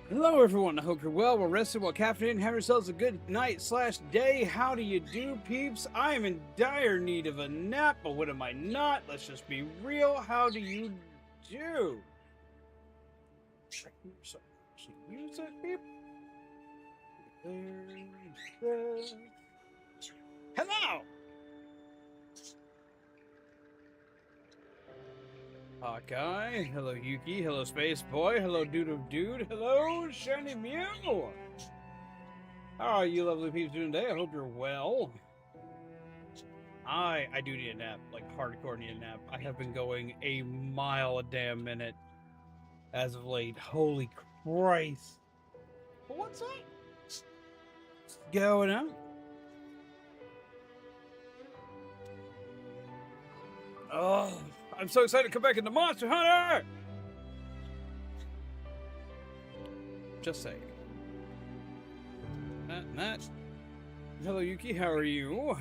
Hello everyone, I hope you're well rested, well caffeinated, and have yourselves a good night/day. How do you do, peeps? I am in dire need of a nap, but what am I not? Let's just be real. How do you do? Use it, peep. Hello! Hawkeye, hello Yuki, hello Space Boy, hello Dude of Dude, hello Shiny Mew! How are you lovely peeps doing today? I hope you're well. I do need a nap, like hardcore need a nap. I have been going a mile a damn minute as of late. Holy Christ. But what's up? What's going on? Oh, I'm so excited to come back into Monster Hunter! Just saying. Matt. Hello, Yuki. How are you?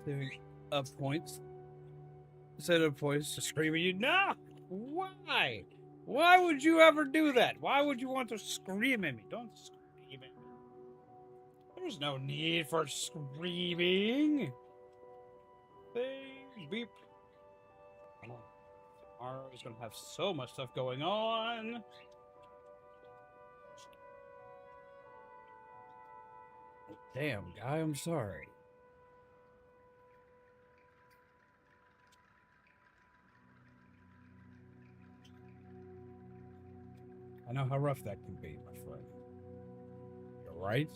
Saving up points. Set up points to scream at you. No! Why? Why would you ever do that? Why would you want to scream at me? Don't scream at me. There's no need for screaming. Beep. Tomorrow's gonna have so much stuff going on. Damn, guy, I'm sorry. I know how rough that can be, my friend. You're right.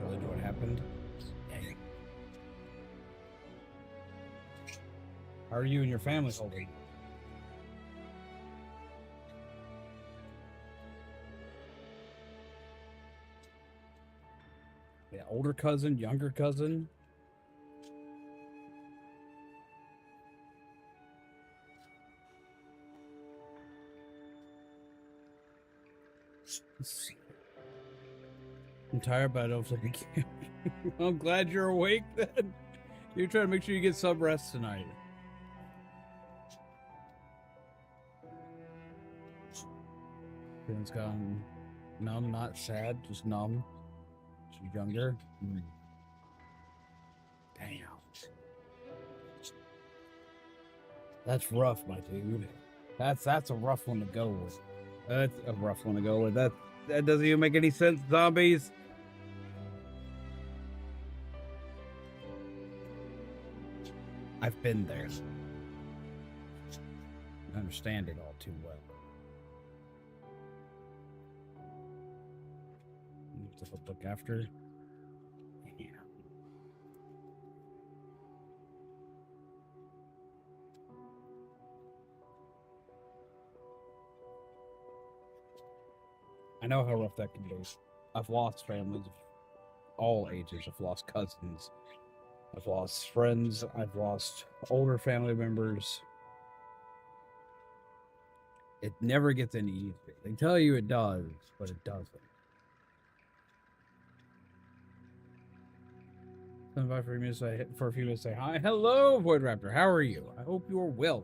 Really know what happened? Dang. How are you and your family holding? Yeah, older cousin, younger cousin. I'm tired, but I don't think I can. I'm glad you're awake then. You're trying to make sure you get some rest tonight. Feeling's gone numb, not sad, just numb. She's younger. Damn. That's rough, my dude. That's a rough one to go with. That's a rough one to go with. That doesn't even make any sense, zombies. I've been there. I understand it all too well. To look after. Yeah. I know how rough that can be. I've lost families of all ages. I've lost cousins. I've lost friends. I've lost older family members. It never gets any easier. They tell you it does, but it doesn't. Stand by for a few minutes to say hi. Hello, Void Raptor. How are you? I hope you are well.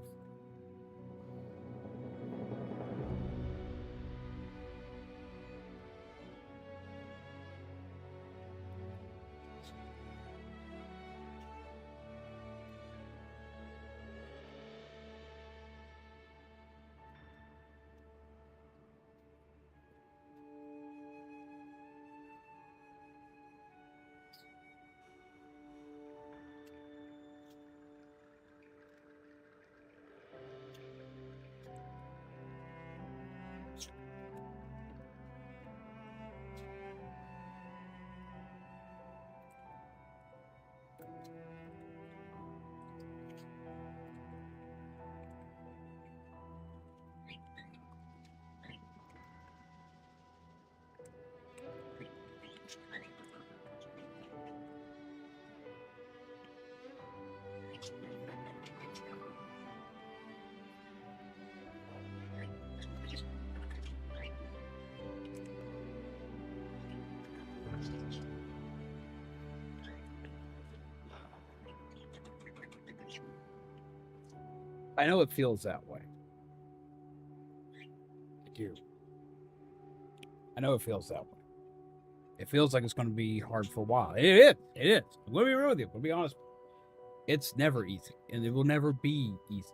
I know it feels that way. do. I know it feels that way. It feels like it's going to be hard for a while. It is. It is. I'm going to be real with you. I'm going to be honest. It's never easy, and it will never be easy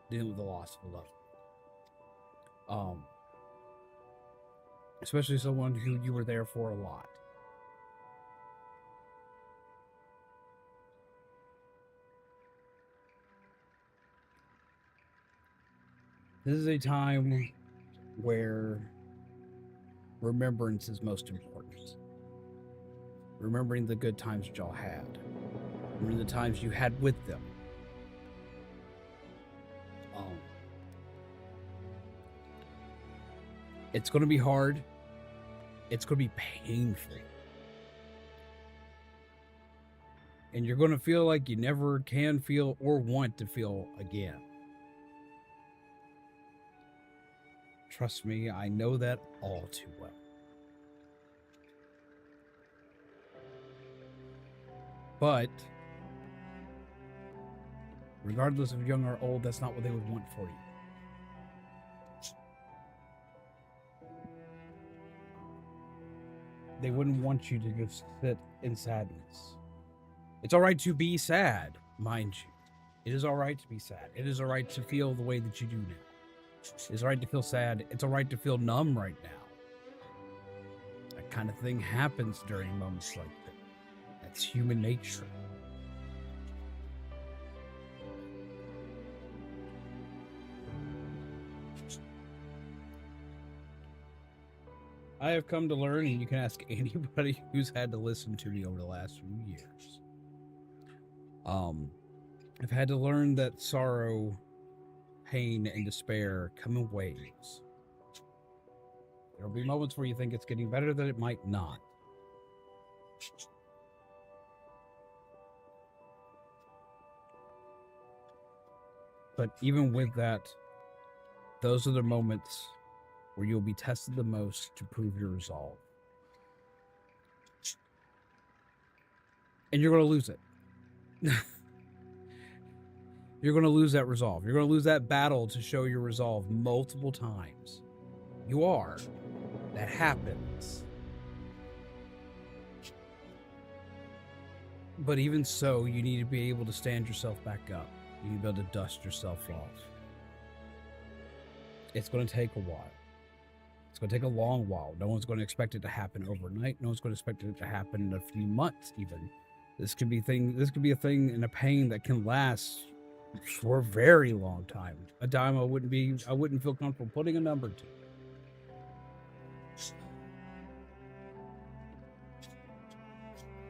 dealing with the loss of a loved one. Especially someone who you were there for a lot. This is a time where remembrance is most important. Remembering the good times that y'all had. Remembering the times you had with them. It's going to be hard. It's going to be painful. And you're going to feel like you never can feel or want to feel again. Trust me, I know that all too well. But regardless of young or old, that's not what they would want for you. They wouldn't want you to just sit in sadness. It's all right to be sad, mind you. It is all right to be sad. It is all right to feel the way that you do now. It's all right to feel sad. It's all right to feel numb right now. That kind of thing happens during moments like that. That's human nature. I have come to learn, and you can ask anybody who's had to listen to me over the last few years. I've had to learn that sorrow, pain, and despair come in waves. There will be moments where you think it's getting better, that it might not. But even with that, those are the moments where you'll be tested the most to prove your resolve. And you're going to lose it. You're going to lose that resolve. You're going to lose that battle to show your resolve multiple times. You are. That happens. But even so, you need to be able to stand yourself back up. You need to be able to dust yourself off. It's going to take a while. It's going to take a long while. No one's going to expect it to happen overnight. No one's going to expect it to happen in a few months, even. This could be a thing and a pain that can last for a very long time. A time I wouldn't feel comfortable putting a number to.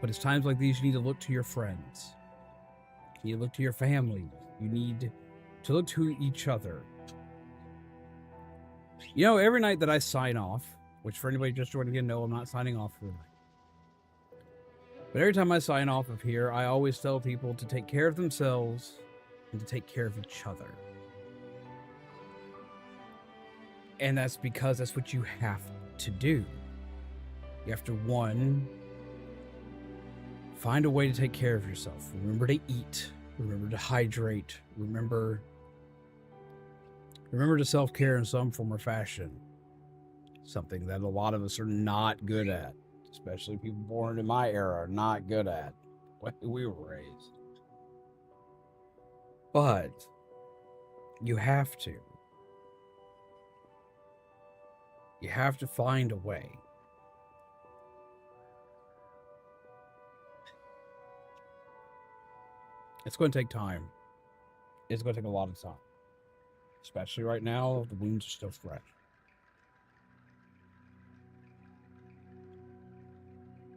But it's times like these you need to look to your friends. You need to look to your family. You need to look to each other. You know, every night that I sign off, which for anybody just joining in, no, I'm not signing off for the night. But every time I sign off of here, I always tell people to take care of themselves and to take care of each other. And that's because that's what you have to do. You have to, one, find a way to take care of yourself. Remember to eat. Remember to hydrate. Remember to self-care in some form or fashion. Something that a lot of us are not good at. Especially people born in my era are not good at. What we were raised. But you have to. You have to find a way. It's going to take time. It's going to take a lot of time. Especially right now, the wounds are still fresh.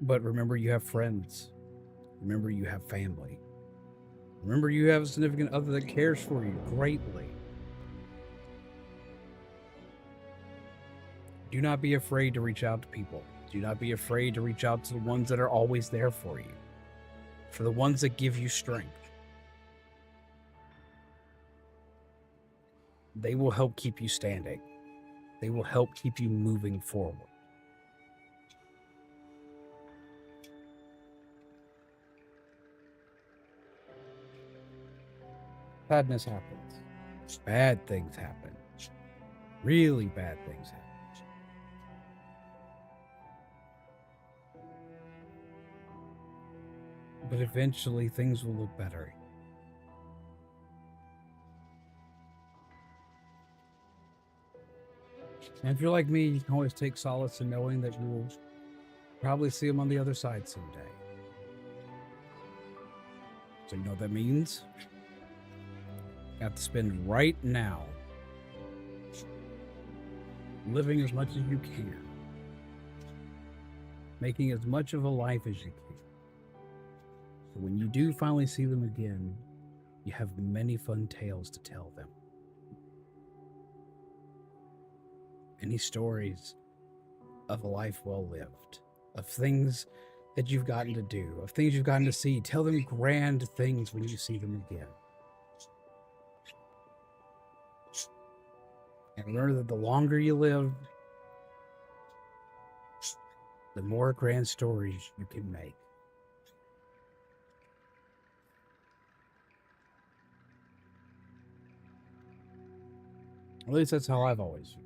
But remember, you have friends. Remember, you have family. Remember, you have a significant other that cares for you greatly. Do not be afraid to reach out to people. Do not be afraid to reach out to the ones that are always there for you. For the ones that give you strength. They will help keep you standing. They will help keep you moving forward. Sadness happens. Bad things happen. Really bad things happen. But eventually things will look better. And if you're like me, you can always take solace in knowing that you will probably see them on the other side someday. So you know what that means? You have to spend right now living as much as you can. Making as much of a life as you can. So when you do finally see them again, you have many fun tales to tell them. Many stories of a life well lived, of things that you've gotten to do, of things you've gotten to see. Tell them grand things when you see them again. And remember that the longer you live, the more grand stories you can make. At least that's how I've always viewed it.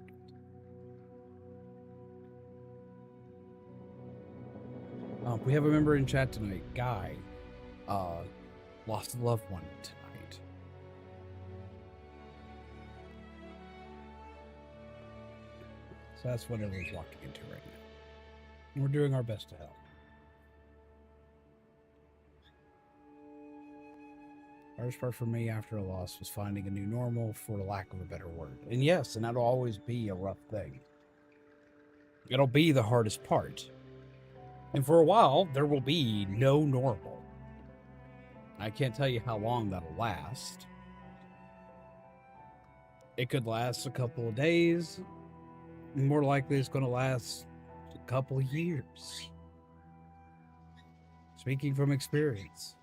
We have a member in chat tonight, Guy, lost a loved one tonight. So that's what everyone's walking into right now. And we're doing our best to help. The hardest part for me after a loss was finding a new normal, for lack of a better word. And yes, and that'll always be a rough thing. It'll be the hardest part. And for a while, there will be no normal. I can't tell you how long that'll last. It could last a couple of days. More likely, it's going to last a couple of years. Speaking from experience.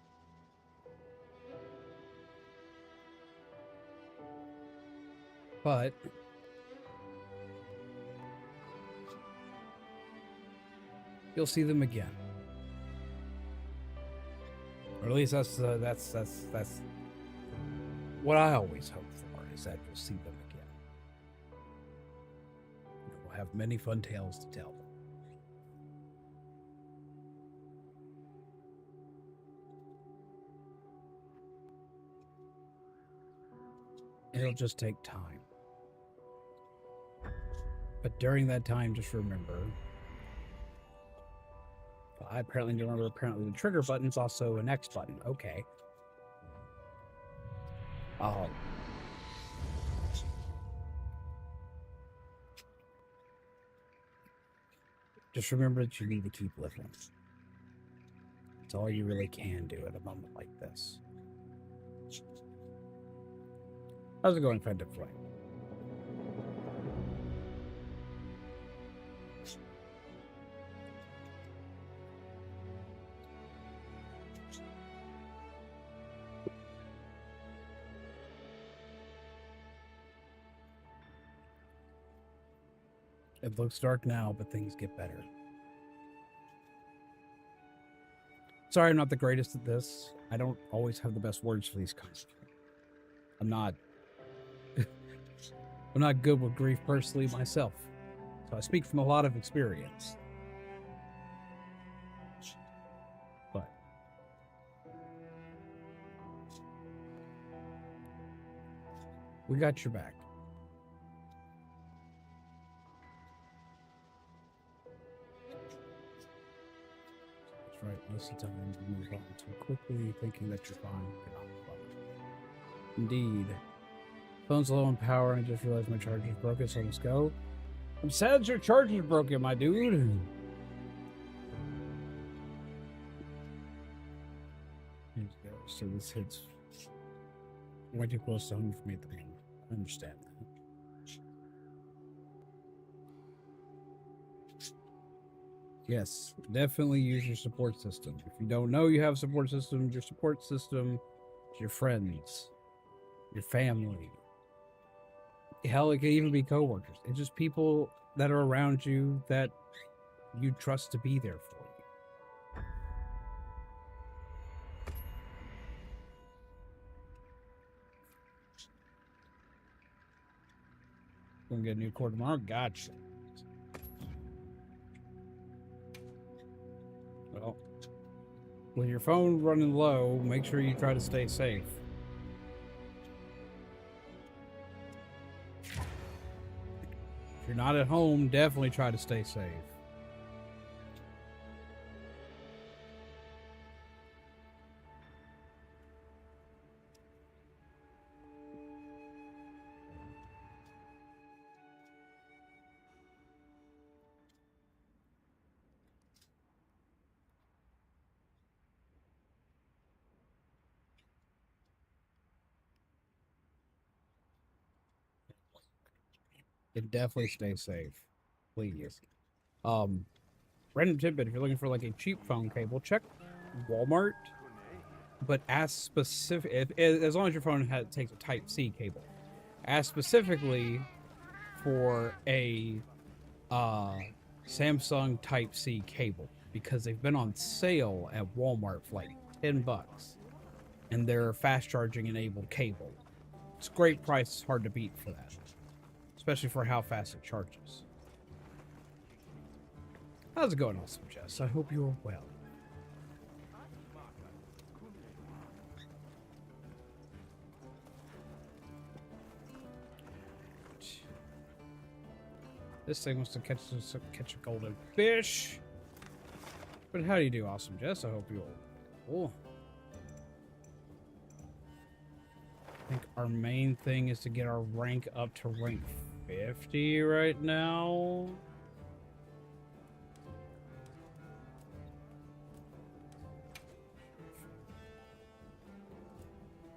But you'll see them again, or at least that's what I always hope for, is that you'll see them again. We'll have many fun tales to tell them. It'll just take time. But during that time, just remember, I apparently don't remember, apparently the trigger button's also an X button. Okay. Just remember that you need to keep living. It's all you really can do at a moment like this. How's it going, friend of flame? It looks dark now, but things get better. Sorry, I'm not the greatest at this. I don't always have the best words for these kinds of things. I'm not good with grief personally myself. So I speak from a lot of experience. But we got your back. Right, most of the time you move on too quickly, thinking that you're fine. You're not fine. Indeed. Phone's low on power, and I just realized my charger's broken, so let's go. I'm sad your charger's broken, my dude. Here we go. So this hits way too close to home for me at the moment. I understand that. Yes, definitely use your support system. If you don't know you have a support system, your support system is your friends, your family. Hell, it can even be coworkers. It's just people that are around you that you trust to be there for you. Gonna get a new cord tomorrow. Gotcha. Well, with your phone running low, make sure you try to stay safe. If you're not at home, definitely try to stay safe. And definitely stay safe. Please. Random tidbit, if you're looking for like a cheap phone cable, check Walmart. But ask specific, as long as your phone takes a Type-C cable. Ask specifically for a Samsung Type-C cable. Because they've been on sale at Walmart for like $10. And they're fast charging enabled cable. It's a great price, it's hard to beat for that. Especially for how fast it charges. How's it going, Awesome Jess? I hope you're well. This thing wants to catch a golden fish. But how do you do, Awesome Jess? I hope you're well. I think our main thing is to get our rank up to rank 50 right now.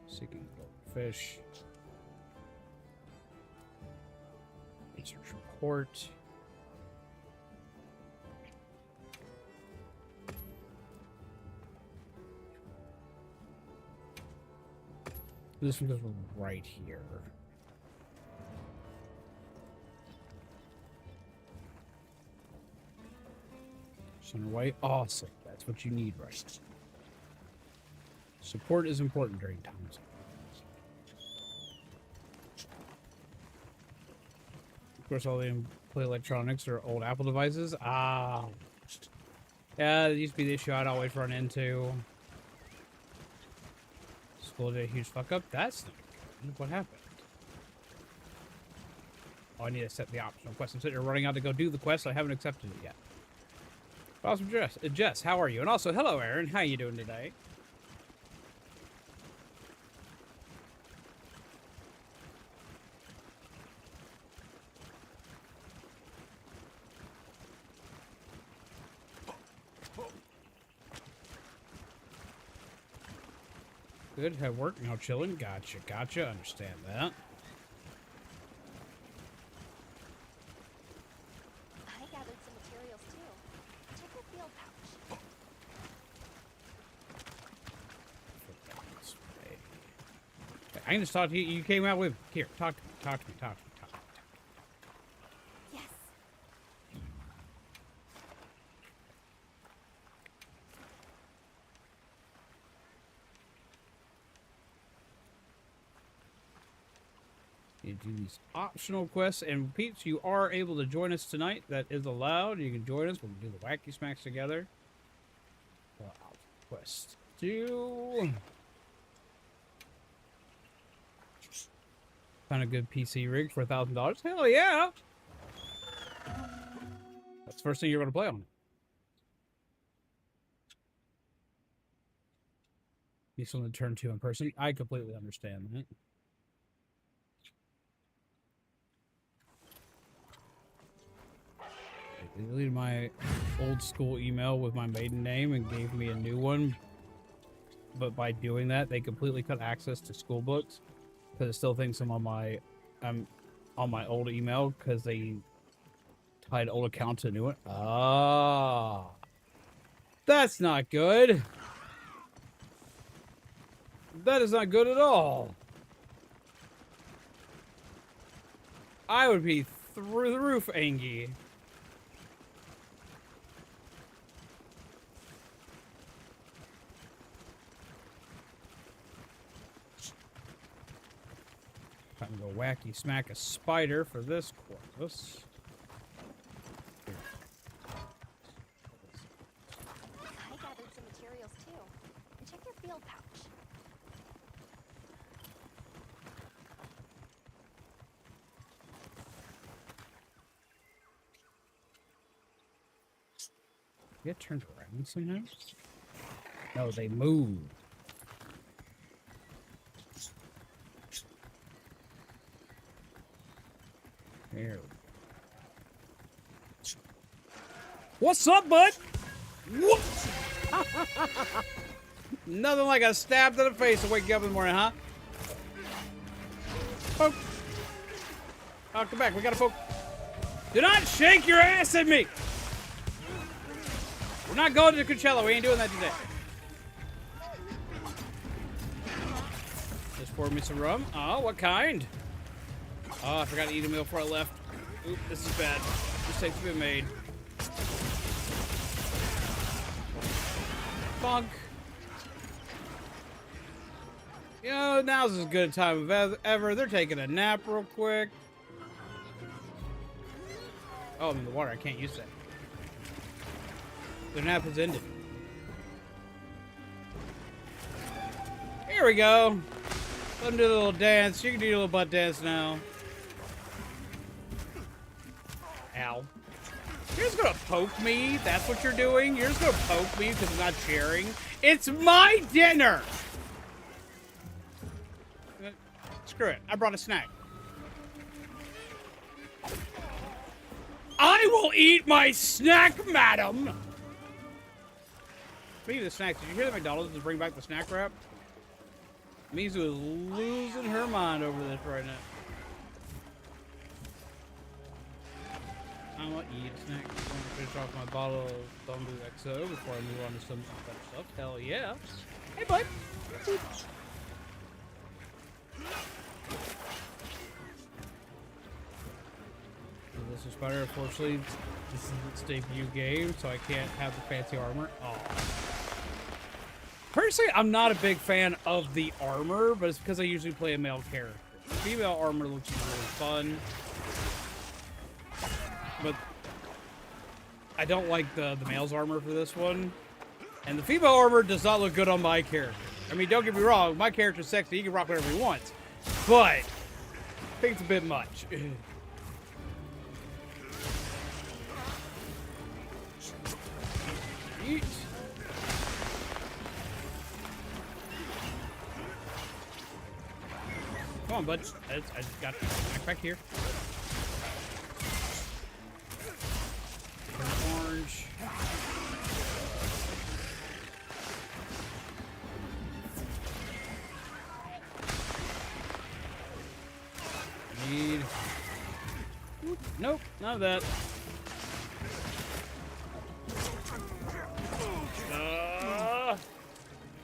Seeking fish. Research report. This one goes right here. Center white. Awesome. That's what you need right now. Support is important during times. Of course, all the play electronics are old Apple devices. Ah. Yeah, that used to be the issue I'd always run into. School did a huge fuck up. That's not good. What happened? Oh, I need to set the optional quest. I'm sitting here running out to go do the quest. I haven't accepted it yet. Awesome, Jess, how are you? And also, hello, Aaron. How you doing today? Good. Have work. Now chilling. Gotcha. Gotcha. Understand that. I gathered some materials too. Check the field pouch. I can just talk to you. You came out with. Here, talk to me. Talk to me. Talk to me. Talk to me. Yes. You do these optional quests, and peeps, you are able to join us tonight. That is allowed. You can join us. We'll do the wacky smacks together. Quest 2. Found a good PC rig for $1,000. Hell yeah! That's the first thing you're going to play on it. Need something to turn to in person. I completely understand that. They deleted my old school email with my maiden name and gave me a new one. But by doing that, they completely cut access to school books. Because it still thinks I'm on my old email because they tied old account to a new one. Ah, that's not good. That is not good at all. I would be through the roof angry. Time to go Wacky smack a spider for this corpus. I gathered some materials too. Check your field pouch. Get turned around somehow? No, they move. There we go. What's up, bud? What? Nothing like a stab to the face to wake you up in the morning, huh? Poke. Oh, come back. We gotta poke. Do not shake your ass at me. We're not going to Coachella. We ain't doing that today. Just pour me some rum. Oh, what kind? Oh, I forgot to eat a meal before I left. Oop, this is bad. Mistakes have been made. Bonk. You know, now's as good a time as ever. They're taking a nap real quick. Oh, I'm in the water. I can't use that. Their nap has ended. Here we go. Let them do a little dance. You can do your little butt dance now. Ow. You're just gonna poke me? That's what you're doing? You're just gonna poke me because I'm not sharing? It's my dinner! Screw it. I brought a snack. I will eat my snack, madam! Speaking of snacks, did you hear that McDonald's is bringing back the snack wrap? Mizu is losing her mind over this right now. I'm gonna eat a snack. I'm gonna finish off my bottle of Bamboo XO before I move on to some better stuff. Hell yeah. Hey, bud. This is better. Unfortunately, this is its debut game, so I can't have the fancy armor. Oh. Personally, I'm not a big fan of the armor, but it's because I usually play a male character. Female armor looks really fun, but I don't like the male's armor for this one. And the female armor does not look good on my character. I mean, don't get me wrong, my character's sexy, he can rock whatever he wants, but I think it's a bit much. Eat. Come on, bud. I just got back here. Orange. Need. Nope, none of that.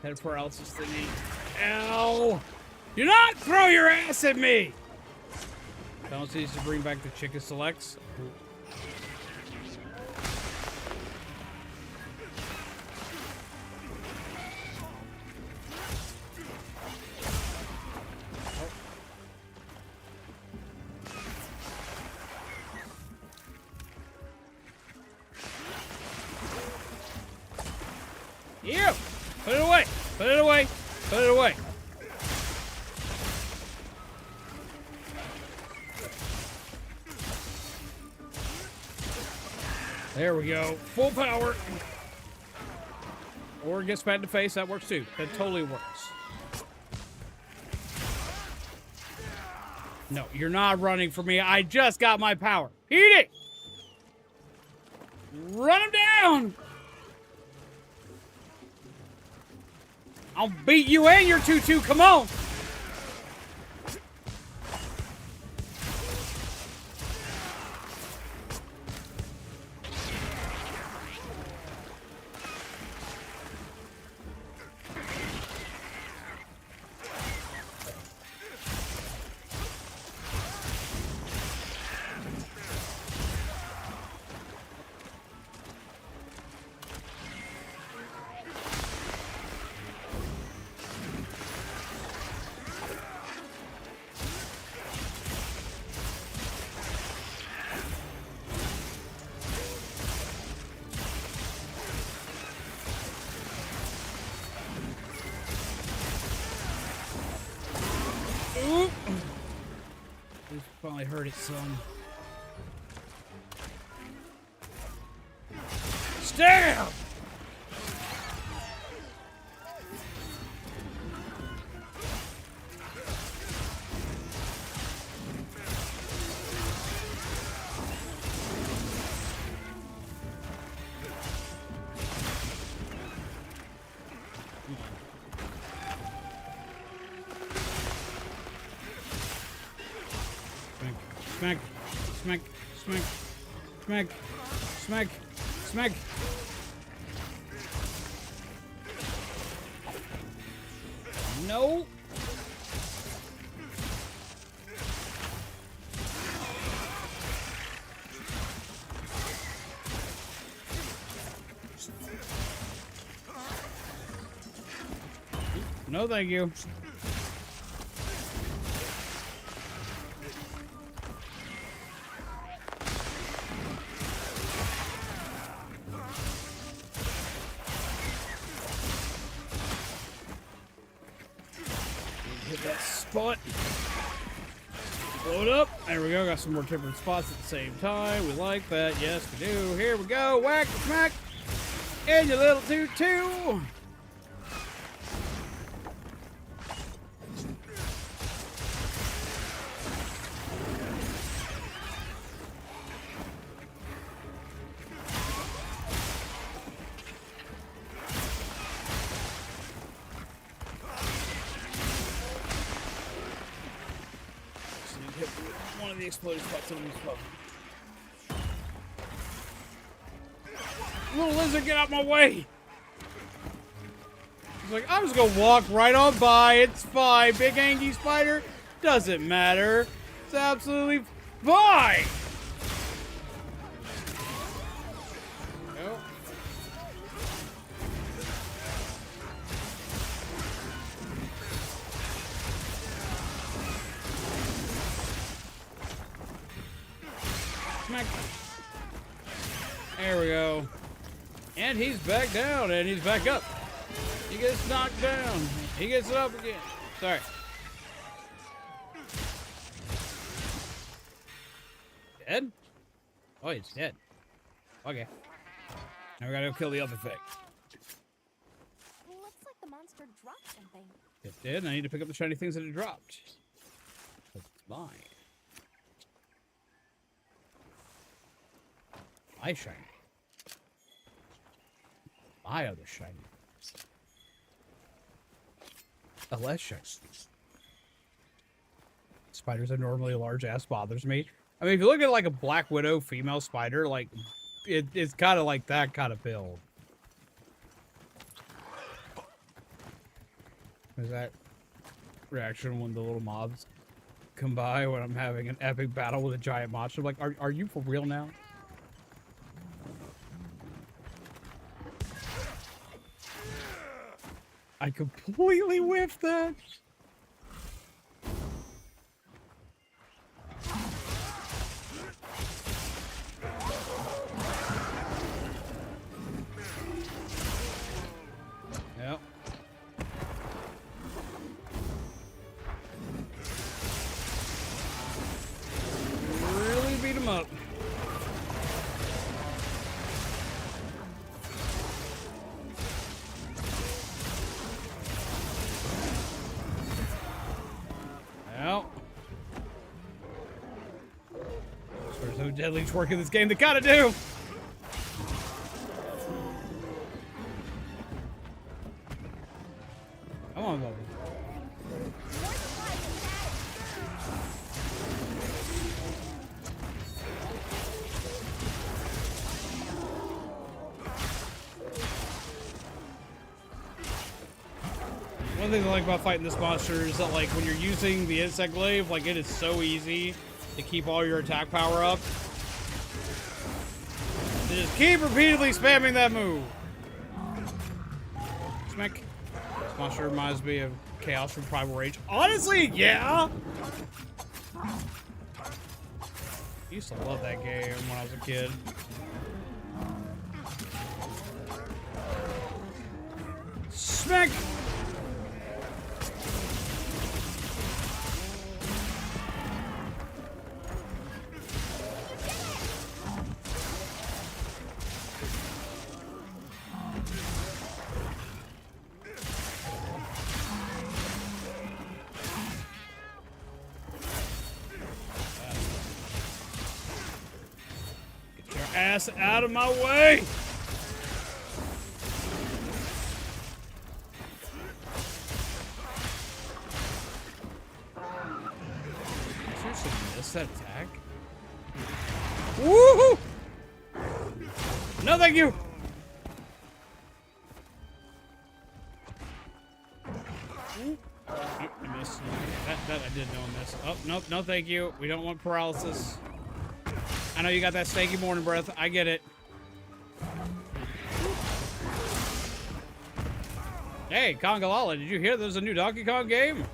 Head paralysis thingy. Ow! Do not throw your ass at me! Penalty needs to bring back the chicken selects. You! Put it away! Put it away! Put it away! There we go. Full power. Or get spat in the face. That works too. That totally works. No, you're not running for me. I just got my power. Eat it! Run him down! I'll beat you and your tutu. Come on! This finally hurt it some. Stab! Smack, smack, smack, smack, smack, smack. No. No, thank you. Hit that spot. Blow it up. There we go. Got some more different spots at the same time. We like that. Yes, we do. Here we go. Whack, smack. And your little toot-toot. One of the exploding spots on these folks. Little lizard, get out my way! He's like, I'm just gonna walk right on by. It's fine. Big angry spider doesn't matter. It's absolutely fine. Nope. Smack. There we go. And he's back down, and he's back up. He gets knocked down. He gets it up again. Sorry. Dead? Oh, he's dead. Okay. Now we gotta go kill the other thing. Looks like the monster dropped something. It did, and I need to pick up the shiny things that it dropped. It's mine. My shiny. My other shiny. A less shiny. Spiders are normally a large ass bothers me. I mean, if you look at like a Black Widow female spider, like it's kind of like that kind of build. Is that reaction when the little mobs come by when I'm having an epic battle with a giant monster? Like, are you for real now? I completely whiffed that. Yep. Really beat him up. So deadly twerk in this game, they gotta do! Come on, Bubba. One thing I like about fighting this monster is that, like, when you're using the insect glaive, like, it is so easy to keep all your attack power up. Just keep repeatedly spamming that move. Smack. This monster reminds me of Chaos from Primal Rage. Honestly, yeah! I used to love that game when I was a kid. Smack! ass out of my way! Seriously, missed that attack? Woohoo! No, thank you! Oh, I missed. That I did know I missed. Oh, nope, no thank you. We don't want paralysis. I know you got that stanky morning breath. I get it. Hey, Kongalala, did you hear there's a new Donkey Kong game?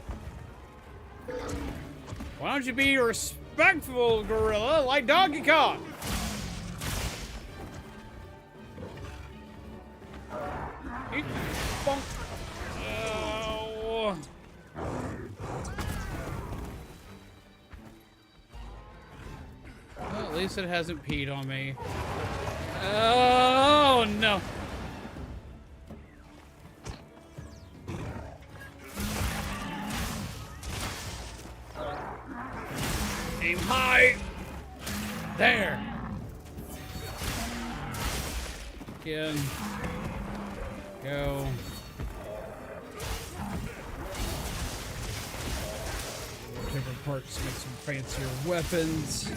Why don't you be respectful, gorilla, like Donkey Kong? Eat. Bonk. Oh. Well, at least it hasn't peed on me. Oh, no. Aim high. There. Again. Go. Different parts to make some fancier weapons.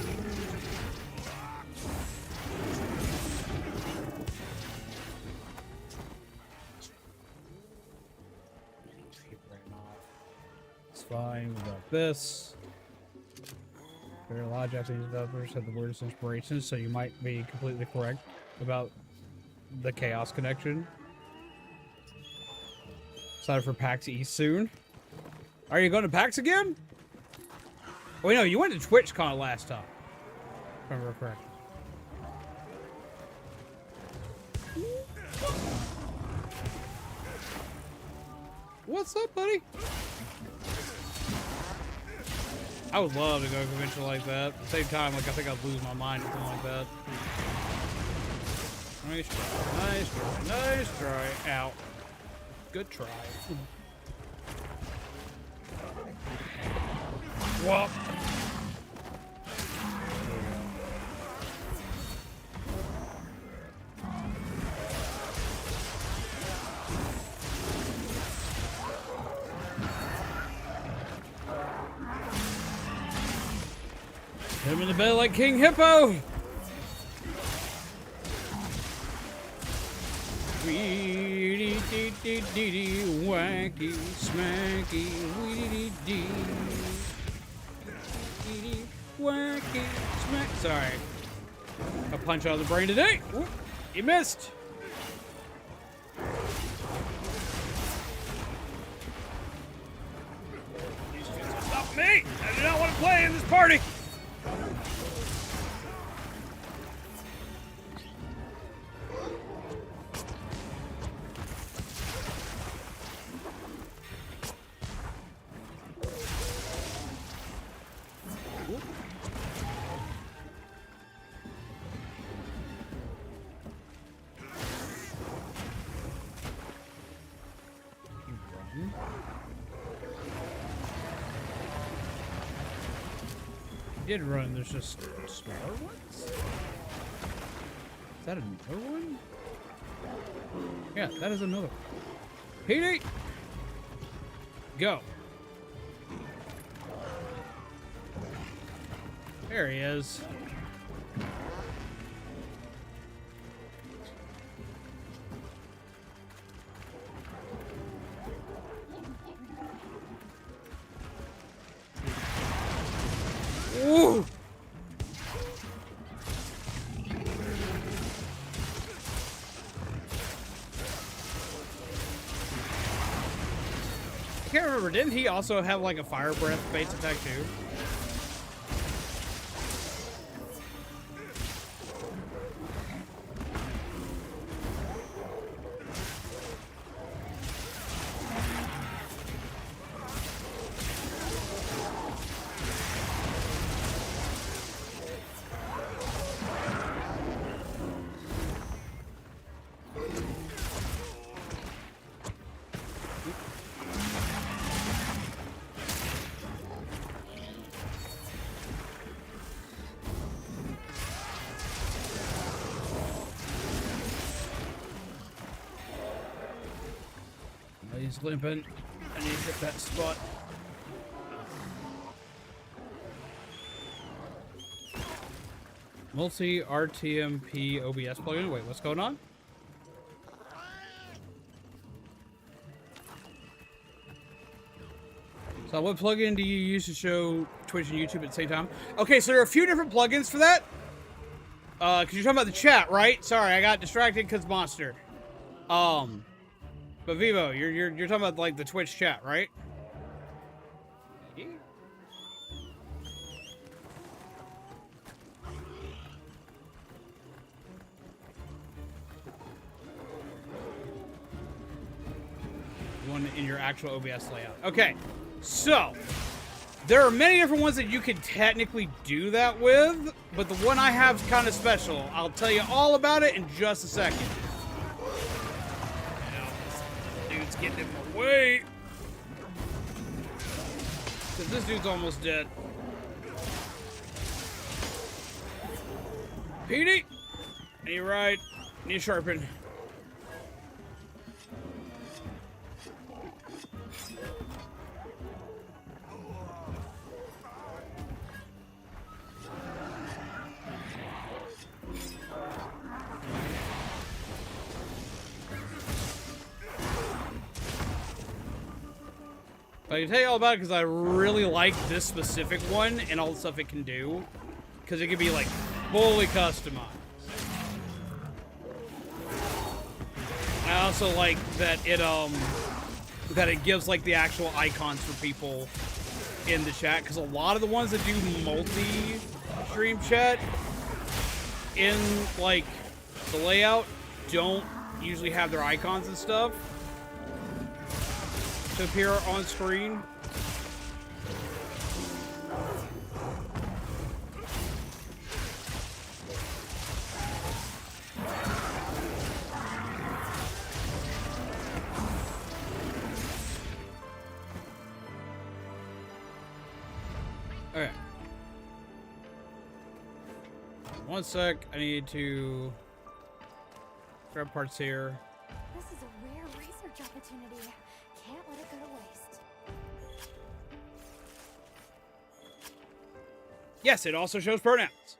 It's fine. We got this. There are a lot of Japanese developers have the weirdest inspirations, so you might be completely correct about the Chaos Connection. Excited for PAX East soon. Are you going to PAX again? Wait, no, you went to TwitchCon last time. If I remember correctly. What's up, buddy? I would love to go to a convention like that. At the same time, like, I think I'd lose my mind or something like that. Nice try, nice try, nice try. Ow. Good try. Whoop. Hit him in the belly like King Hippo. Wacky, smacky, weedy dee. Wacky, smack. Sorry. A punch out of the brain today. Whoop, you missed. These kids will stop me. I do not want to play in this party. Did run, there's just smaller ones? Is that another one? Yeah, that is another one. PD! Go. There he is. Ooh. I can't remember, didn't he also have like a fire breath base attack too? He's limping. I need to hit that spot. Multi RTMP OBS plugin. Wait, what's going on? So what plugin do you use to show Twitch and YouTube at the same time? Okay, so there are a few different plugins for that. Cause you're talking about the chat, right? Sorry, I got distracted because Monster. But Vivo, you're talking about like the Twitch chat, right? Yeah. One in your actual OBS layout. Okay, so there are many different ones that you could technically do that with, but the one I have is kind of special. I'll tell you all about it in just a second. Dude's getting in my way. Because this dude's almost dead. Petey! Need right. Need sharpen. I can tell you all about it because I really like this specific one and all the stuff it can do. Because it can be like fully customized. I also like that it gives like the actual icons for people in the chat. Because a lot of the ones that do multi-stream chat in like the layout don't usually have their icons and stuff to appear on screen. Okay. One sec, I need to grab parts here. This is a rare research opportunity. Can't let it go to waste. Yes, it also shows pronouns.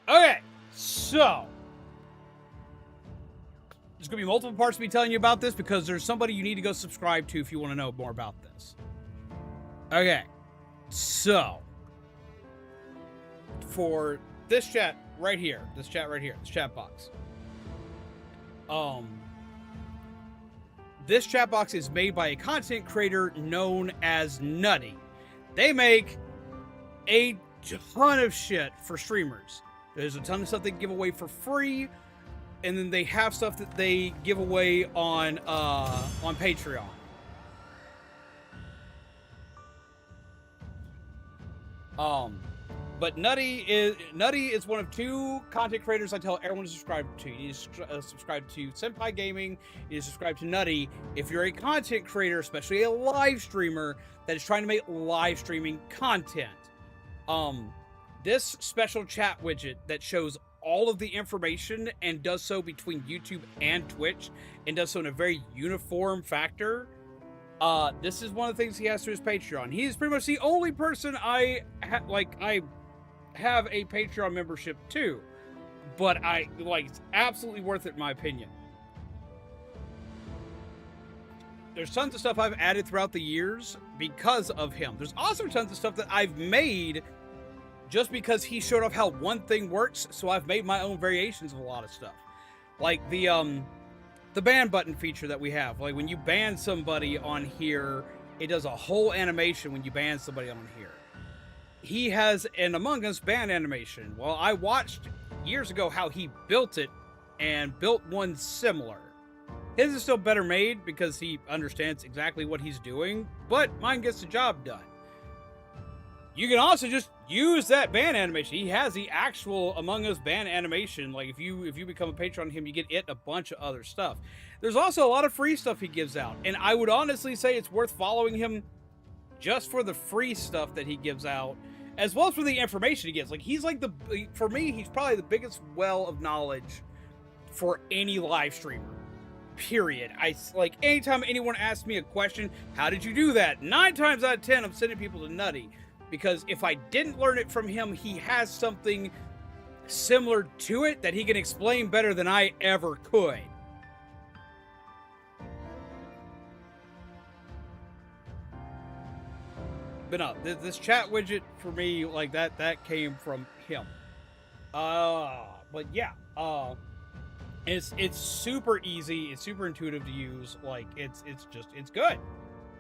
Okay, so there's gonna be multiple parts to be telling you about this because there's somebody you need to go subscribe to if you want to know more about this. Okay, so for this chat right here, this chat box. This chat box is made by a content creator known as Nutty. They make a ton of shit for streamers. There's a ton of stuff they give away for free, and then they have stuff that they give away on Patreon. But Nutty is one of two content creators I tell everyone to subscribe to. You need to subscribe to Senpai Gaming. You need to subscribe to Nutty if you're a content creator, especially a live streamer that is trying to make live streaming content. This special chat widget that shows all of the information and does so between YouTube and Twitch and does so in a very uniform factor. This is one of the things he has through his Patreon. He is pretty much the only person I have a Patreon membership too, but it's absolutely worth it in my opinion. There's tons of stuff I've added throughout the years because of him. There's also tons of stuff that I've made just because he showed off how one thing works, so I've made my own variations of a lot of stuff. Like the ban button feature that we have. Like when you ban somebody on here, it does a whole animation when you ban somebody on here. He has an Among Us ban animation. Well, I watched years ago how he built it and built one similar. His is still better made because he understands exactly what he's doing, but mine gets the job done. You can also just use that ban animation. He has the actual Among Us ban animation. Like if you become a patron on him, you get it and a bunch of other stuff. There's also a lot of free stuff he gives out, and I would honestly say it's worth following him just for the free stuff that he gives out, as well as for the information he gives. Like he's like for me, he's probably the biggest well of knowledge for any live streamer. period. Like, anytime anyone asks me a question, how did you do that? 9 times out of 10, I'm sending people to Nutty. Because if I didn't learn it from him, he has something similar to it that he can explain better than I ever could. But no, this chat widget for me, like that came from him. But yeah, it's super easy, it's super intuitive to use. Like it's good.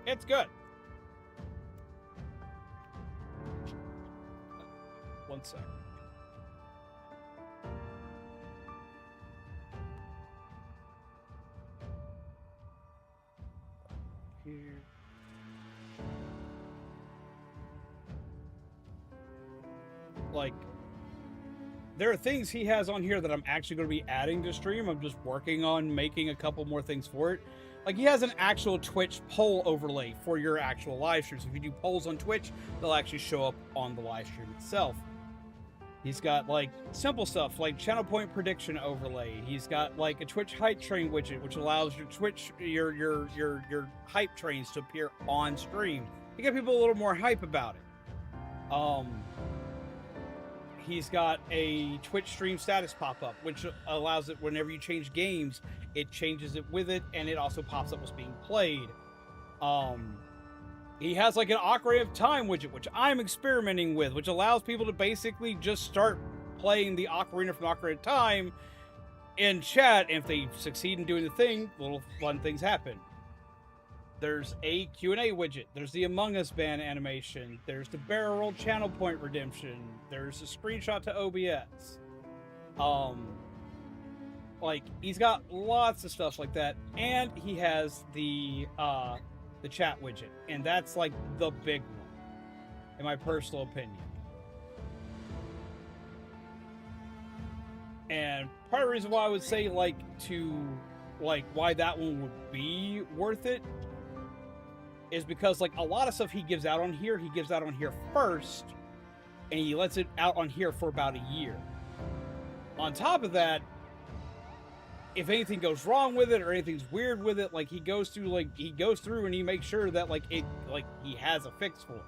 It's good. One sec. Here. Like, there are things he has on here that I'm actually going to be adding to stream. I'm just working on making a couple more things for it. Like, he has an actual Twitch poll overlay for your actual live streams. If you do polls on Twitch, they'll actually show up on the live stream itself. He's got, like, simple stuff like channel point prediction overlay. He's got, like, a Twitch hype train widget, which allows your Twitch, your hype trains to appear on stream. You get people a little more hype about it. He's got a Twitch stream status pop-up, which allows it whenever you change games, it changes it with it, and it also pops up what's being played. He has like an Ocarina of Time widget, which I'm experimenting with, which allows people to basically just start playing the Ocarina from Ocarina of Time in chat, and if they succeed in doing the thing, little fun things happen. There's a Q&A widget. There's the Among Us ban animation. There's the barrel roll channel point redemption. There's a screenshot to OBS. Like, he's got lots of stuff like that, and he has the chat widget, and that's like the big one, in my personal opinion. And part of the reason why I would say why that one would be worth it is because, like, a lot of stuff he gives out on here first, and he lets it out on here for about a year. On top of that, if anything goes wrong with it or anything's weird with it, like, he goes through and he makes sure that he has a fix for it.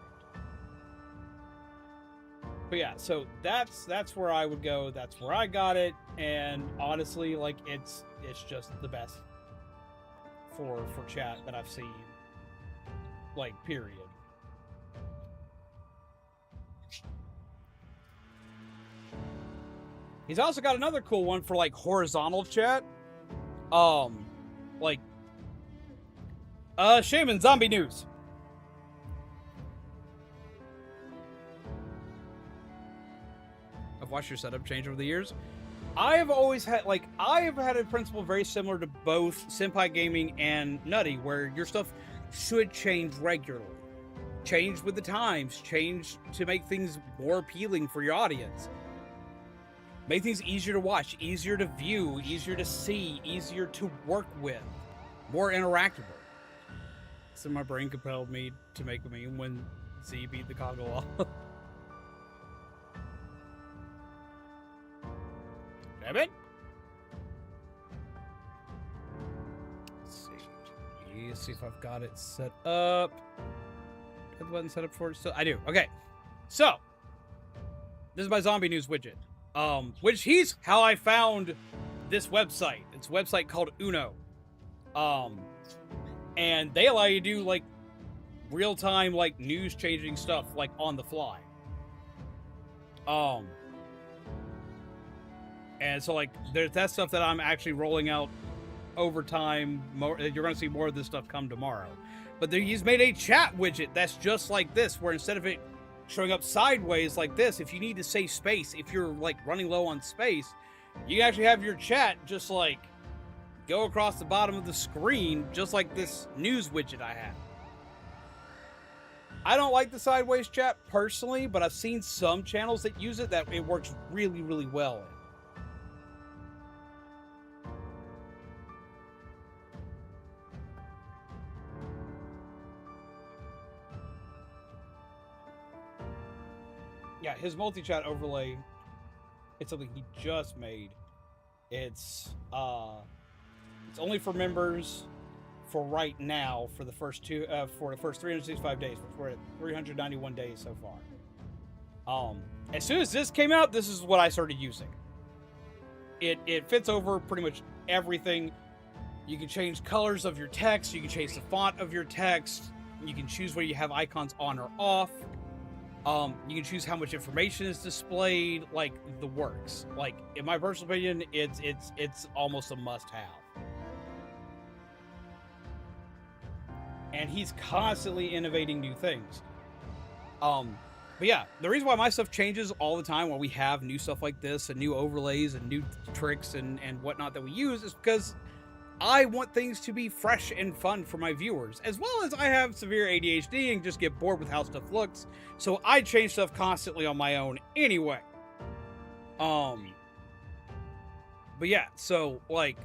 But yeah, so that's where I would go. That's where I got it, and honestly, like, it's just the best for chat that I've seen. Like, period. He's also got another cool one for, like, horizontal chat. Shaman zombie news. I've watched your setup change over the years. I have had a principle very similar to both Senpai Gaming and Nutty, where your stuff should change regularly. Change with the times, change to make things more appealing for your audience. Make things easier to watch, easier to view, easier to see, easier to work with, more interactable. So my brain compelled me to make a meme when Z beat the Congo wall. Damn it! Let's see if I've got it set up. Got the button set up for it still? I do. Okay. So, this is my zombie news widget. Which he's how I found this website. It's a website called Uno. And they allow you to do, like, real-time, like, news-changing stuff, like, on the fly. And so, like, there's that stuff that I'm actually rolling out over time. You're going to see more of this stuff come tomorrow. But he's made a chat widget that's just like this, where instead of it showing up sideways like this, if you need to save space, if you're, like, running low on space, you can actually have your chat just, like, go across the bottom of the screen, just like this news widget I have. I don't like the sideways chat personally, but I've seen some channels that use it that it works really, really well in. Yeah, his multi-chat overlay, it's something he just made. It's It's only for members for right now for the first 365 days. We're at 391 days so far. As soon as this came out, this is what I started using. It fits over pretty much everything. You can change colors of your text. You can change the font of your text. You can choose whether you have icons on or off. You can choose how much information is displayed. Like, the works. Like, in my personal opinion, it's almost a must-have. And he's constantly innovating new things. But yeah, the reason why my stuff changes all the time, while we have new stuff like this and new overlays and new tricks and whatnot that we use, is because I want things to be fresh and fun for my viewers, as well as I have severe ADHD and just get bored with how stuff looks, so I change stuff constantly on my own anyway. But yeah, so like,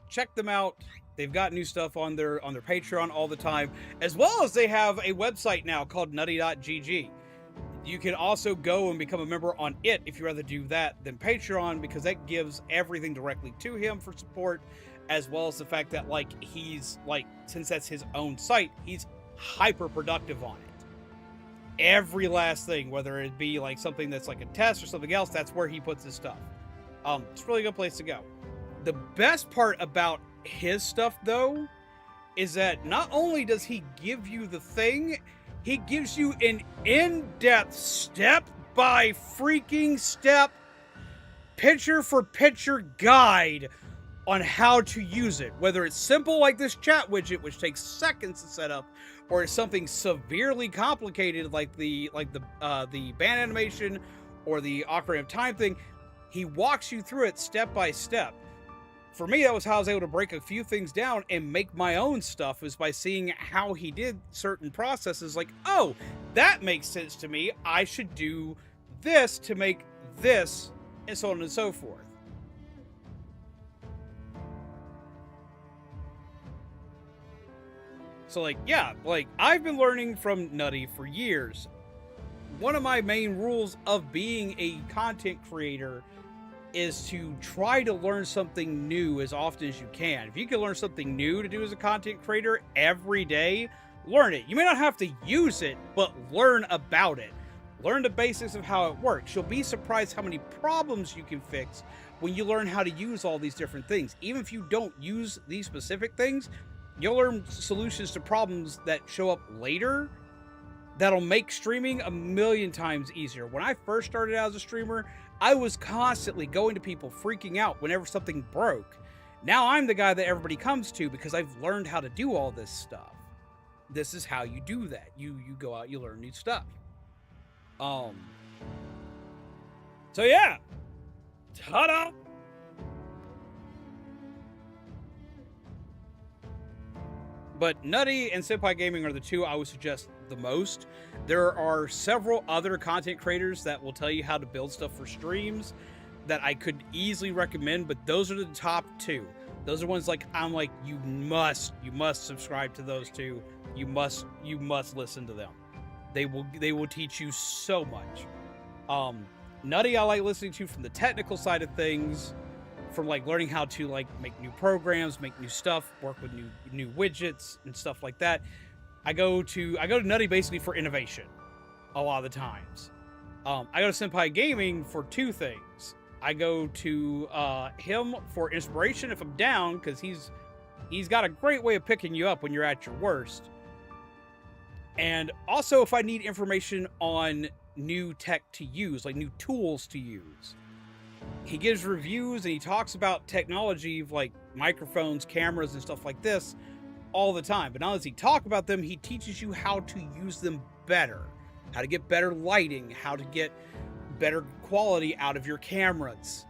check them out. They've got new stuff on their Patreon all the time, as well as they have a website now called nutty.gg. You can also go and become a member on it if you rather do that than Patreon, because that gives everything directly to him for support, as well as the fact that, like, he's, like, since that's his own site, he's hyper productive on it. Every last thing, whether it be like something that's like a test or something else, that's where he puts his stuff. It's a really good place to go. The best part about his stuff, though, is that not only does he give you the thing, he gives you an in-depth, step-by-freaking-step, picture-for-picture guide on how to use it. Whether it's simple like this chat widget, which takes seconds to set up, or it's something severely complicated like the band animation or the Ocarina of Time thing, he walks you through it step by step. For me, that was how I was able to break a few things down and make my own stuff, is by seeing how he did certain processes. Like, oh, that makes sense to me. I should do this to make this, and so on and so forth. So, like, yeah, like, I've been learning from Nutty for years. One of my main rules of being a content creator is to try to learn something new as often as you can. If you can learn something new to do as a content creator every day, learn it. You may not have to use it, but learn about it. Learn the basics of how it works. You'll be surprised how many problems you can fix when you learn how to use all these different things. Even if you don't use these specific things, you'll learn solutions to problems that show up later that'll make streaming a million times easier. When I first started out as a streamer, I was constantly going to people freaking out whenever something broke. Now I'm the guy that everybody comes to because I've learned how to do all this stuff. This is how you do that. You go out, you learn new stuff. So yeah. Ta-da! But Nutty and Senpai Gaming are the two I would suggest the most. There are several other content creators that will tell you how to build stuff for streams that I could easily recommend, but those are the top two. Those are ones like, I'm like, you must subscribe to those two. You must listen to them. They will teach you so much. Nutty I like listening to from the technical side of things, from like learning how to like make new programs, make new stuff, work with new widgets and stuff like that. I go to Nutty basically for innovation a lot of the times. I go to Senpai Gaming for two things. I go to him for inspiration if I'm down, because he's got a great way of picking you up when you're at your worst. And also if I need information on new tech to use, like new tools to use. He gives reviews and he talks about technology like microphones, cameras, and stuff like this all the time. But not only does he talk about them, he teaches you how to use them better, how to get better lighting, how to get better quality out of your cameras.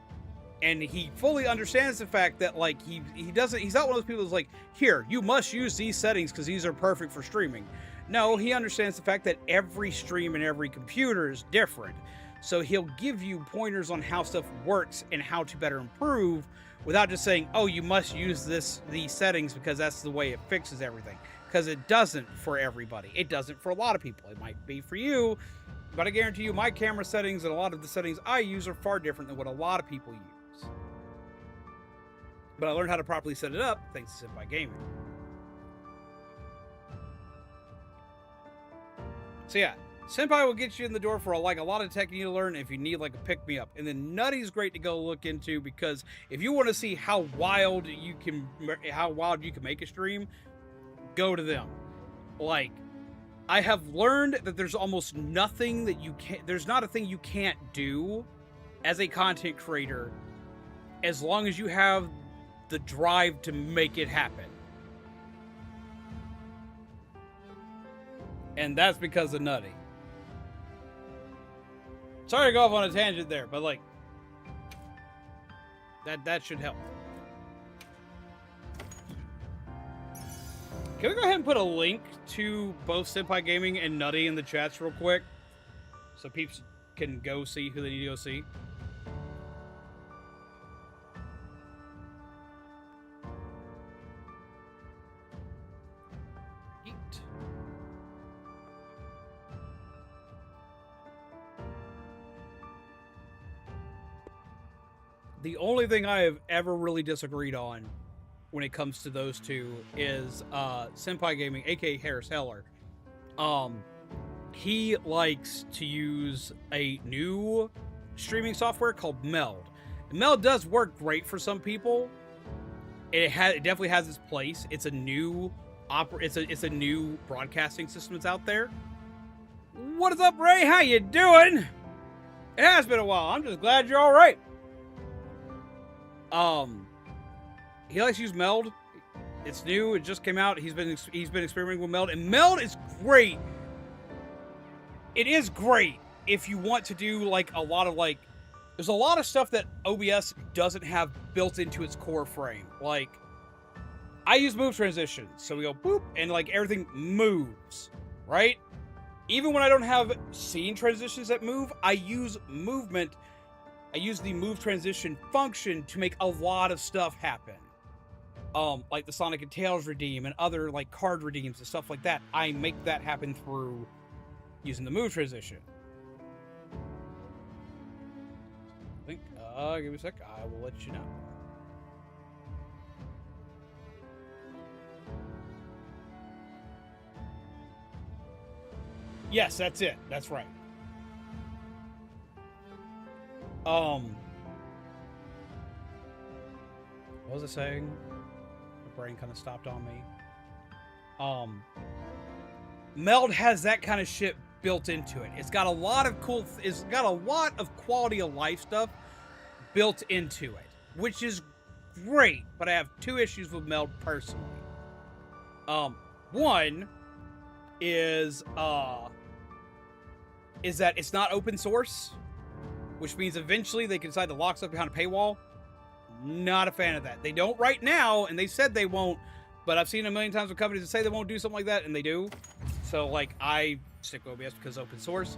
And he fully understands the fact that like he's not one of those people that's like, here, you must use these settings because these are perfect for streaming. No, he understands the fact that every stream and every computer is different. So he'll give you pointers on how stuff works and how to better improve, without just saying, oh, you must use these settings because that's the way it fixes everything. Because it doesn't for everybody. It doesn't for a lot of people. It might be for you, but I guarantee you my camera settings and a lot of the settings I use are far different than what a lot of people use. But I learned how to properly set it up thanks to Senpai Gaming. So yeah, Senpai will get you in the door for like a lot of tech you need to learn if you need like a pick-me-up. And then Nutty's great to go look into because if you want to see how wild you can make a stream, go to them. Like, I have learned that there's almost nothing that you can't, there's not a thing you can't do as a content creator as long as you have the drive to make it happen. And that's because of Nutty. Sorry to go off on a tangent there, but like, that should help. Can we go ahead and put a link to both Senpai Gaming and Nutty in the chats real quick? So peeps can go see who they need to go see. Eat. The only thing I have ever really disagreed on when it comes to those two is Senpai Gaming, aka Harris Heller. He likes to use a new streaming software called Meld. And Meld does work great for some people. It definitely has its place. It's a new it's a new broadcasting system that's out there. What is up, Ray? How you doing? It has been a while. I'm just glad you're all right. He likes to use Meld. It's new. It just came out. He's been experimenting with Meld, and Meld is great. It is great if you want to do like a lot of like. There's a lot of stuff that OBS doesn't have built into its core frame. Like, I use move transitions, so we go boop, and like everything moves, right? Even when I don't have scene transitions that move, I use movement. I use the move transition function to make a lot of stuff happen. Like the Sonic and Tails redeem and other like card redeems and stuff like that. I make that happen through using the move transition. I think, give me a sec. I will let you know. Yes, that's it. That's right. What was I saying? My brain kind of stopped on me. Meld has that kind of shit built into it. It's got a lot of cool, it's got a lot of quality of life stuff built into it, which is great, but I have two issues with Meld personally. One is that it's not open source, which means eventually they can decide to lock stuff behind a paywall. Not a fan of that. They don't right now, and they said they won't, but I've seen a million times with companies that say they won't do something like that, and they do. So, like, I stick with OBS because it's open source,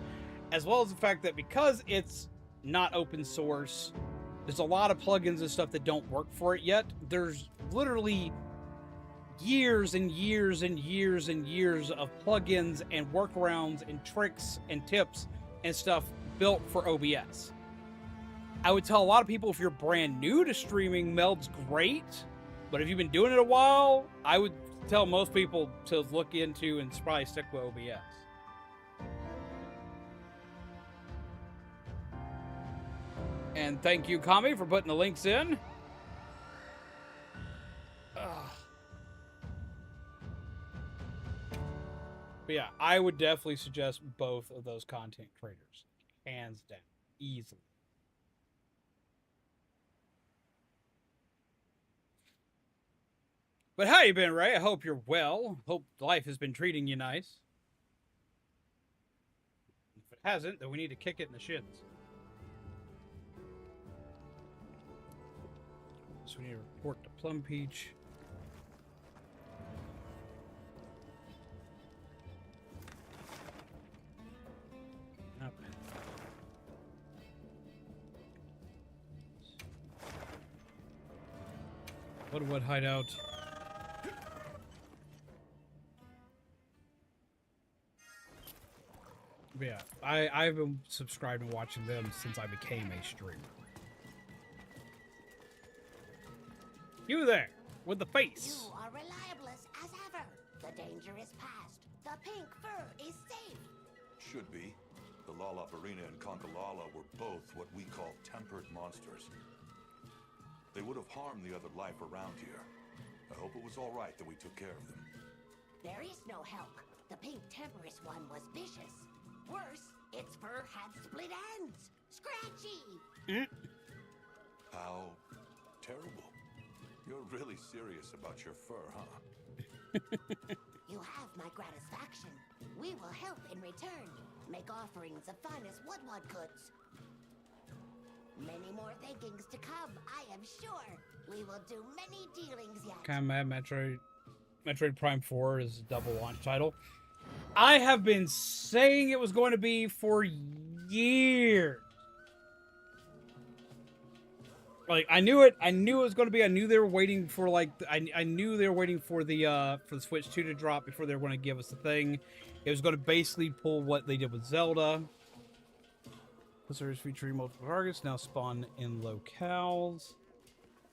as well as the fact that because it's not open source, there's a lot of plugins and stuff that don't work for it yet. There's literally years and years and years and years of plugins and workarounds and tricks and tips and stuff built for OBS. I would tell a lot of people if you're brand new to streaming, Meld's great, but if you've been doing it a while, I would tell most people to look into and probably stick with OBS. And thank you, Kami, for putting the links in. But yeah, I would definitely suggest both of those content creators. Hands down. Easily. But how you been, Ray? I hope you're well. Hope life has been treating you nice. If it hasn't, then we need to kick it in the shins. So we need to report to Plum Peach. What hideout? But yeah, I've been subscribed and watching them since I became a streamer. You there, with the face. You are reliablest as ever. The danger is past. The pink fur is safe. Should be. The Lalaparina and Conkalala were both what we call tempered monsters. They would have harmed the other life around here. I hope it was all right that we took care of them. There is no help. The pink temperous one was vicious. Worse, its fur had split ends. Scratchy. How terrible. You're really serious about your fur, huh? You have my gratisfaction. We will help in return. Make offerings of finest woodward goods. Many more thinkings to come, I am sure. We will do many dealings yet. Kind of mad Metroid Prime 4 is a double launch title. I have been saying it was going to be for years. Like, I knew it was going to be. I knew they were waiting for, like, I knew they were waiting for the Switch 2 to drop before they were going to give us the thing. It was going to basically pull what they did with Zelda. Servers featuring multiple targets now spawn in locales.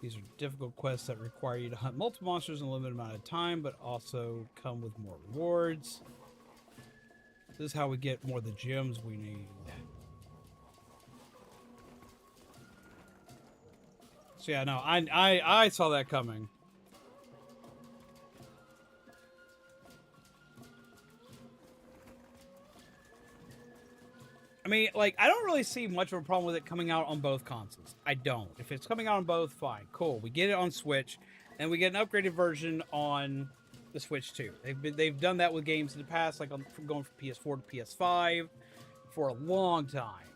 These are difficult quests that require you to hunt multiple monsters in a limited amount of time, but also come with more rewards. This is how we get more of the gems we need. So yeah, no, I saw that coming. I mean, like, I don't really see much of a problem with it coming out on both consoles. I don't. If it's coming out on both, fine, cool. We get it on Switch, and we get an upgraded version on the Switch too. They've done that with games in the past, like going from PS4 to PS5 for a long time.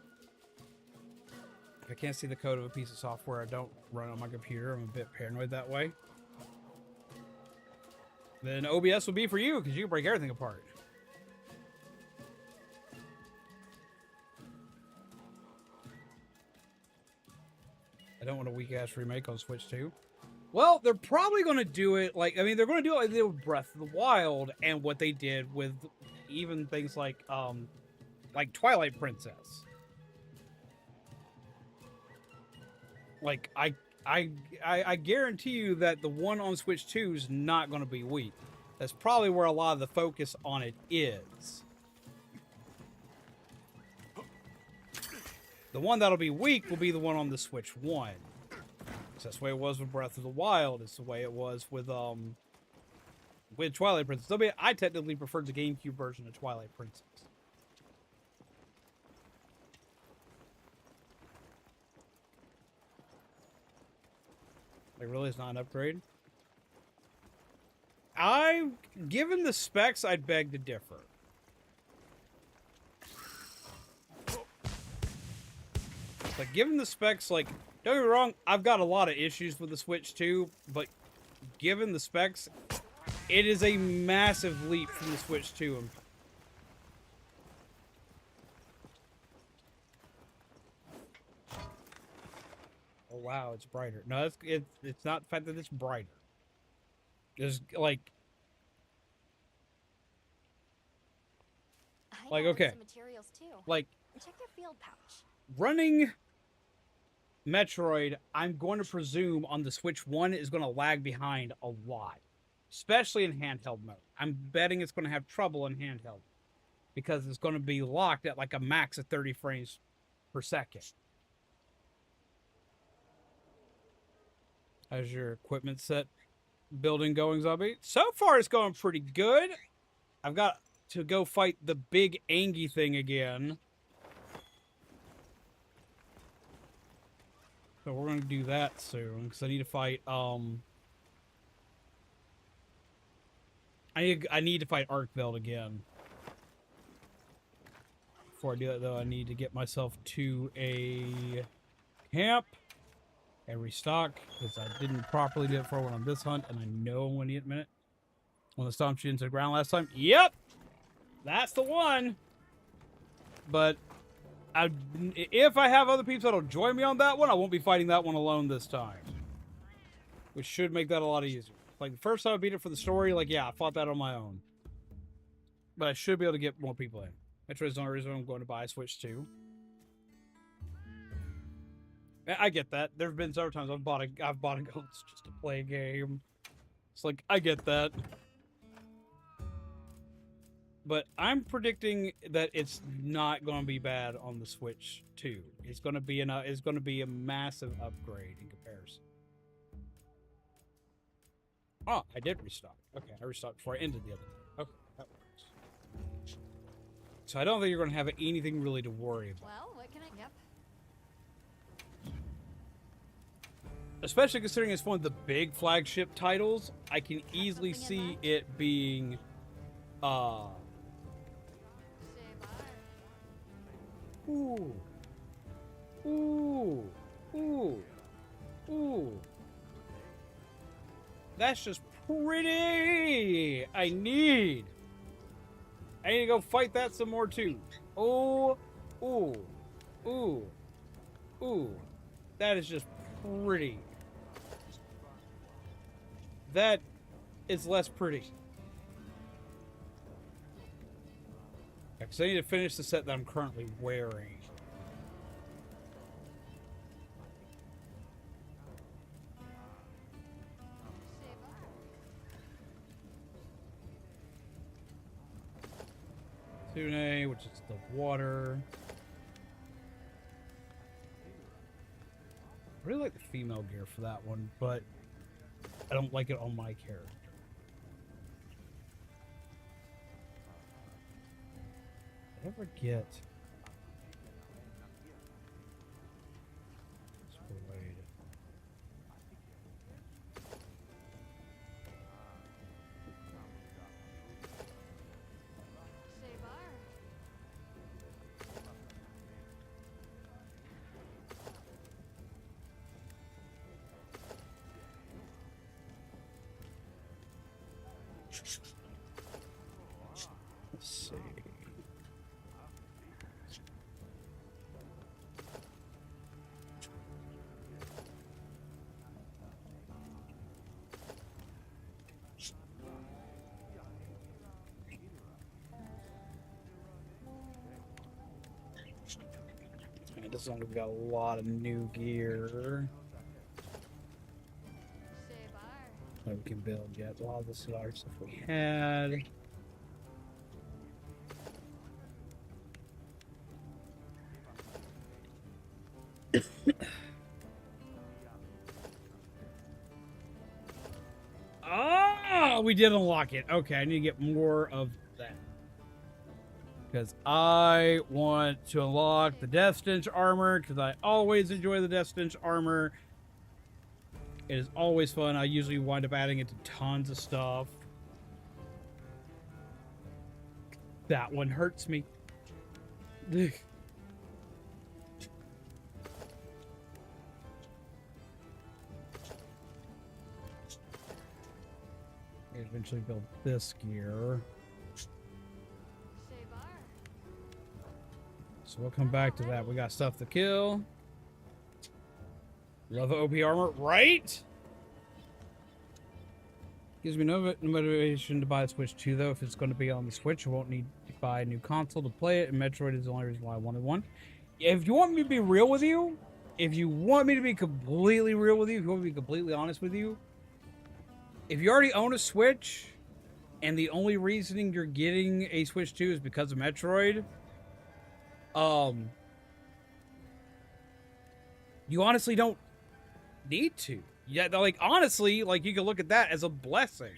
If I can't see the code of a piece of software, I don't run on my computer. I'm a bit paranoid that way. Then OBS will be for you, because you can break everything apart. I don't want a weak-ass remake on Switch 2. Well, they're probably going to do it like... I mean, they're going to do it like they did with Breath of the Wild and what they did with even things like Twilight Princess. Like, I guarantee you that the one on Switch 2 is not going to be weak. That's probably where a lot of the focus on it is. The one that'll be weak will be the one on the Switch 1. That's the way it was with Breath of the Wild. It's the way it was with Twilight Princess. I technically preferred the GameCube version of Twilight Princess. Like, really, it's not an upgrade? Given the specs, I'd beg to differ. Like, given the specs, like, don't get me wrong, I've got a lot of issues with the Switch 2, but given the specs, it is a massive leap from the Switch 2. Oh, wow, it's brighter. No, it's not the fact that it's brighter. There's, like... okay. Some materials too. Like... Check your field pouch. Running Metroid, I'm going to presume on the Switch 1 is going to lag behind a lot. Especially in handheld mode. I'm betting it's going to have trouble in handheld. Because it's going to be locked at like a max of 30 frames per second. How's your equipment set building going, Zombie? So far it's going pretty good. I've got to go fight the big Angie thing again. So we're going to do that soon, because I need to fight, I need to fight Arkveld again. Before I do that, though, I need to get myself to a camp and restock, because I didn't properly do it for one on this hunt, and I know I'm going to need it in a minute. When the stomped you into the ground last time. Yep! That's the one! But... if I have other people that'll join me on that one, I won't be fighting that one alone this time. Which should make that a lot easier. Like, the first time I beat it for the story, like, yeah, I fought that on my own. But I should be able to get more people in. Metroid's the only reason I'm going to buy a Switch 2. I get that. There have been several times I've bought a gun just to play a game. It's like, I get that. But I'm predicting that it's not going to be bad on the Switch 2. It's going to be a massive upgrade in comparison. Oh, I did restock. Okay, I restocked before I ended the other day. Okay, that works. So I don't think you're going to have anything really to worry about. Well, what can I... Yep. Especially considering it's one of the big flagship titles, I can easily see it being, Ooh. Ooh. Ooh. Ooh. That's just pretty! I need to go fight that some more too. Oh. Ooh. Ooh. Ooh. That is just pretty. That is less pretty. Because I need to finish the set that I'm currently wearing. Tune, which is the water. I really like the female gear for that one, but I don't like it on my character. Did I ever get Blade? Let's see. And this one, we've got a lot of new gear that we can build yet. A lot of this is our stuff we had. Oh, we did unlock it. Okay, I need to get more of that. Because I want to unlock the Death Stench armor, because I always enjoy the Death Stench armor. It is always fun. I usually wind up adding it to tons of stuff. That one hurts me. Eventually build this gear. So we'll come back to that. We got stuff to kill. Love the OP armor, right? Gives me no motivation to buy the Switch 2, though. If it's going to be on the Switch, I won't need to buy a new console to play it, and Metroid is the only reason why I wanted one. If you want me to be real with you, if you want me to be completely real with you, if you want me to be completely honest with you, if you already own a Switch, and the only reasoning you're getting a Switch 2 is because of Metroid, you honestly don't need to. Yeah, like, honestly, like, you can look at that as a blessing.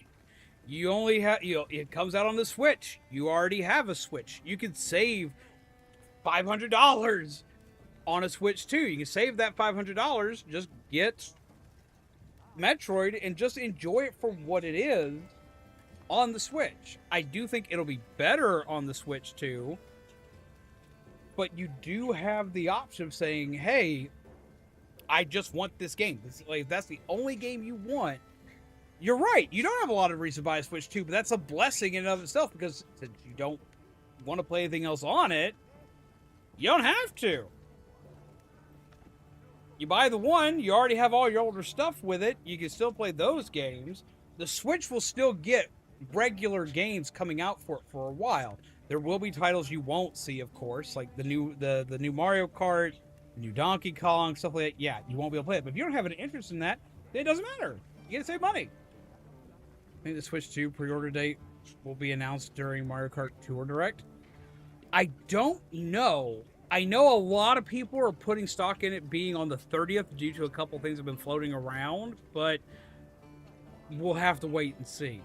You only have, you know, it comes out on the Switch. You already have a Switch. You could save $500 on a Switch 2. You can save that $500, just get Metroid and just enjoy it for what it is on the Switch. I do think it'll be better on the Switch 2, but you do have the option of saying, hey, I just want this game. Like, if that's the only game you want, you're right. You don't have a lot of reason to buy a Switch 2, but that's a blessing in and of itself, because since you don't want to play anything else on it, you don't have to. You buy the one, you already have all your older stuff with it. You can still play those games. The Switch will still get regular games coming out for it for a while. There will be titles you won't see, of course, like the new Mario Kart, new Donkey Kong, stuff like that, yeah, you won't be able to play it. But if you don't have an interest in that, then it doesn't matter. You get to save money. I think the Switch 2 pre-order date will be announced during Mario Kart Tour Direct. I don't know. I know a lot of people are putting stock in it being on the 30th due to a couple things that have been floating around, but we'll have to wait and see.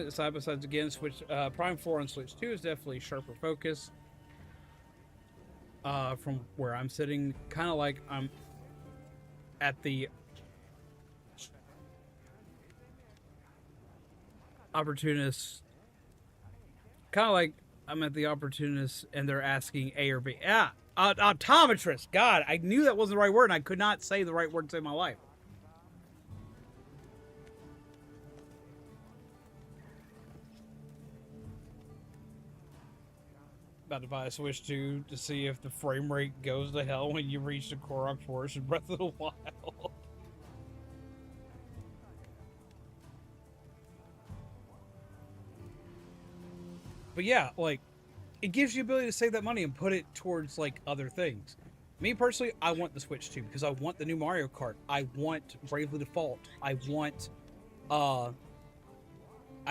Side by sides again, Switch Prime 4 on Switch 2 is definitely sharper focus. From where I'm sitting, kind of like I'm at the opportunist. Kind of like I'm at the opportunist, and they're asking A or B. Yeah, optometrist. God, I knew that wasn't the right word, and I could not say the right word to save my life. About to buy a Switch 2 to see if the frame rate goes to hell when you reach the Korok Forest in Breath of the Wild. But yeah, like, it gives you the ability to save that money and put it towards, like, other things. Me, personally, I want the Switch 2 because I want the new Mario Kart. I want Bravely Default. I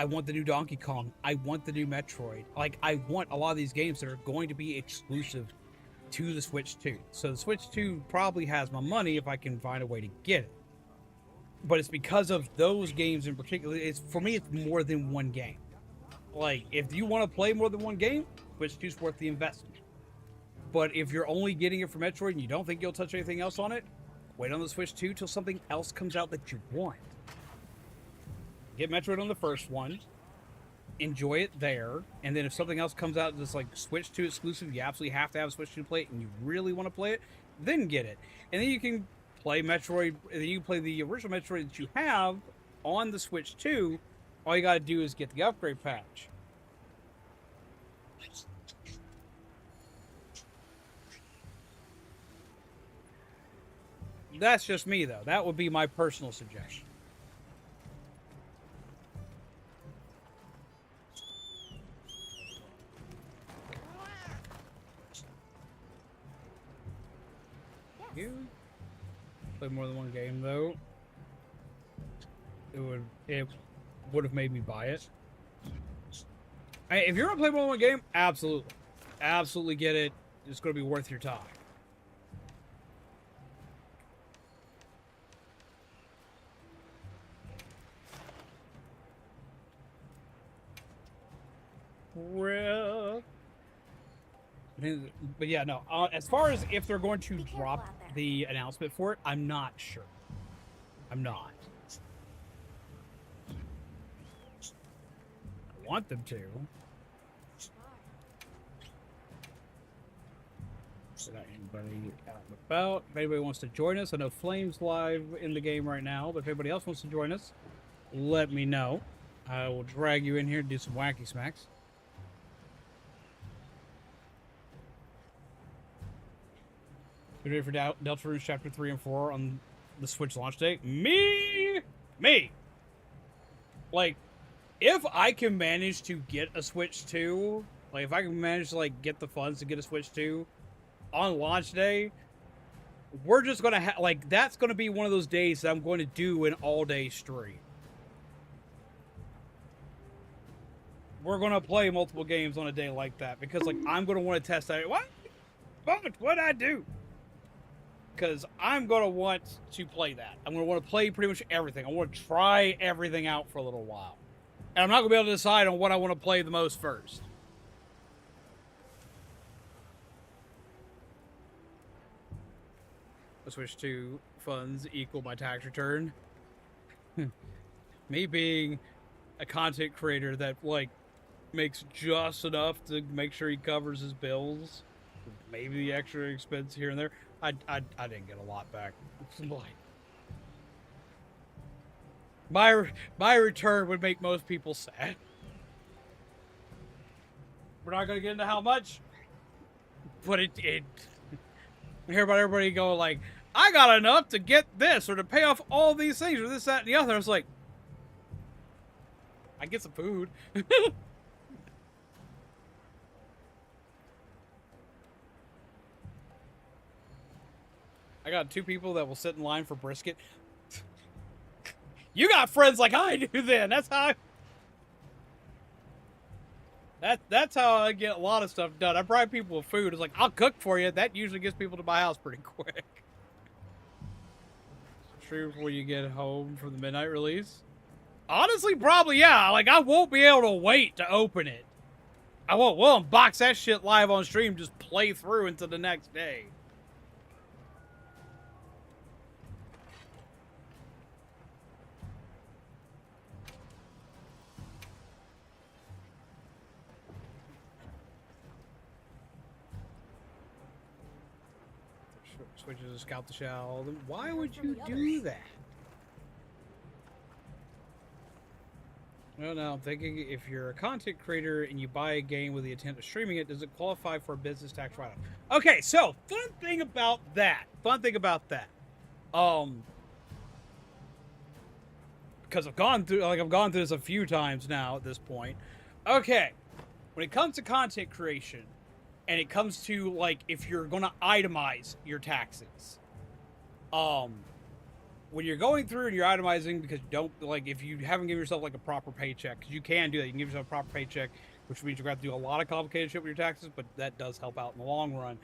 want the new Donkey Kong. I want the new Metroid. Like, I want a lot of these games that are going to be exclusive to the Switch 2. So the Switch 2 probably has my money if I can find a way to get it. But it's because of those games in particular. For me, it's more than one game. Like, if you want to play more than one game, Switch 2 is worth the investment. But if you're only getting it for Metroid and you don't think you'll touch anything else on it, wait on the Switch 2 till something else comes out that you want. Get Metroid on the first one, enjoy it there, and then if something else comes out that's like Switch 2 exclusive, you absolutely have to have a Switch 2 to play it, and you really want to play it, then get it. And then you can play Metroid, and then you can play the original Metroid that you have on the Switch 2. All you gotta do is get the upgrade patch. That's just me, though. That would be my personal suggestion. You play more than one game, though. It would have made me buy it. If you're gonna play more than one game, absolutely get it. It's gonna be worth your time. But yeah, no. As far as if they're going to drop the announcement for it, I'm not sure. I'm not. I want them to. Is there anybody out and about? If anybody wants to join us, I know Flame's live in the game right now, but if anybody else wants to join us, let me know. I will drag you in here to do some wacky smacks. You ready for Deltarune's Chapter 3 and 4 on the Switch launch date? Me! Like, if I can manage to get a Switch 2, like, if I can manage to, like, get the funds to get a Switch 2 on launch day, we're just gonna have, like, that's gonna be one of those days that I'm going to do an all-day stream. We're gonna play multiple games on a day like that, because, like, I'm gonna want to test out, what'd I do? Because I'm going to want to play that. I'm going to want to play pretty much everything. I want to try everything out for a little while. And I'm not going to be able to decide on what I want to play the most first. The Switch 2 funds equal my tax return. Me being a content creator that, like, makes just enough to make sure he covers his bills. Maybe the extra expense here and there. I didn't get a lot back. My return would make most people sad. We're not gonna get into how much, but it I hear about everybody going like, I got enough to get this or to pay off all these things or this, that, and the other. I was like, I get some food. I got 2 people that will sit in line for brisket. You got friends like I do then. That's how that's how I get a lot of stuff done. I bribe people with food. It's like, I'll cook for you. That usually gets people to my house pretty quick. True before you get home for the midnight release? Honestly, probably, yeah. Like, I won't be able to wait to open it. I won't. We'll unbox that shit live on stream, just play through into the next day. Switches to scout the shell. Why would you do that? No, I'm thinking if you're a content creator and you buy a game with the intent of streaming it, does it qualify for a business tax write-off? Okay, so fun thing about that. Because I've gone through this a few times now at this point. Okay, when it comes to content creation, and it comes to, like, if you're gonna itemize your taxes, when you're going through and you're itemizing, because you don't, like, if you haven't given yourself, like, a proper paycheck, because you can do that, you can give yourself a proper paycheck, which means you're gonna have to do a lot of complicated shit with your taxes, but that does help out in the long run.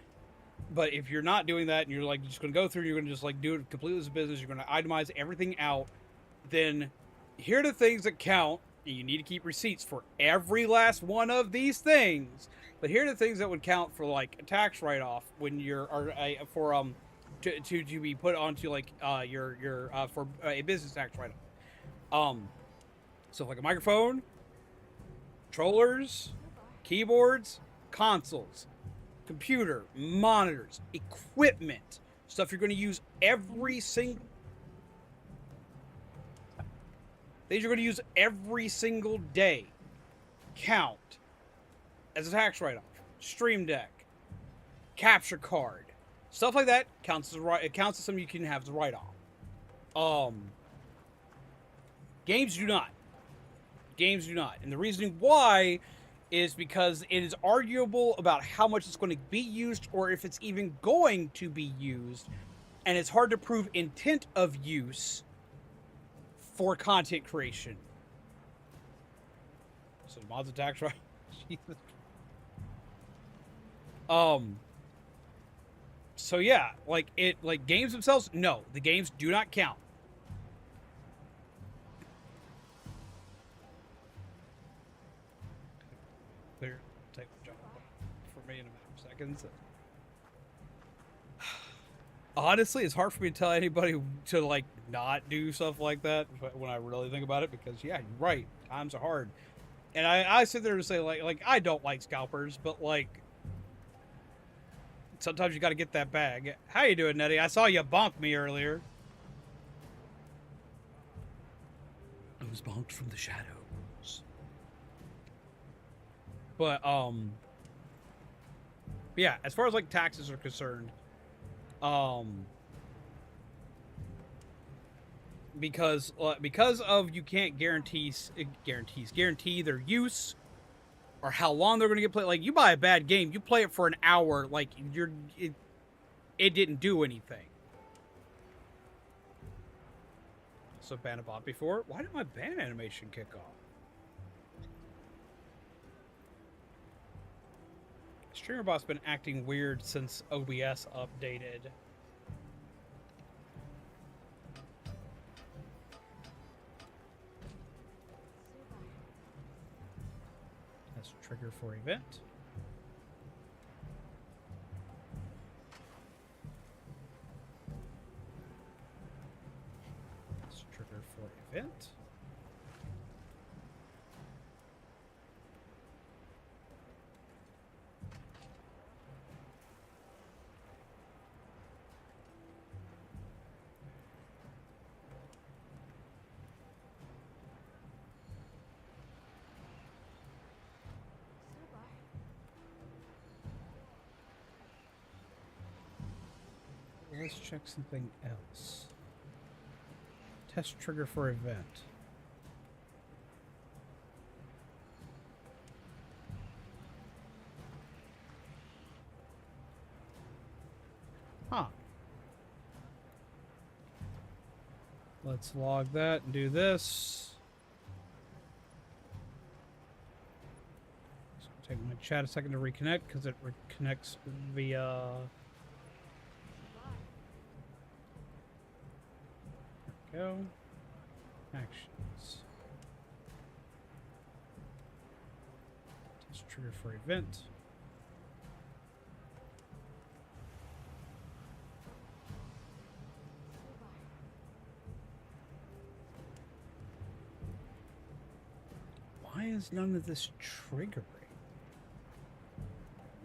But if you're not doing that, and you're, like, just gonna go through, you're gonna just, like, do it completely as a business, you're gonna itemize everything out, then here are the things that count, and you need to keep receipts for every last one of these things. But here are the things that would count for, like, a tax write-off when you're to be put onto, like, your for a business tax write-off. So like a microphone, controllers, keyboards, consoles, computer, monitors, equipment, stuff you're going to use every single. Things you're going to use every single day count as a tax write-off. Stream Deck, capture card, stuff like that counts as it counts as something you can have as a write-off. Games do not. Games do not, and the reasoning why is because it is arguable about how much it's going to be used, or if it's even going to be used, and it's hard to prove intent of use for content creation. So mods and tax write. Jesus. So yeah, like games themselves, no, the games do not count. Clear, take the job for me in a matter of seconds. Honestly, it's hard for me to tell anybody to, like, not do stuff like that when I really think about it, because yeah, you're right, times are hard. And I sit there and say, like I don't like scalpers, but, like, sometimes you got to get that bag. How you doing, Nettie? I saw you bonk me earlier. I was bonked from the shadows. But yeah, as far as, like, taxes are concerned, because of you can't guarantee their use or how long they're going to get played. Like, you buy a bad game, you play it for an hour, like, it didn't do anything. So ban a bot before. Why did my ban animation kick off? StreamerBot's been acting weird since OBS updated. That's trigger for event. That's trigger for event. Let's check something else. Test trigger for event. Huh. Let's log that and do this. So take my chat a second to reconnect because it reconnects via. There we go. Actions. Test trigger for event. Why is none of this triggering?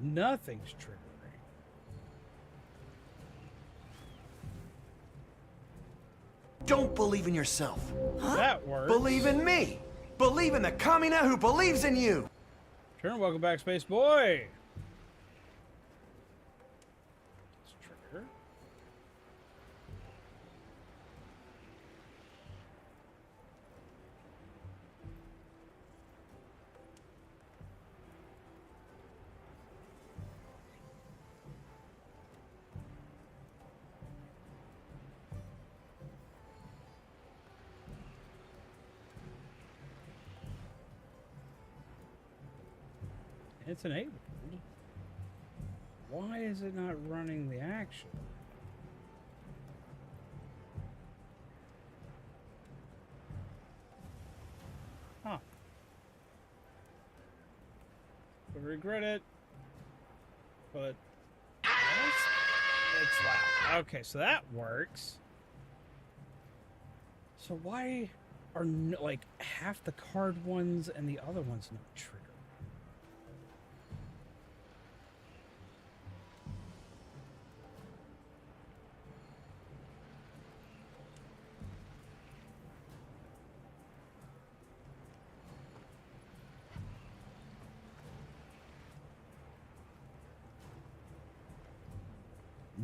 Nothing's triggering. Don't believe in yourself. That works. Believe in me. Believe in the Kamina who believes in you. Turn, welcome back, Space Boy. Let's trigger. It's enabled. Why is it not running the action? Huh. I regret it, but it's loud. Okay, so that works. So why are like half the card ones and the other ones not triggered?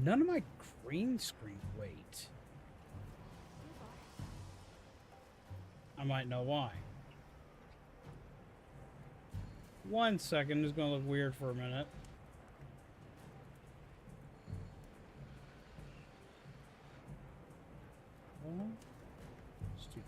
None of my green screen. Wait. I might know why. 1 second. It's going to look weird for a minute. Well, stupid.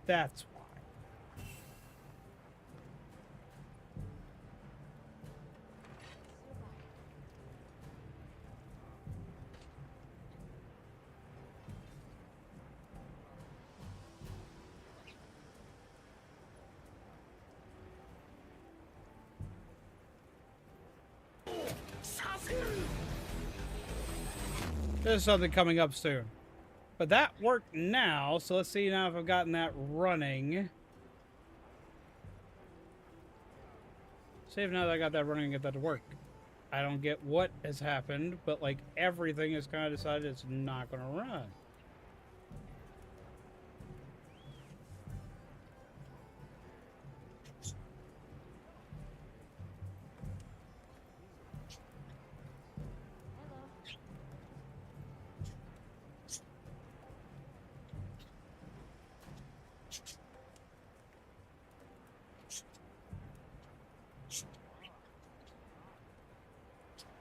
That's why. There's something coming up soon. But that worked now, so let's see now if I've gotten that running. See if now that I got that running and get that to work. I don't get what has happened, but like everything has kind of decided it's not going to run.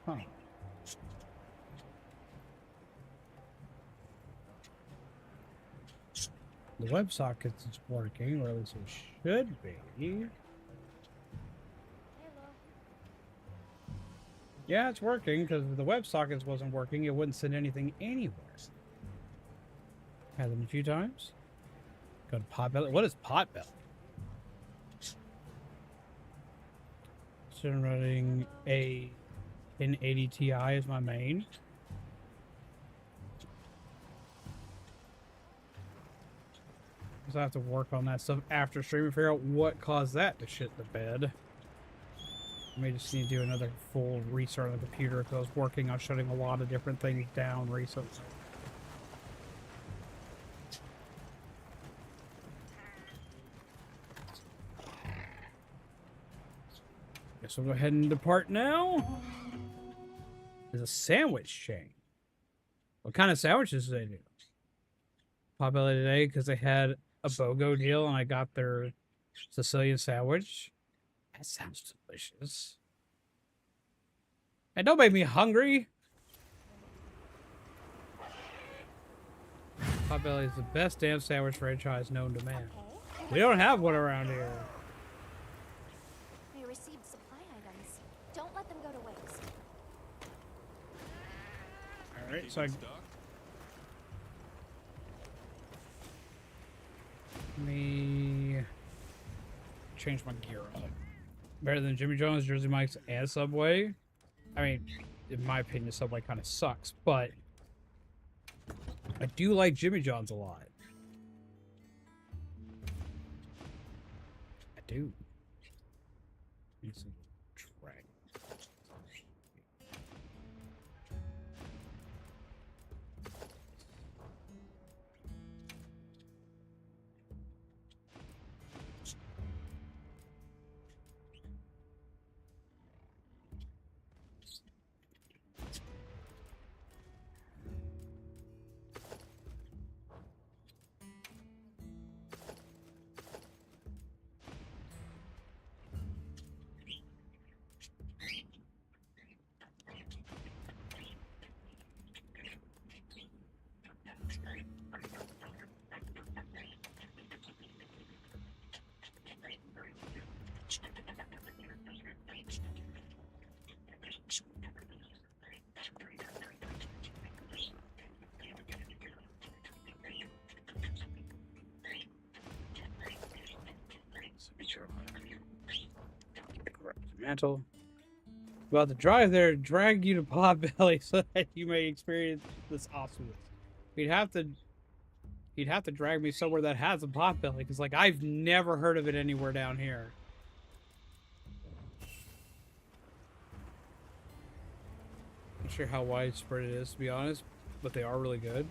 Huh. The WebSocket is working, or at least it should be. Yeah, it's working, because if the WebSockets wasn't working, it wouldn't send anything anywhere. Had them a few times. Go to Potbelly. What is Potbelly? So I'm running a 1080 Ti as my main. So I have to work on that stuff after stream and figure out what caused that to shit the bed. I may just need to do another full restart on the computer because I was working on shutting a lot of different things down recently. Guess we'll go ahead and depart now. There's a sandwich chain. What kind of sandwiches do they do? Potbelly today because they had a BOGO deal and I got their Sicilian sandwich. That sounds delicious. And don't make me hungry. Potbelly is the best damn sandwich franchise known to man. We don't have one around here. We received supply items. Don't let them go to waste. Alright, so I... Let me change my gear up. Better than Jimmy John's, Jersey Mike's, and Subway. I mean, in my opinion, Subway kind of sucks, but I do like Jimmy John's a lot. I do. Need some drag. Mantle. About to drive there, drag you to Potbelly so that you may experience this awesomeness. He'd have to drag me somewhere that has a Potbelly, because like I've never heard of it anywhere down here. Not sure how widespread it is, to be honest, but they are really good.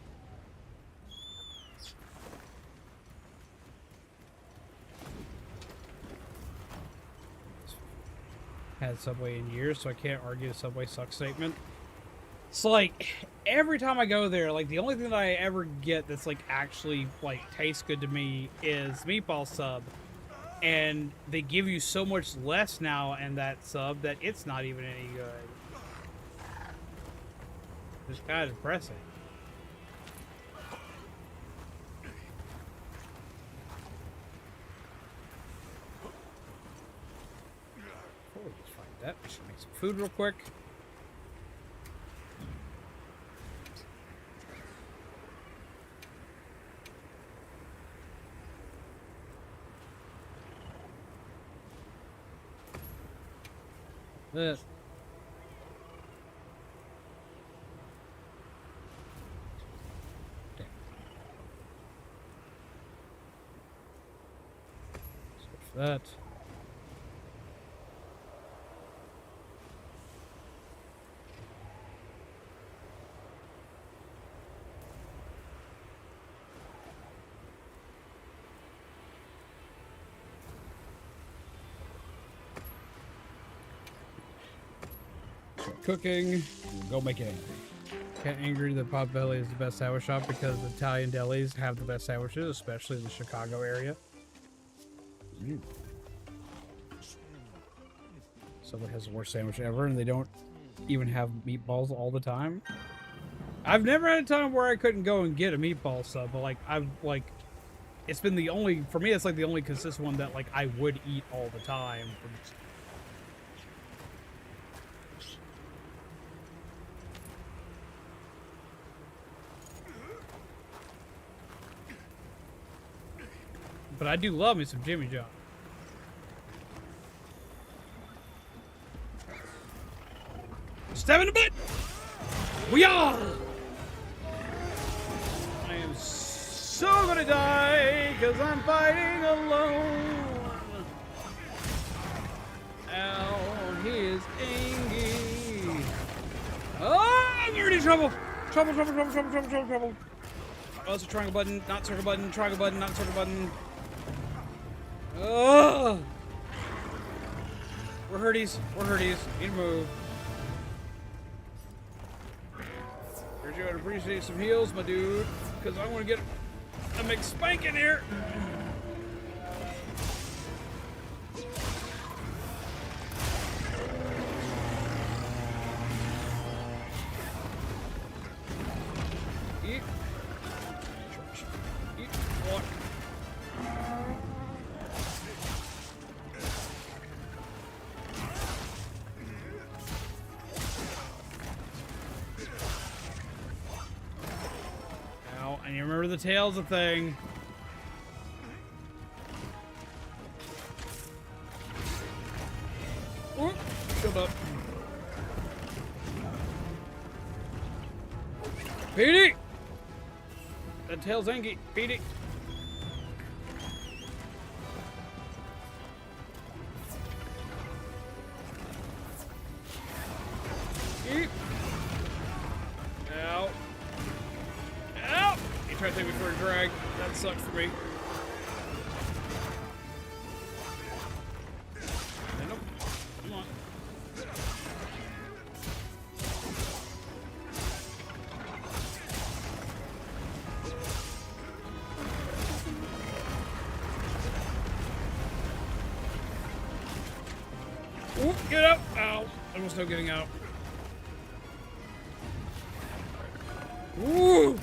Had Subway in years, so I can't argue the Subway sucks statement. So like every time I go there, like the only thing that I ever get that's like actually like tastes good to me is meatball sub, and they give you so much less now in that sub that it's not even any good. It's kind of depressing. That. I should make some food real quick. This. That. Cooking, go make it angry. Get angry that Potbelly is the best sandwich shop because Italian delis have the best sandwiches, especially in the Chicago area. Subway has the worst sandwich ever, and they don't even have meatballs all the time. I've never had a time where I couldn't go and get a meatball sub, but like it's been the only, for me, it's like the only consistent one that like I would eat all the time. But I do love me some Jimmy John. Stab in the butt! We are! I am so gonna die because I'm fighting alone. Ow, he is angry. Oh, I'm already in trouble. Trouble. Oh, it's a triangle button, not circle button, triangle button, not circle button. Oh! We're hurties. Need to move. Here's you. I'd appreciate some heals, my dude, because I want to get a McSpankin here. Eat. Eat. Walk. Ow, and you remember the tail's a thing. Oop, shut up. Petey! That tail's anky. Petey. Eat. Ow. Ow! You tried to take me for a drag. That sucked for me. Nope. Come on. Ooh, get out! Ow. Almost no getting out. Ooh!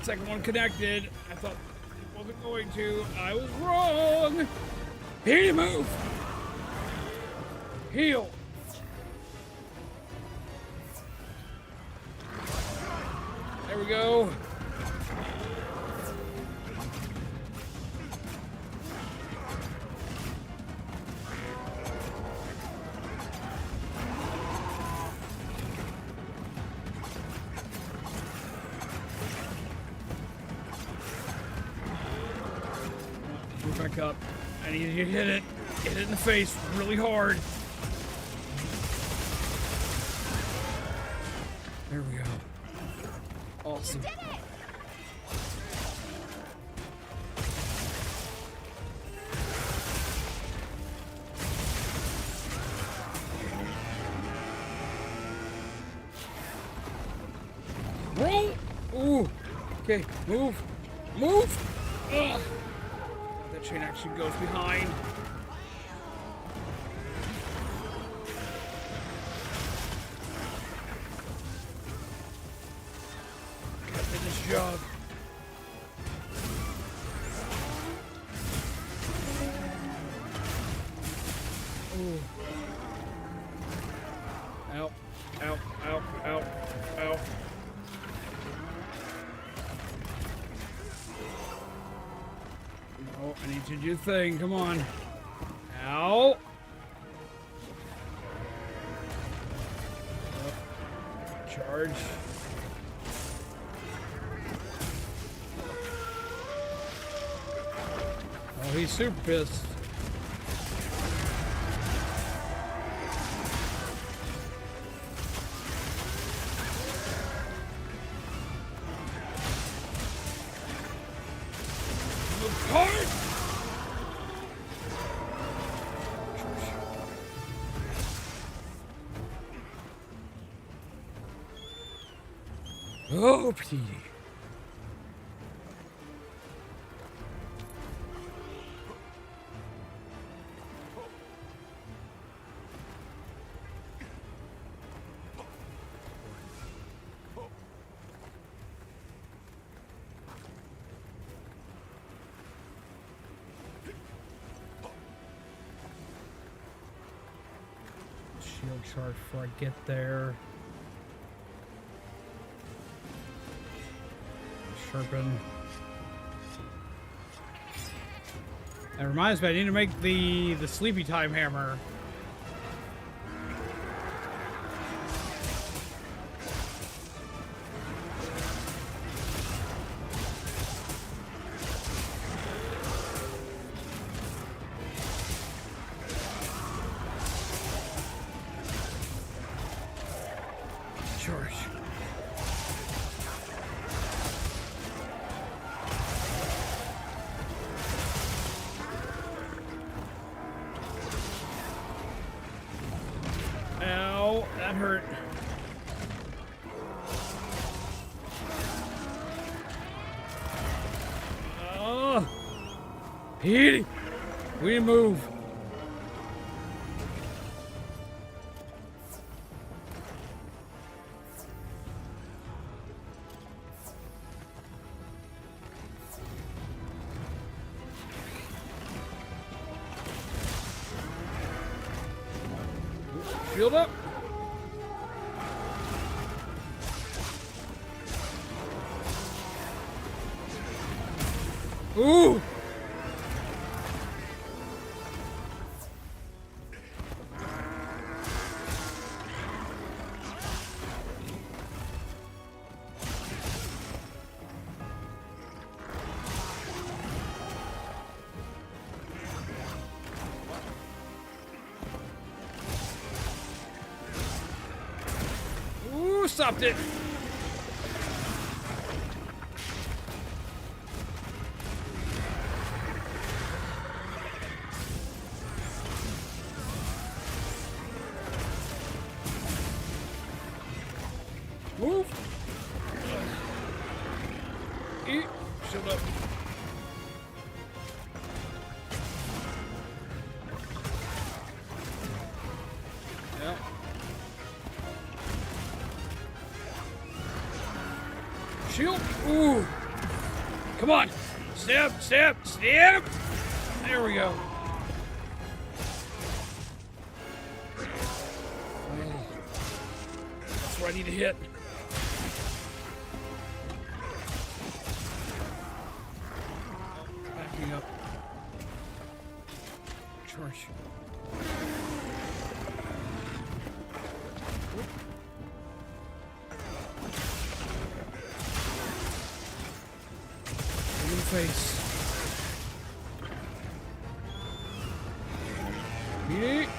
Second one connected. I thought it wasn't going to. I was wrong! Here, move! Heal! There we go. Move back up. I need you to hit it. Hit it in the face really hard. There we go. Awesome. Did it! Roll! Ooh. Okay, move. Move! Ugh. That chain actually goes behind. Gotta finish job. Ooh. Ow. Ow. Ow. Ow. Ow. Oh, I need you to do the thing. Come on. Ow. Oh. Charge. Oh, he's super pissed. Hard. Oh, Petey. Shield charge before I get there. Sharpen. That reminds me, I need to make the sleepy time hammer. Charge. Ow, that hurt. Petey! We move. Shield up. Ooh. Ooh, stopped it. Move. Eat. Shield up. Yeah. Shield. Ooh. Come on. Step, step, step. There we go. That's where I need to hit. Backing up. Charge. In the face. Eat.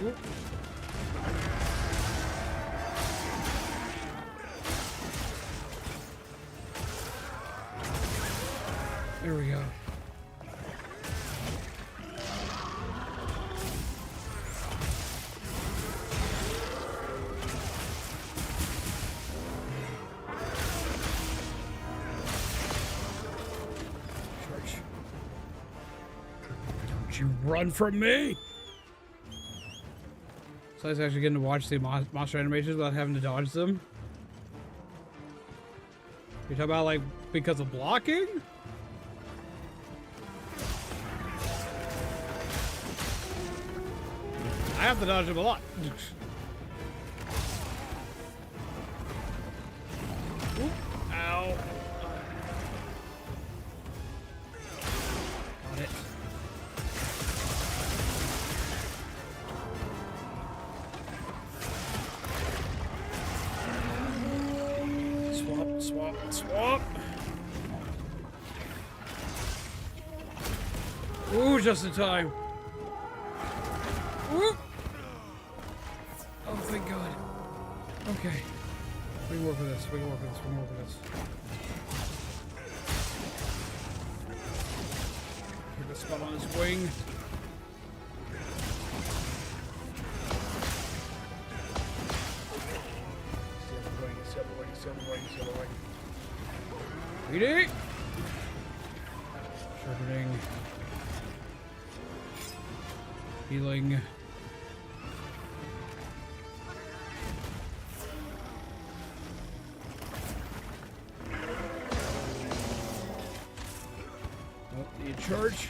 Oop. There we go. Charge. Don't you run from me! So I was actually getting to watch the monster animations without having to dodge them. You're talking about like because of blocking? I have to dodge them a lot. Oop. Ow. Got it. Swap, swap, swap. Ooh, just in time. Ooh. Oh, thank God. Okay. We can work with this. We can work with this. We can work with this. Hit the spot on his wing. Silver wing. Ready? Sharpening. Healing. Oh, need a charge.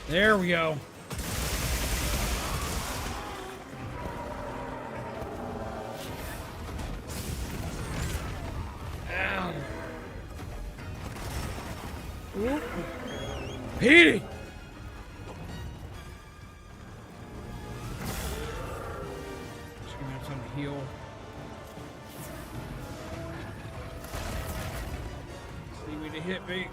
There we go. Ow. Ooh. Petey! Just gonna have time to heal. Need me to hit me.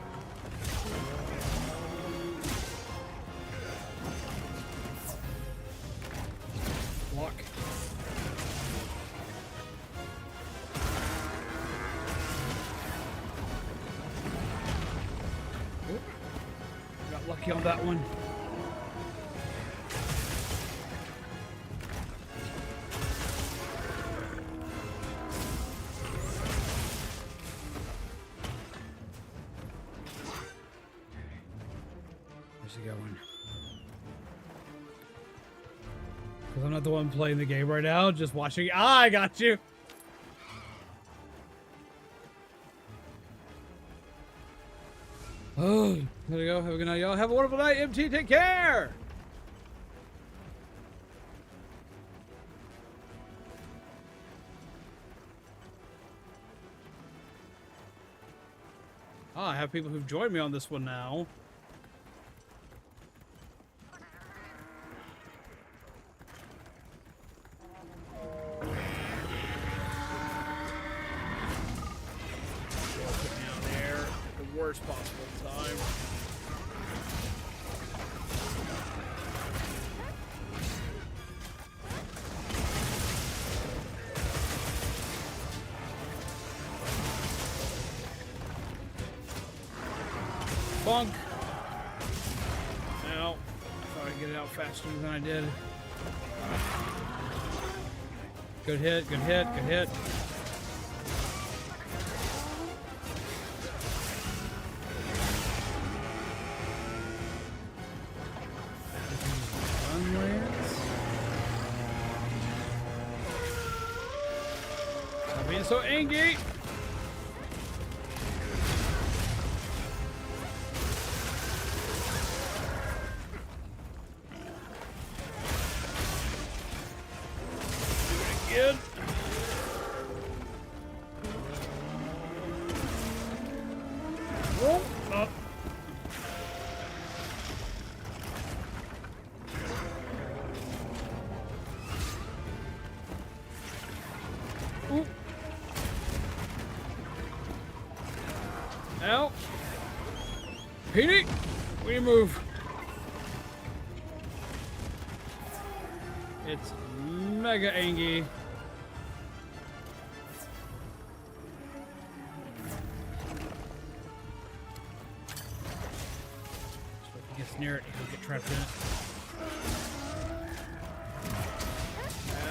Block. Oop. lucky on that one. Where's he going? Because I'm not the one playing the game right now, just watching. Ah, I got you! Oh, there we go. Have a good night, y'all. Have a wonderful night, MT. Take care! Ah, I have people who've joined me on this one now. Put me on there at the worst possible time. Bonk. Now, I thought I'd get it out faster than I did. Good hit, good hit, good hit. Stop being so angry. Good. Roll up. Ooh. Now, Petey, we move. It's mega angry. So if he gets near it, he'll get trapped in it.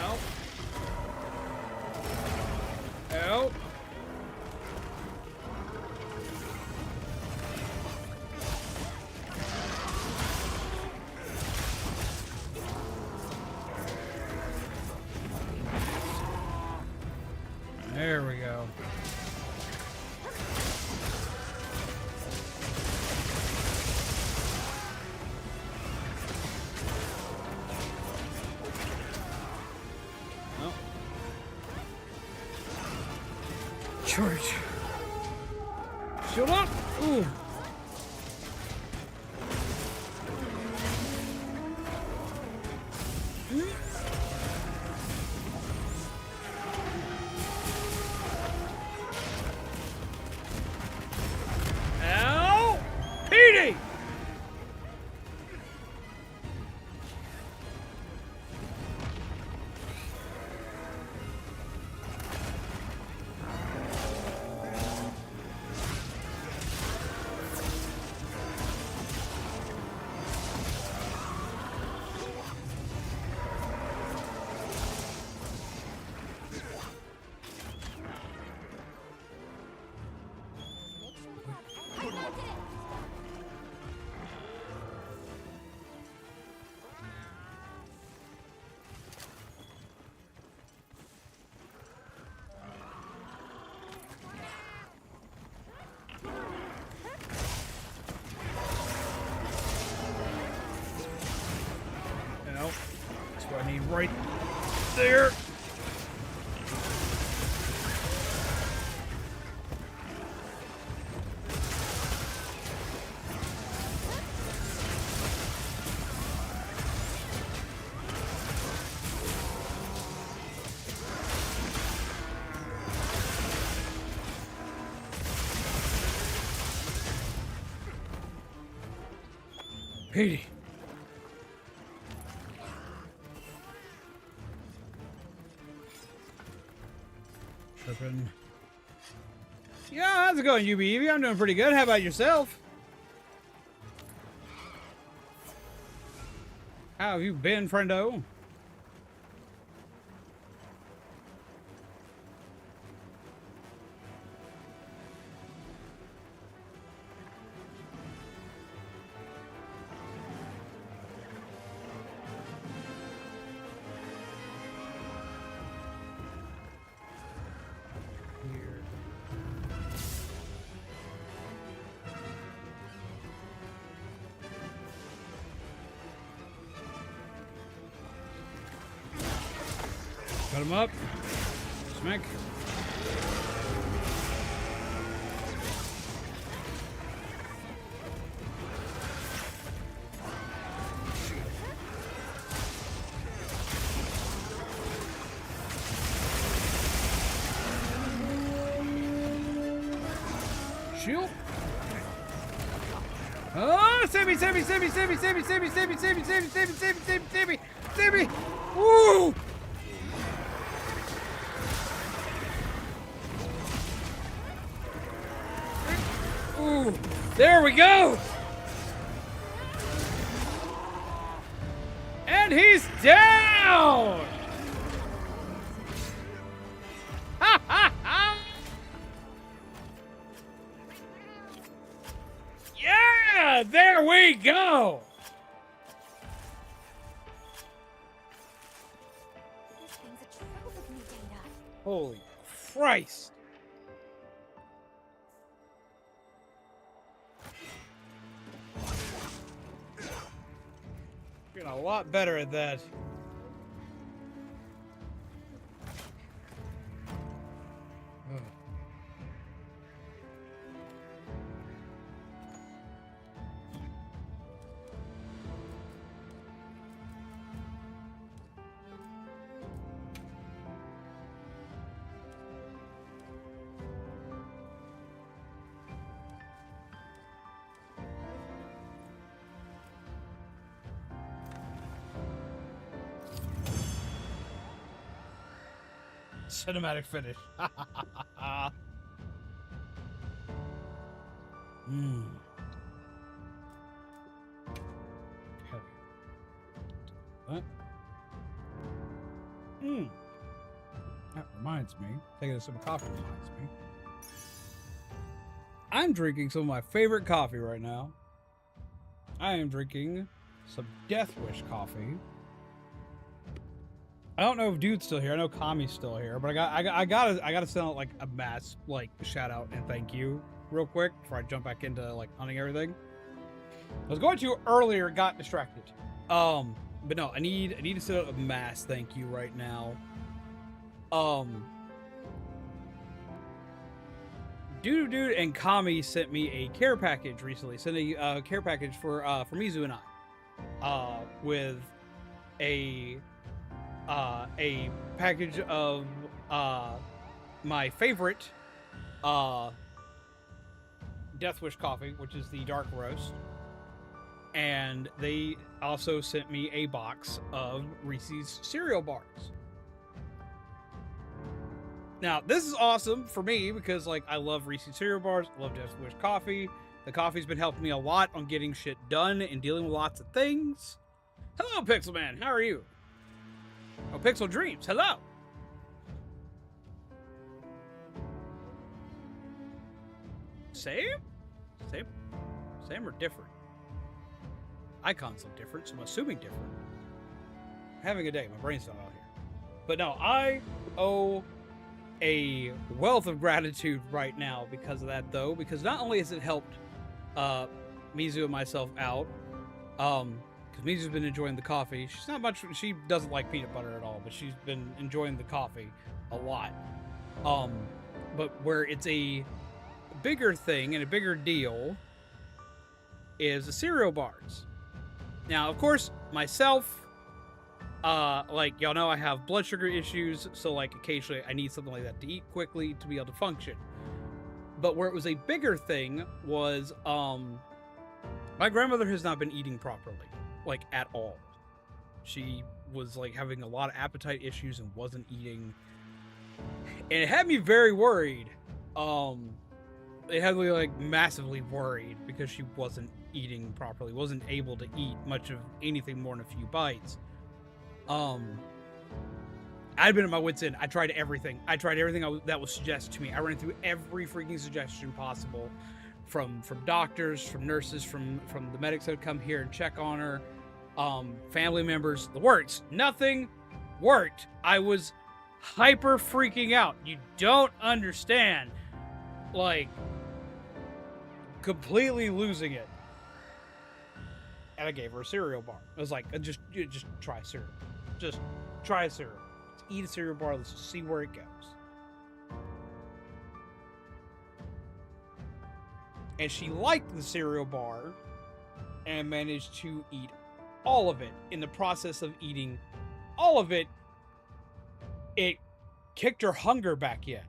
Ow. Ow. There we go. Oh. Charge. Shield up. Ooh. Ow! Petey! That's what I need right there. Petey. Tripping. Yeah, how's it going, UB Evie? I'm doing pretty good. How about yourself? How have you been, friendo? Cut him up. Smack. Shield. Oh, save me, save me, save me, save me, save me, save me, save me, save me, save me, save me, save me, save me, save me, save me. Woo! Ooh, there we go. And he's down. Ha ha ha. Yeah, there we go. This thing's a trove of new data. Holy Christ. You're a lot better at that. Cinematic finish. Hmm. What? Hmm. That reminds me. Taking a sip of coffee reminds me. I'm drinking some of my favorite coffee right now. I am drinking some Death Wish coffee. I don't know if Dude's still here. I know Kami's still here, but I gotta send out like a mass like shout out and thank you real quick before I jump back into like hunting everything. I was going to earlier, got distracted. But no, I need to send out a mass thank you right now. Dude and Kami sent me a care package recently. Sent a care package for Mizu and I, with a package of my favorite Death Wish coffee, which is the dark roast, and they also sent me a box of Reese's cereal bars. Now, this is awesome for me because, like, I love Reese's cereal bars, I love Death Wish coffee. The coffee's been helping me a lot on getting shit done and dealing with lots of things. Hello, Pixelman. How are you? Oh, Pixel Dreams. Hello. Same or different? Icons look different, so I'm assuming different. I'm having a day. My brain's not out here. But no, I owe a wealth of gratitude right now because of that, though. Because not only has it helped Mizu and myself out, because Mizu's been enjoying the coffee. She's not much. She doesn't like peanut butter at all, but she's been enjoying the coffee a lot. But where it's a bigger thing and a bigger deal is the cereal bars. Now, of course, myself, like y'all know, I have blood sugar issues, so like occasionally I need something like that to eat quickly to be able to function. But where it was a bigger thing was, my grandmother has not been eating properly, like at all. She was like having a lot of appetite issues and wasn't eating, and it had me very worried. It had me like massively worried because she wasn't eating properly, wasn't able to eat much of anything more than a few bites. I'd been at my wit's end. I tried everything. That was suggested to me. I ran through every freaking suggestion possible, from doctors, from nurses, from the medics that would come here and check on her, family members. The works. Nothing worked. I was hyper freaking out. You don't understand. Like, completely losing it. And I gave her a cereal bar. I was like, just try cereal. Just try a cereal. Let's eat a cereal bar. Let's see where it goes. And she liked the cereal bar and managed to eat all of it. In the process of eating all of it, it kicked her hunger back in.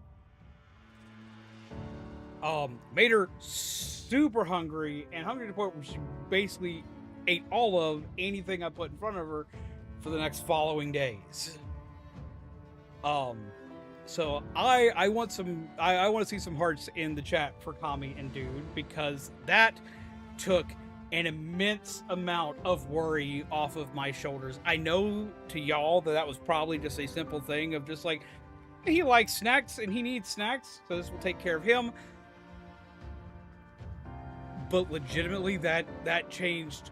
Made her super hungry, and hungry to the point where she basically ate all of anything I put in front of her for the next following days. So I want to see some hearts in the chat for Kami and Dude, because that took an immense amount of worry off of my shoulders. I know to y'all that was probably just a simple thing of just like, he likes snacks and he needs snacks, so this will take care of him. But legitimately, that changed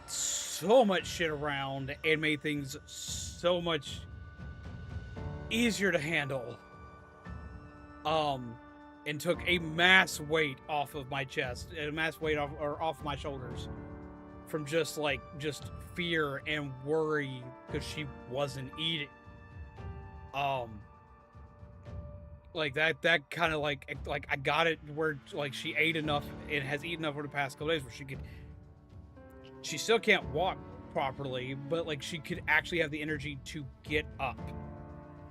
so much shit around and made things so much easier to handle. And took a mass weight off of my chest, and a mass weight off my shoulders from just fear and worry because she wasn't eating. Like that kind of like I got it where like she ate enough and has eaten enough over the past couple days where she still can't walk properly, but like she could actually have the energy to get up.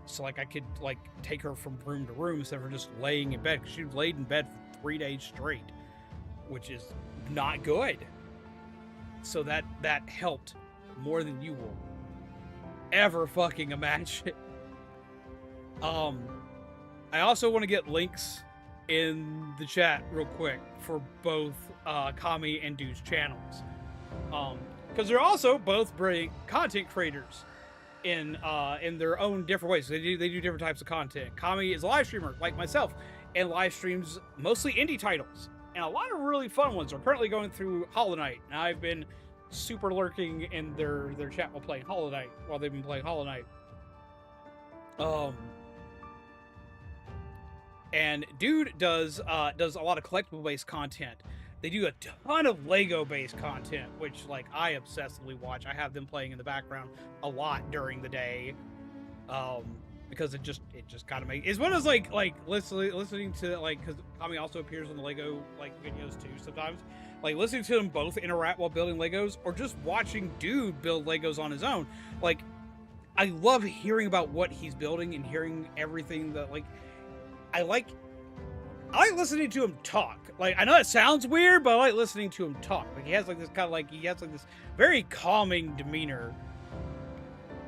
So like I could like take her from room to room instead of her just laying in bed, because she laid in bed for 3 days straight, which is not good. So that helped more than you will ever fucking imagine. I also want to get links in the chat real quick for both Kami and Dude's channels, because they're also both brilliant content creators in their own different ways. They do different types of content. Kami is a live streamer like myself, and live streams mostly indie titles, and a lot of really fun ones. Are currently going through Hollow Knight, and I've been super lurking in their chat while playing Hollow Knight, while they've been playing Hollow Knight. And Dude does a lot of collectible based content. They do a ton of Lego based content, which like I obsessively watch. I have them playing in the background a lot during the day, because it just kind of makes, as well as like listening to, like, because Kami also appears on the Lego like videos too sometimes. Like listening to them both interact while building Legos, or just watching Dude build Legos on his own. Like, I love hearing about what he's building and hearing everything that like. I like listening to him talk. Like, I know it sounds weird, but I like listening to him talk. Like, he has like this kind of like, he has like this very calming demeanor,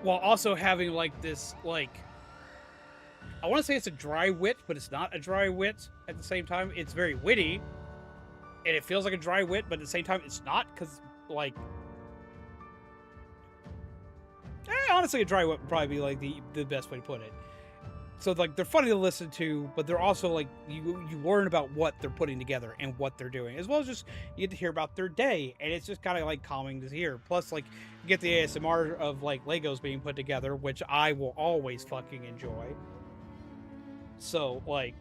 while also having like this, like, I want to say it's a dry wit, but it's not a dry wit at the same time. It's very witty, and it feels like a dry wit, but at the same time it's not, because like, honestly, a dry wit would probably be like the best way to put it. So like, they're funny to listen to, but they're also like, you learn about what they're putting together and what they're doing, as well as just you get to hear about their day, and it's just kind of like calming to hear. Plus, like, you get the ASMR of like Legos being put together, which I will always fucking enjoy. So like,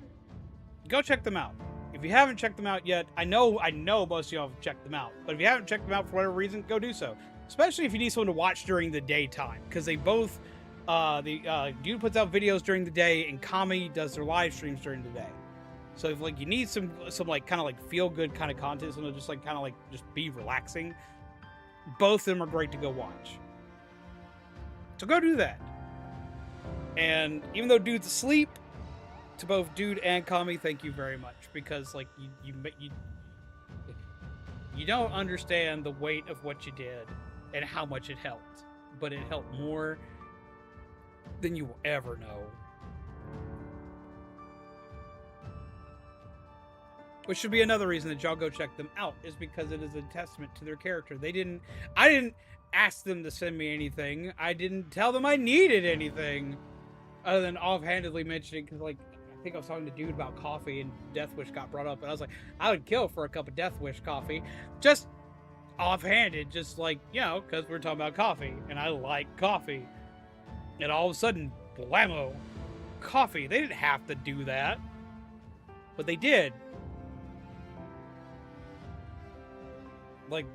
go check them out. If you haven't checked them out yet, I know most of y'all have checked them out, but if you haven't checked them out for whatever reason, go do so. Especially if you need someone to watch during the daytime, because they both. Dude puts out videos during the day, and Kami does their live streams during the day. So if like you need some like kind of like feel good kind of content, something just like kind of like just be relaxing, both of them are great to go watch. So go do that. And even though Dude's asleep, to both Dude and Kami, thank you very much, because like you don't understand the weight of what you did and how much it helped, but it helped more than you will ever know. which should be another reason that y'all go check them out, is because it is a testament to their character. I didn't ask them to send me anything. I didn't tell them I needed anything, other than offhandedly mentioning, because, like, I think I was talking to dude about coffee, and Death Wish got brought up, and I was like, I would kill for a cup of Death Wish coffee, just offhanded, just like, you know, because we're talking about coffee, and I like coffee. And all of a sudden, blammo, coffee. They didn't have to do that, but they did. Like,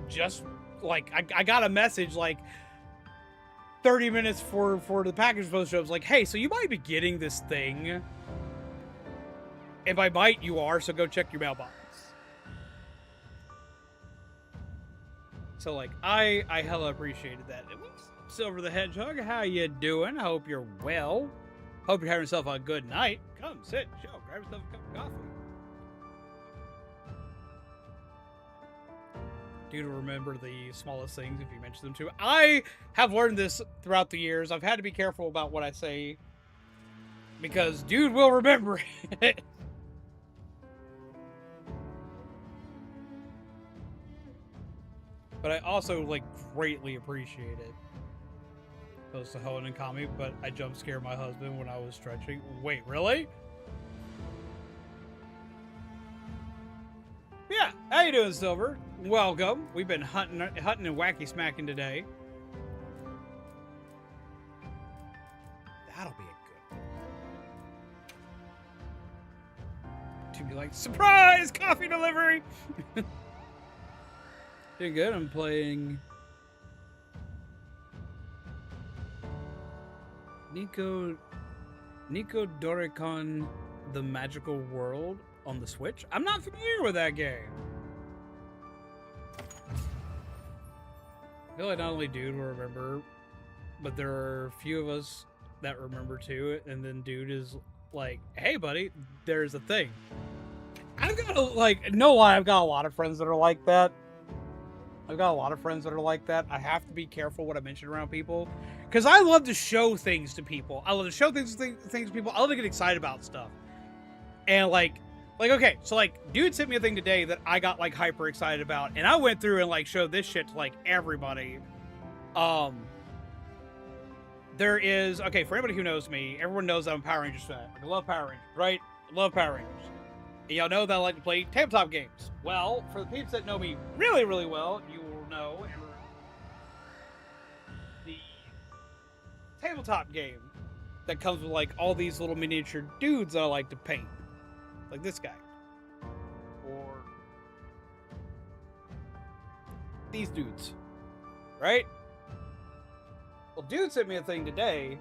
just, like, I got a message, like, 30 minutes for the package was supposed to show. I was like, hey, so you might be getting this thing. And by might, you are, so go check your mailbox. So, like, I hella appreciated that. It was Silver the Hedgehog, how you doing? Hope you're well. Hope you're having yourself a good night. Come, sit, chill, grab yourself a cup of coffee. Dude will remember the smallest things if you mention them to. I have learned this throughout the years. I've had to be careful about what I say, because dude will remember it. But I also, like, greatly appreciate it. Opposed to Hoenn and Kami, but I jump scared my husband when I was stretching. Wait, really? Yeah, how you doing, Silver? Welcome. We've been hunting and wacky smacking today. That'll be a good one. To be like, surprise! Coffee delivery! Doing good. I'm playing Nico Doricon The Magical World on the Switch. I'm not familiar with that game. I feel like not only dude will remember, but there are a few of us that remember too, and then dude is like, hey buddy, there's a thing. I've got a, like, no lie, I've got a lot of friends that are like that. I have to be careful what I mention around people, because I love to show things to people. I love to show things to people. I love to get excited about stuff. And like, okay, so like, dude sent me a thing today that I got like hyper excited about, and I went through and like showed this shit to like everybody. There is, okay, for anybody who knows me, everyone knows I'm a Power Rangers fan. I love Power Rangers, right? I love Power Rangers. And y'all know that I like to play tabletop games. Well, for the people that know me really, really well, you will know the tabletop game that comes with like all these little miniature dudes that I like to paint. Like this guy. Or these dudes. Right? Well, dude sent me a thing today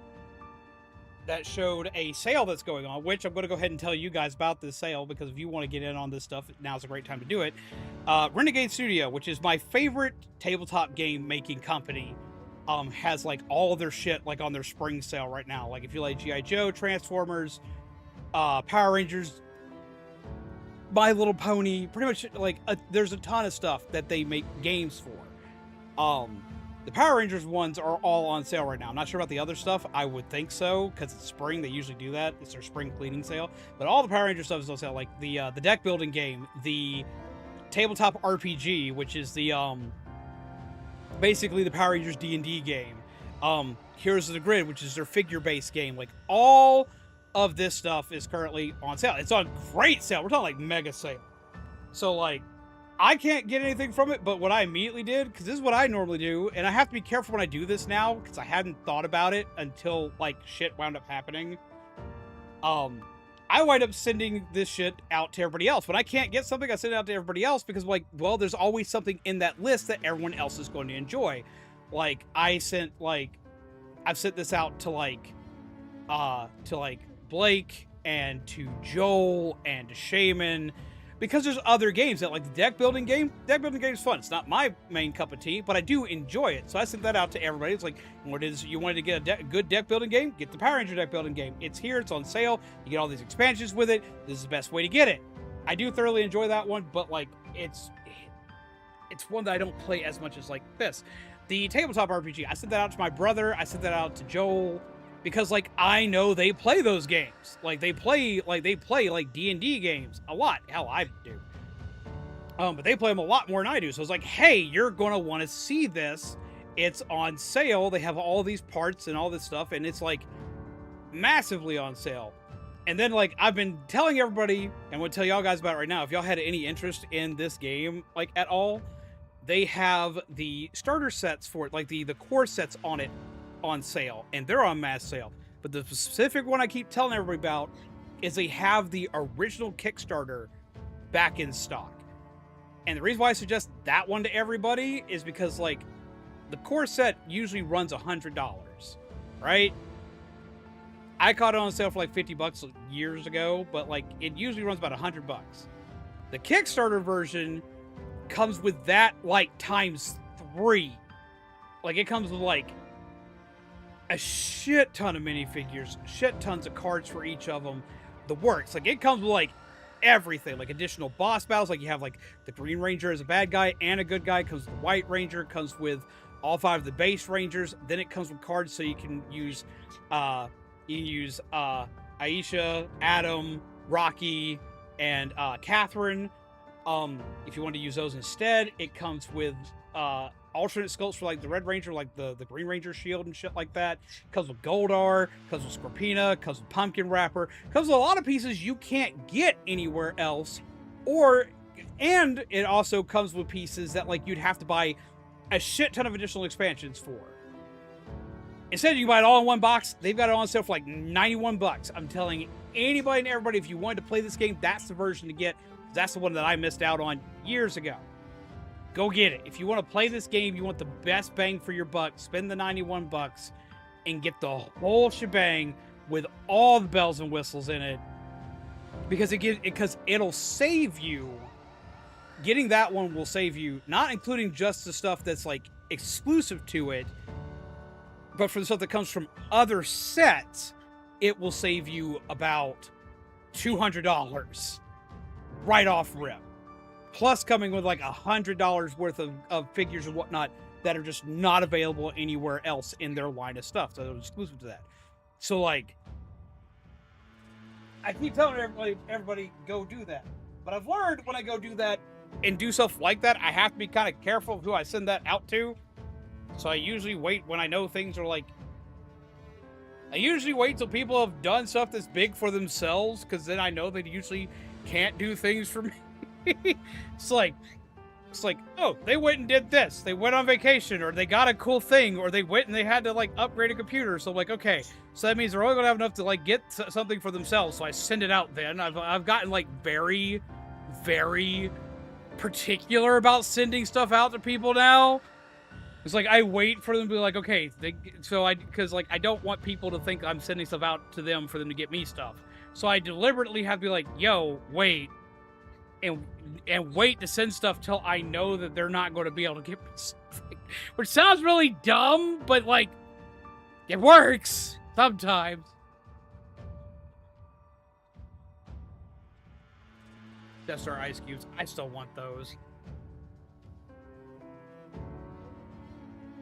that showed a sale that's going on, which I'm going to go ahead and tell you guys about this sale, because if you want to get in on this stuff, now's a great time to do it. Renegade Studio, which is my favorite tabletop game making company, has like all of their shit like on their spring sale right now. Like if you like G.I. Joe, Transformers, Power Rangers, My Little Pony, pretty much like there's a ton of stuff that they make games for. The Power Rangers ones are all on sale right now. I'm not sure about the other stuff. I would think so, because it's spring. They usually do that. It's their spring cleaning sale. But all the Power Ranger stuff is on sale. Like the deck building game, the tabletop RPG, which is the basically the Power Rangers D&D game. Heroes of the Grid, which is their figure-based game. Like all of this stuff is currently on sale. It's on great sale. We're talking like mega sale. So like, I can't get anything from it, but what I immediately did, because this is what I normally do, and I have to be careful when I do this now, because I hadn't thought about it until, like, shit wound up happening. I wind up sending this shit out to everybody else. When I can't get something, I send it out to everybody else, because, like, well, there's always something in that list that everyone else is going to enjoy. Like, I've sent this out to Blake, and to Joel, and to Shaman, because there's other games that, like the deck building game is fun. It's not my main cup of tea, but I do enjoy it. So I sent that out to everybody. It's like, what is, you wanted to get a good deck building game? Get the Power Ranger deck building game. It's here. It's on sale. You get all these expansions with it. This is the best way to get it. I do thoroughly enjoy that one, but like, it's one that I don't play as much as like this. The tabletop RPG, I sent that out to my brother. I sent that out to Joel. because like I know they play those games. Like they play like D&D games a lot. Hell, I do. But they play them a lot more than I do. So it's like, hey, you're gonna want to see this. It's on sale. They have all these parts and all this stuff, and it's like massively on sale. And then like I've been telling everybody, and I'm gonna tell y'all guys about it right now. If y'all had any interest in this game, like at all, they have the starter sets for it, like the core sets on it, on sale, and they're on mass sale. But the specific one I keep telling everybody about is they have the original Kickstarter back in stock. And the reason why I suggest that one to everybody is because like the core set usually runs $100, right? I caught it on sale for like $50 years ago, but like it usually runs about $100. The Kickstarter version comes with that like times 3. Like it comes with like a shit ton of minifigures, shit tons of cards for each of them, the works. Like it comes with like everything, like additional boss battles. Like you have like the Green Ranger as a bad guy and a good guy. Comes with the White Ranger. Comes with all 5 of the base Rangers. Then it comes with cards so you can use Aisha, Adam, Rocky, and Catherine. If you want to use those instead, it comes with alternate sculpts for like the Red Ranger, like the Green Ranger shield and shit like that. Comes with Goldar, comes with Scorpina, comes with Pumpkin Wrapper, comes with a lot of pieces you can't get anywhere else. And it also comes with pieces that like you'd have to buy a shit ton of additional expansions for. Instead, you buy it all in one box. They've got it on sale for like $91. I'm telling anybody and everybody, if you wanted to play this game, that's the version to get. That's the one that I missed out on years ago. Go get it. If you want to play this game, you want the best bang for your buck, spend the $91 and get the whole shebang with all the bells and whistles in it. Because it'll save you. Getting that one will save you, not including just the stuff that's like exclusive to it, but for the stuff that comes from other sets, it will save you about $200 right off rip. Plus coming with like $100 worth of figures and whatnot that are just not available anywhere else in their line of stuff. So they're exclusive to that. So like, I keep telling everybody go do that. But I've learned when I go do that and do stuff like that, I have to be kind of careful of who I send that out to. So I usually wait when I know things are like... I usually wait till people have done stuff that's big for themselves, because then I know they usually can't do things for me. It's like, oh, they went and did this. They went on vacation, or they got a cool thing, or they went and they had to like upgrade a computer. So I'm like, okay, so that means they're only gonna have enough to like get something for themselves. So I send it out then. I've gotten like very, very particular about sending stuff out to people now. It's like I wait for them to be like, okay, because like I don't want people to think I'm sending stuff out to them for them to get me stuff. So I deliberately have to be like, yo, wait, and wait to send stuff till I know that they're not going to be able to get me something. Which sounds really dumb, but like it works sometimes. Death Star ice cubes. I still want those.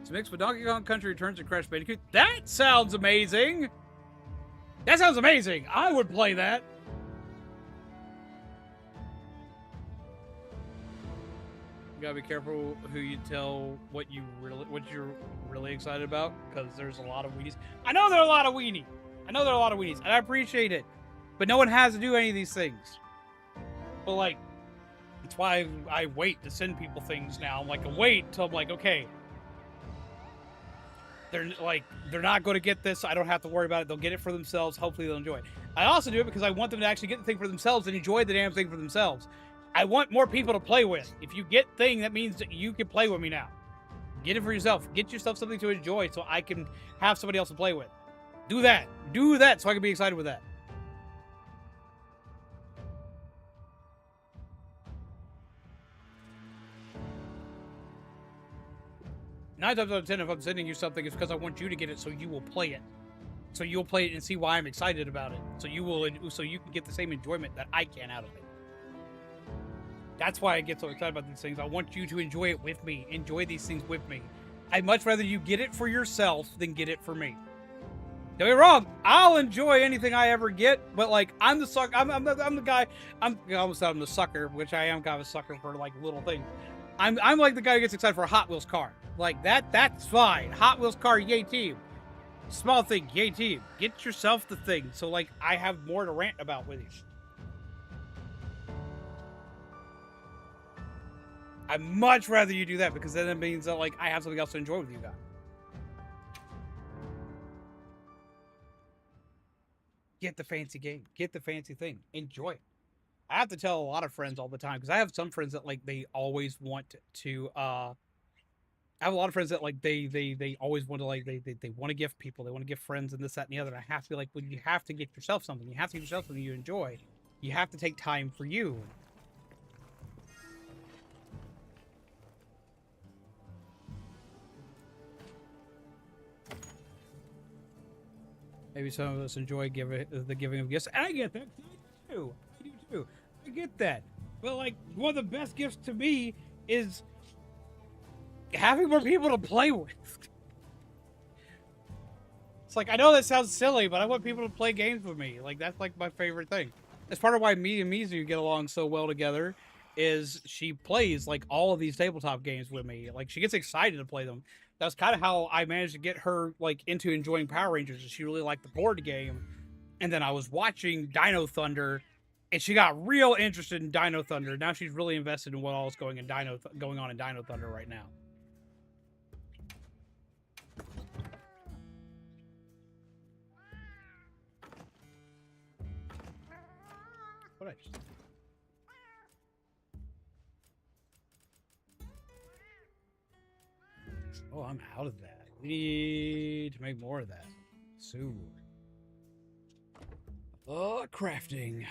It's mixed with Donkey Kong Country Returns and Crash Bandicoot. That sounds amazing! That sounds amazing! I would play that! You gotta be careful who you tell what you're really excited about, because there's a lot of weenies. I know there are a lot of weenies! and I appreciate it. But no one has to do any of these things. But like, that's why I wait to send people things now. I'm like, wait till I'm like, okay, they're not going to get this. I don't have to worry about it. They'll get it for themselves. Hopefully they'll enjoy it. I also do it because I want them to actually get the thing for themselves and enjoy the damn thing for themselves. I want more people to play with. If you get thing, that means that you can play with me now. Get it for yourself. Get yourself something to enjoy so I can have somebody else to play with. Do that. Do that so I can be excited with that. Nine times out of 10, if I'm sending you something, it's because I want you to get it so you will play it. So you'll play it and see why I'm excited about it. So you can get the same enjoyment that I can out of it. That's why I get so excited about these things. I want you to enjoy it with me. Enjoy these things with me. I'd much rather you get it for yourself than get it for me. Don't get me wrong, I'll enjoy anything I ever get, but like I'm the sucker. I'm the guy. I almost said I'm the sucker, which I am kind of a sucker for like little things. I'm like the guy who gets excited for a Hot Wheels car. Like that's fine. Hot Wheels car, yay team. Small thing, yay team. Get yourself the thing. So like I have more to rant about with you. I'd much rather you do that because then it means that like I have something else to enjoy with you guys. Get the fancy game. Get the fancy thing. Enjoy it. I have to tell a lot of friends all the time because I have some friends that like they always want to I have a lot of friends that like they always want to like they want to gift people, they want to gift friends and this, that, and the other. And I have to be like, well, you have to get yourself something. You have to get yourself something you enjoy. You have to take time for you. Maybe some of us enjoy the giving of gifts. And I get that. I do too. I get that. But like one of the best gifts to me is having more people to play with. It's like, I know that sounds silly, but I want people to play games with me. Like that's like my favorite thing. That's part of why me and Mizu get along so well together, is she plays like all of these tabletop games with me. Like she gets excited to play them. That's kind of how I managed to get her like into enjoying Power Rangers. She really liked the board game. And then I was watching Dino Thunder and she got real interested in Dino Thunder. Now she's really invested in what all is going on in Dino Thunder right now. What I just... Oh, I'm out of that. We need to make more of that. Soon. Oh, crafting.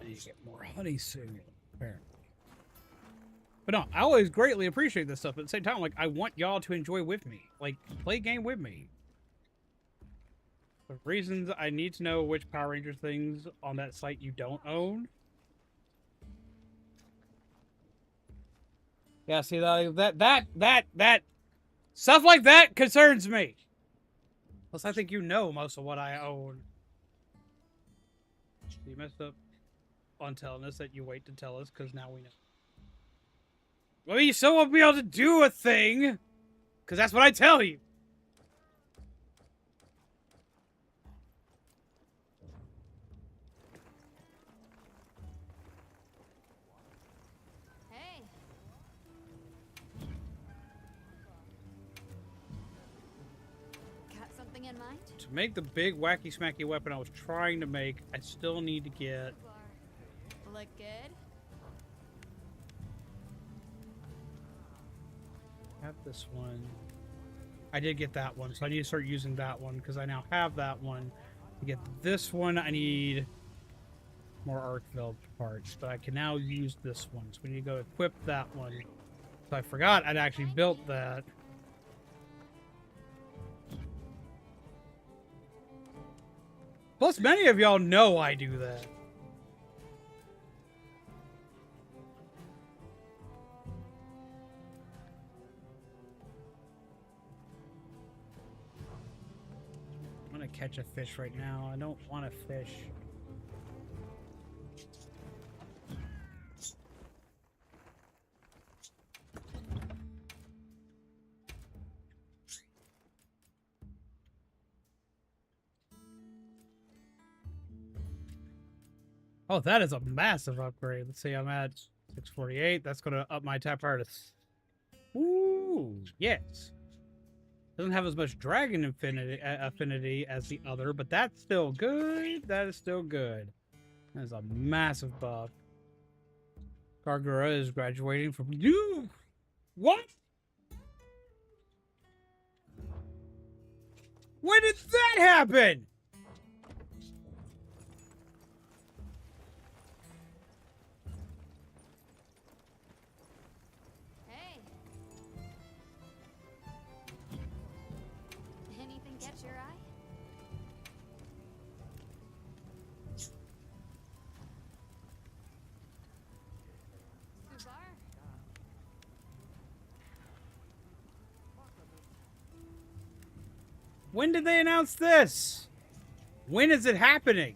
I need to get more honey soon, apparently. But no, I always greatly appreciate this stuff. But at the same time, like, I want y'all to enjoy with me. Like, play a game with me. The reasons I need to know which Power Ranger things on that site you don't own. Yeah, see, that stuff like that concerns me. Plus, I think you know most of what I own. You messed up on telling us that you wait to tell us, because now we know. Well, you still won't be able to do a thing, because that's what I tell you. Hey. Got something in mind? To make the big wacky smacky weapon I was trying to make, I still need to get... Look good? Have this one. I did get that one, so I need to start using that one because I now have that one. To get this one, I need more arc weld parts, but I can now use this one. So we need to go equip that one. So I forgot I'd actually built that. Plus, many of y'all know I do that. I'm gonna catch a fish right now. I don't want to fish. Oh, that is a massive upgrade. Let's see, I'm at 648. That's gonna up my tap power to... Ooh, yes. Doesn't have as much dragon affinity as the other, but that's still good. That is still good. That is a massive buff. Gargura is graduating from... You! What? When did that happen? When did they announce this? When is it happening?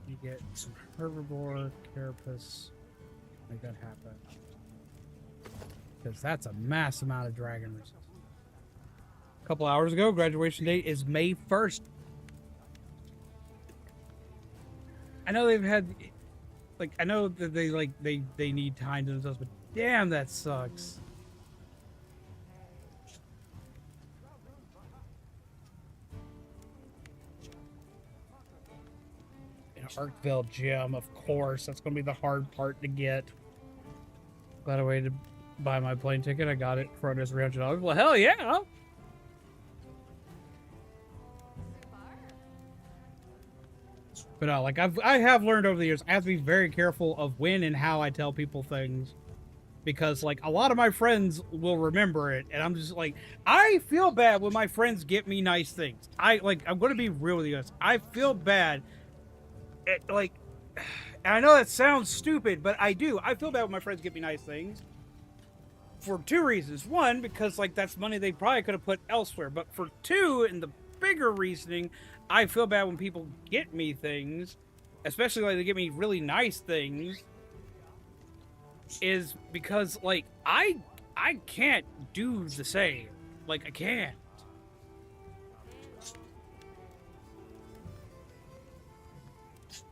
You get some herbivore, carapace. Make that happen. Because that's a mass amount of dragon resistance. A couple hours ago, graduation date is May 1st. I know they've had, like, I know that they need time to themselves, but damn, that sucks. An Arkville gem, of course. That's gonna be the hard part to get. Glad I waited to buy my plane ticket. I got it for under $300. Well, hell yeah! But no, like I have learned over the years, I have to be very careful of when and how I tell people things, because like a lot of my friends will remember it, and I'm just like, I feel bad when my friends get me nice things. I'm going to be real with you guys. I feel bad, and I know that sounds stupid, but I do. I feel bad when my friends get me nice things for two reasons. One, because like that's money they probably could have put elsewhere, but for two, and the bigger reasoning, I feel bad when people get me things, especially like they get me really nice things, is because like I can't do the same. Like I can't.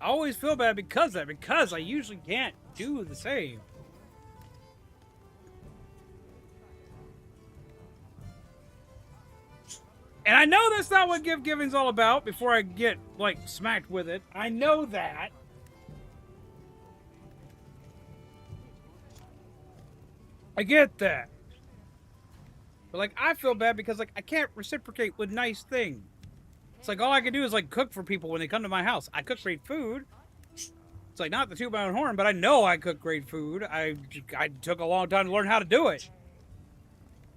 I always feel bad because I usually can't do the same. And I know that's not what gift giving's all about before I get, like, smacked with it. I know that. I get that. But, like, I feel bad because, like, I can't reciprocate with nice things. It's like, all I can do is, like, cook for people when they come to my house. I cook great food. It's like, not the toot my own horn, but I know I cook great food. I took a long time to learn how to do it.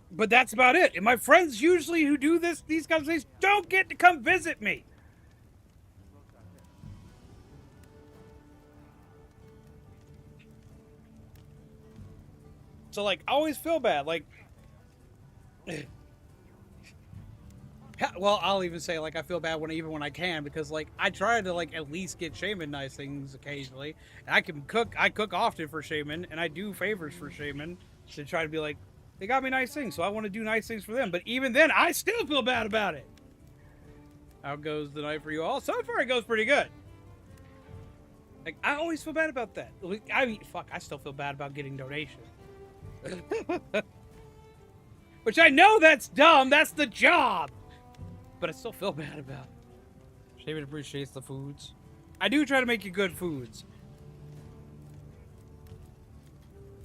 But that's about it. And my friends usually who do these kinds of things don't get to come visit me. So, like, I always feel bad. Like, well, I'll even say, like, I feel bad even when I can, because, like, I try to, like, at least get Shaman nice things occasionally. And I cook often for Shaman, and I do favors for Shaman to try to be like, they got me nice things, so I want to do nice things for them. But even then, I still feel bad about it. How goes the night for you all? So far, it goes pretty good. Like, I always feel bad about that. I mean, fuck, I still feel bad about getting donations. Which I know that's dumb. That's the job. But I still feel bad about it. David appreciates the foods. I do try to make you good foods.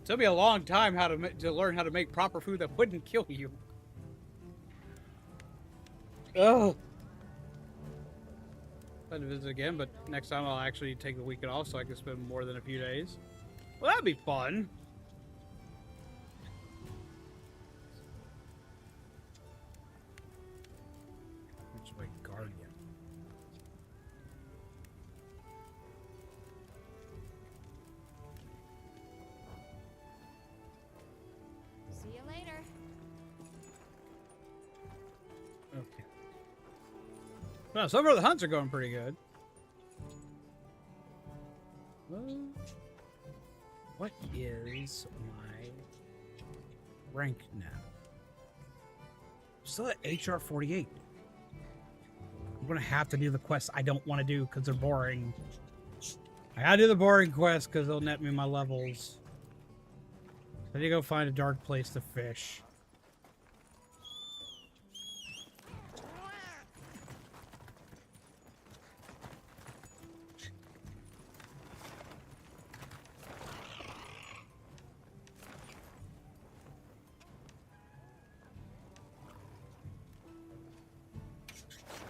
It took me a long time to learn how to make proper food that wouldn't kill you. Oh. I'd to visit again, but next time I'll actually take the weekend off so I can spend more than a few days. Well, that'd be fun. Which way, Guardian? See you later. Okay. Well, so far the hunts are going pretty good. What is my rank now? Still at HR 48. I'm gonna have to do the quests I don't want to do because they're boring. I gotta do the boring quests because they'll net me my levels. I need to go find a dark place to fish.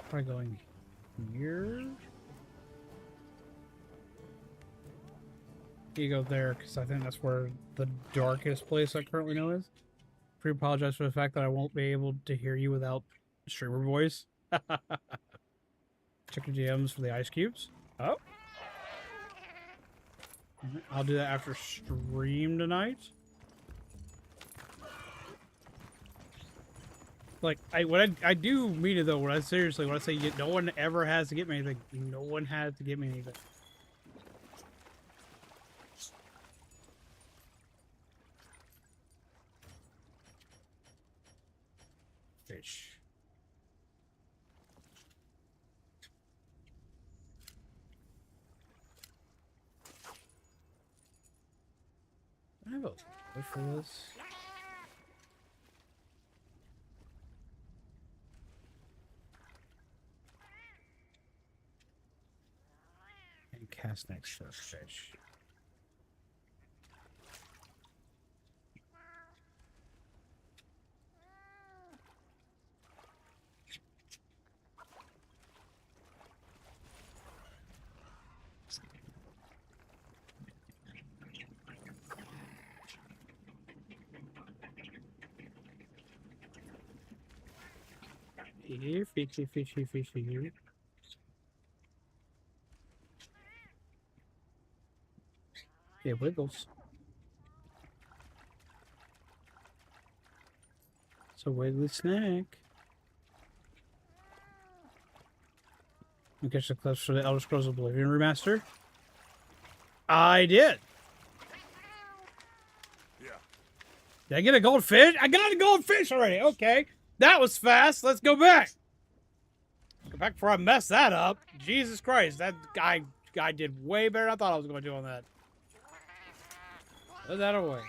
Probably going here. You go there because I think that's where the darkest place I currently know is. Apologize for the fact that I won't be able to hear you without streamer voice. Check your GMs for the ice cubes. Oh. I'll do that after stream tonight. Like, I do mean it though. When I say no one ever has to get me anything, no one has to get me anything. Fish. I have a wait for this. And cast next to fish. Here, fishy, fishy, fishy, here. It wiggles. It's a wiggly snack. I guess the clips for the Elder Scrolls Oblivion remaster. I did. Yeah. Did I get a goldfish? I got a goldfish already. Okay. That was fast. Let's go back. Go back before I mess that up. Jesus Christ. That guy did way better than I thought I was going to do on that. Put that away.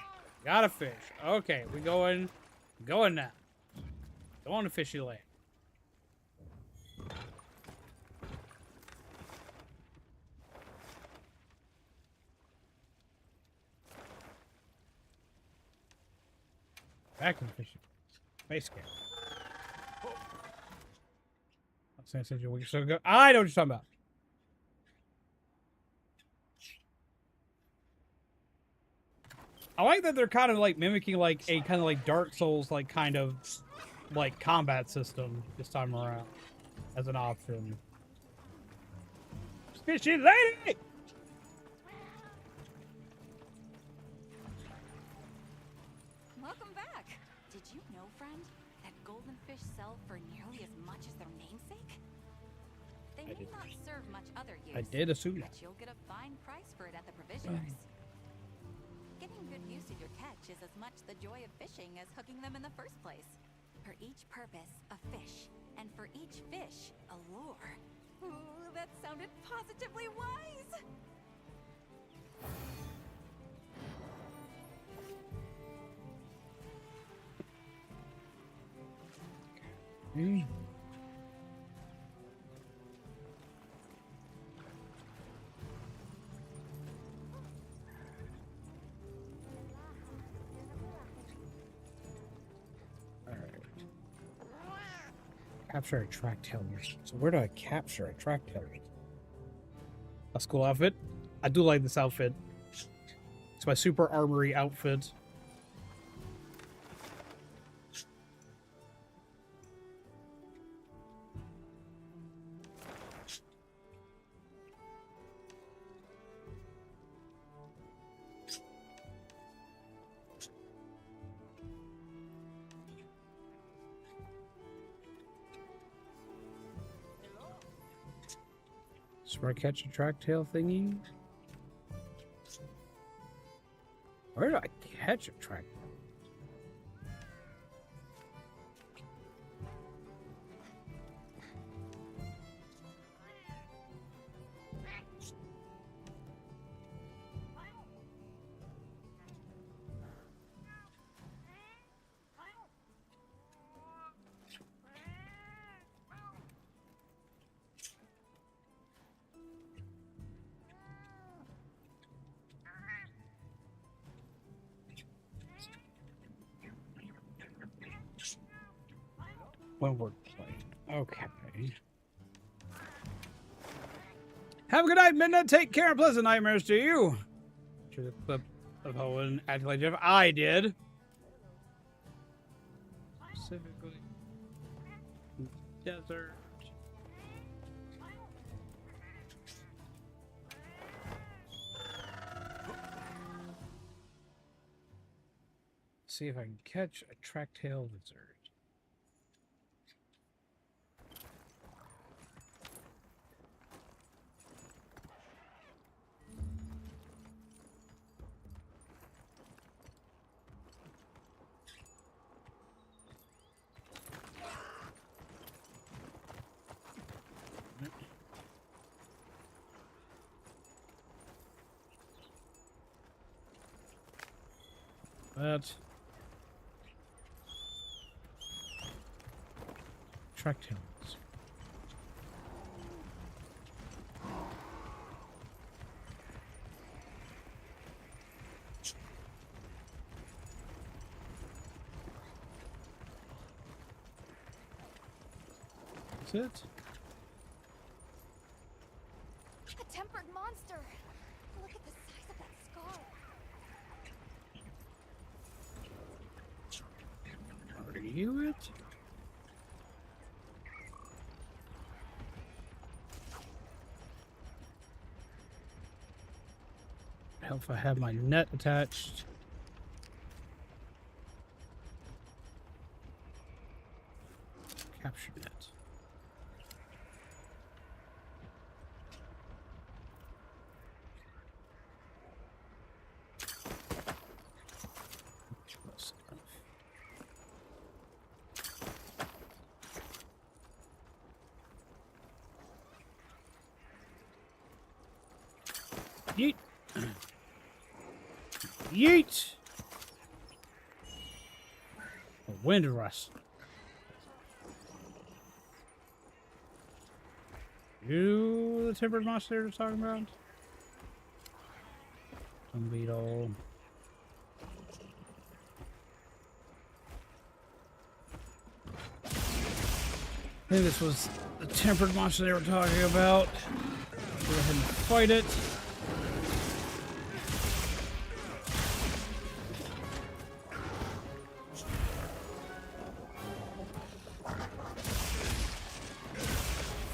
Got a fish. Okay, we going now. Going to fishy lake. Back in the fishing. Base camp. I know what you're talking about. I like that they're kind of like mimicking like a kind of like Dark Souls like kind of like combat system this time around as an option. Fishy lady! Welcome back. Did you know, friend, that golden fish sell for nearly as much as their namesake? They may not serve much other use. I did assume that. But you'll get a fine price for it at the provisioners. Getting good use of your catch is as much the joy of fishing as hooking them in the first place. For each purpose, a fish, and for each fish, a lure. Ooh, that sounded positively wise! Capture a track tail. So where do I capture a track tail? That's a cool outfit. I do like this outfit. It's my super armory outfit. Where I catch a track tail thingy? Where do I catch a track tail? When we're playing. Okay. Have a good night, Midnight. Take care and pleasant nightmares to you. To the clip of Owen acting like Jeff. I did. Specifically. Desert. Let's see if I can catch a track-tail lizard. That track tails. That's it. A tempered monster. Look at the size of that scar. Are you it? Help if I have my net attached. Capture net. Close enough. Yeet. Yeet. A wind rust. You the tempered monster you're talking about? Some beetle. I think this was the tempered monster they were talking about. Go ahead and fight it.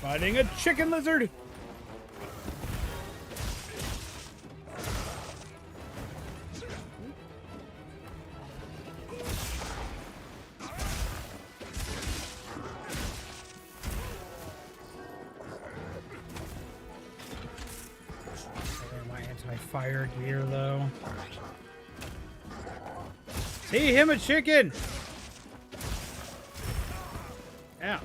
Fighting a chicken lizard. My anti-fire gear, though. See him a chicken. Ow.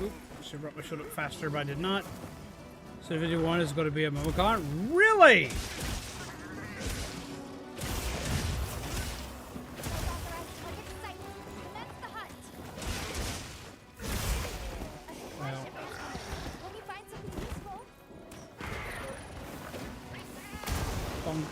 Oop, should have brought my shield up faster, but I did not. So 51 is going to be a Momocon. Really? Well, When you find something useful, bonk.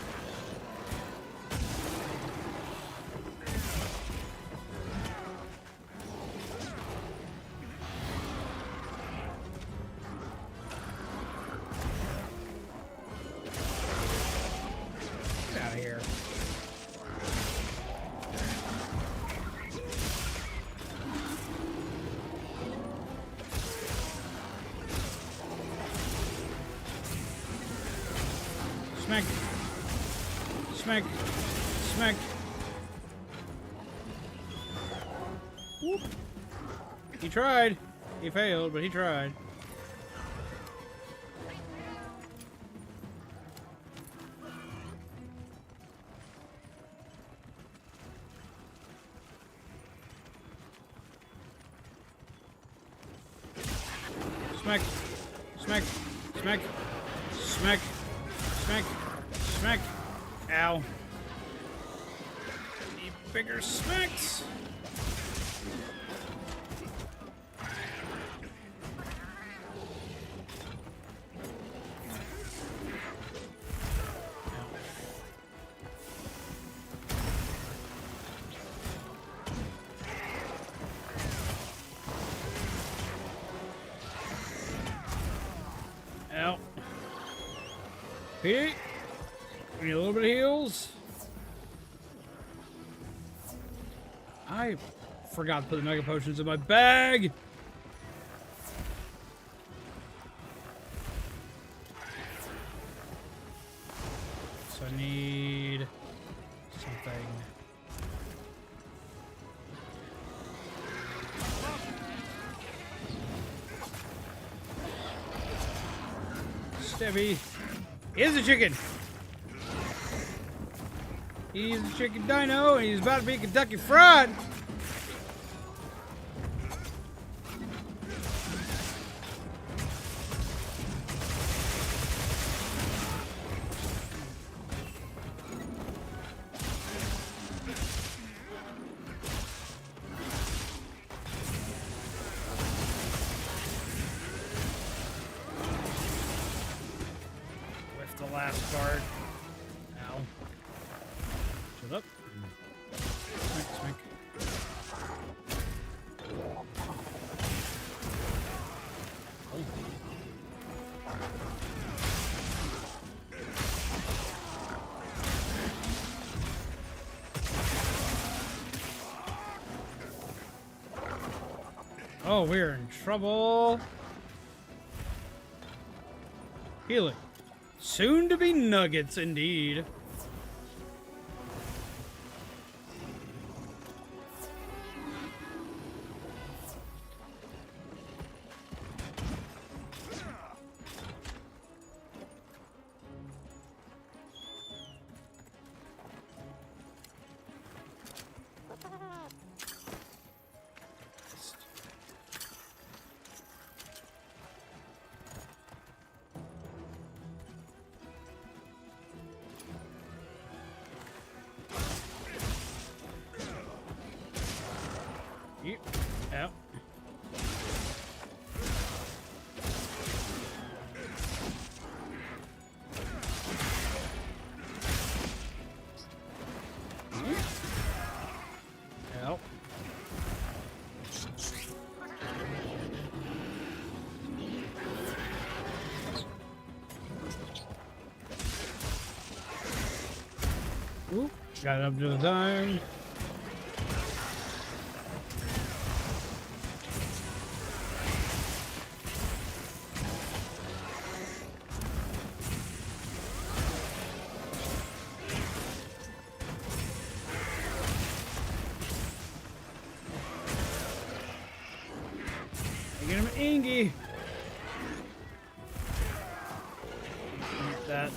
Get out of here. Smack. Smack. Smack. Whoop. He tried. He failed, but he tried. Smack. Smack. Smack. Smack. Smack. Smack. Ow. Need bigger smacks. Ow. Pete, we need a little bit of heals. I forgot to put the mega potions in my bag. So I need something. Stevie. Here's a chicken. He's a chicken dino, and he's about to be Kentucky Fried. With the last card. Ow. Shut up. Smink, smink. Oh, we're in trouble. Healing. Soon to be nuggets, indeed. Yep. Out. Out. Oop. Got it up to the time. Get him Ingy. Like that.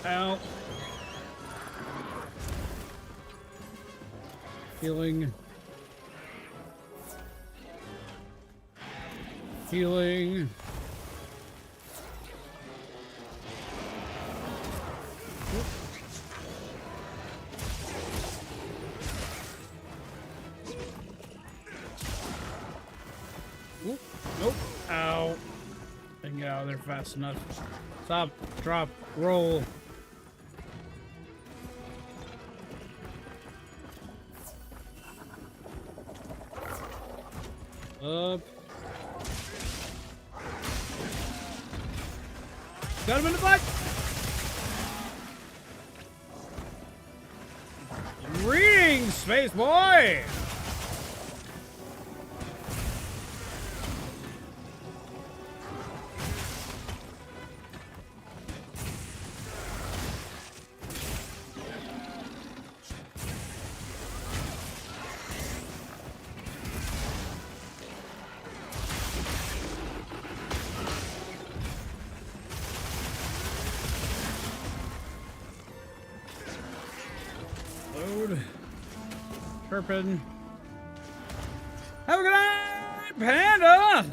Out. Healing. Healing. Oop. Nope. Ow. Didn't get out of there fast enough. Stop, drop, roll. Up. Got him in the butt. Ring, space boy. Load. Chirping. Have a good night, Panda!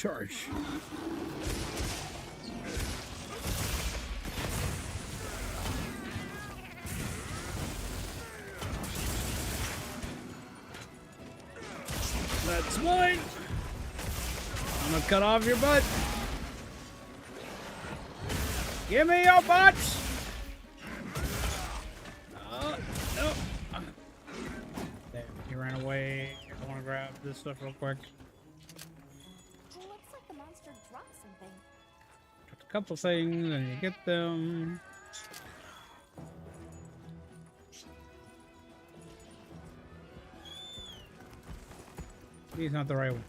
Charge. That's mine. I'm gonna cut off your butt. Give me your butts. No. There, he ran away. I want to grab this stuff real quick. It looks like the monster dropped something. Dropped a couple things, and you get them. He's not the right one.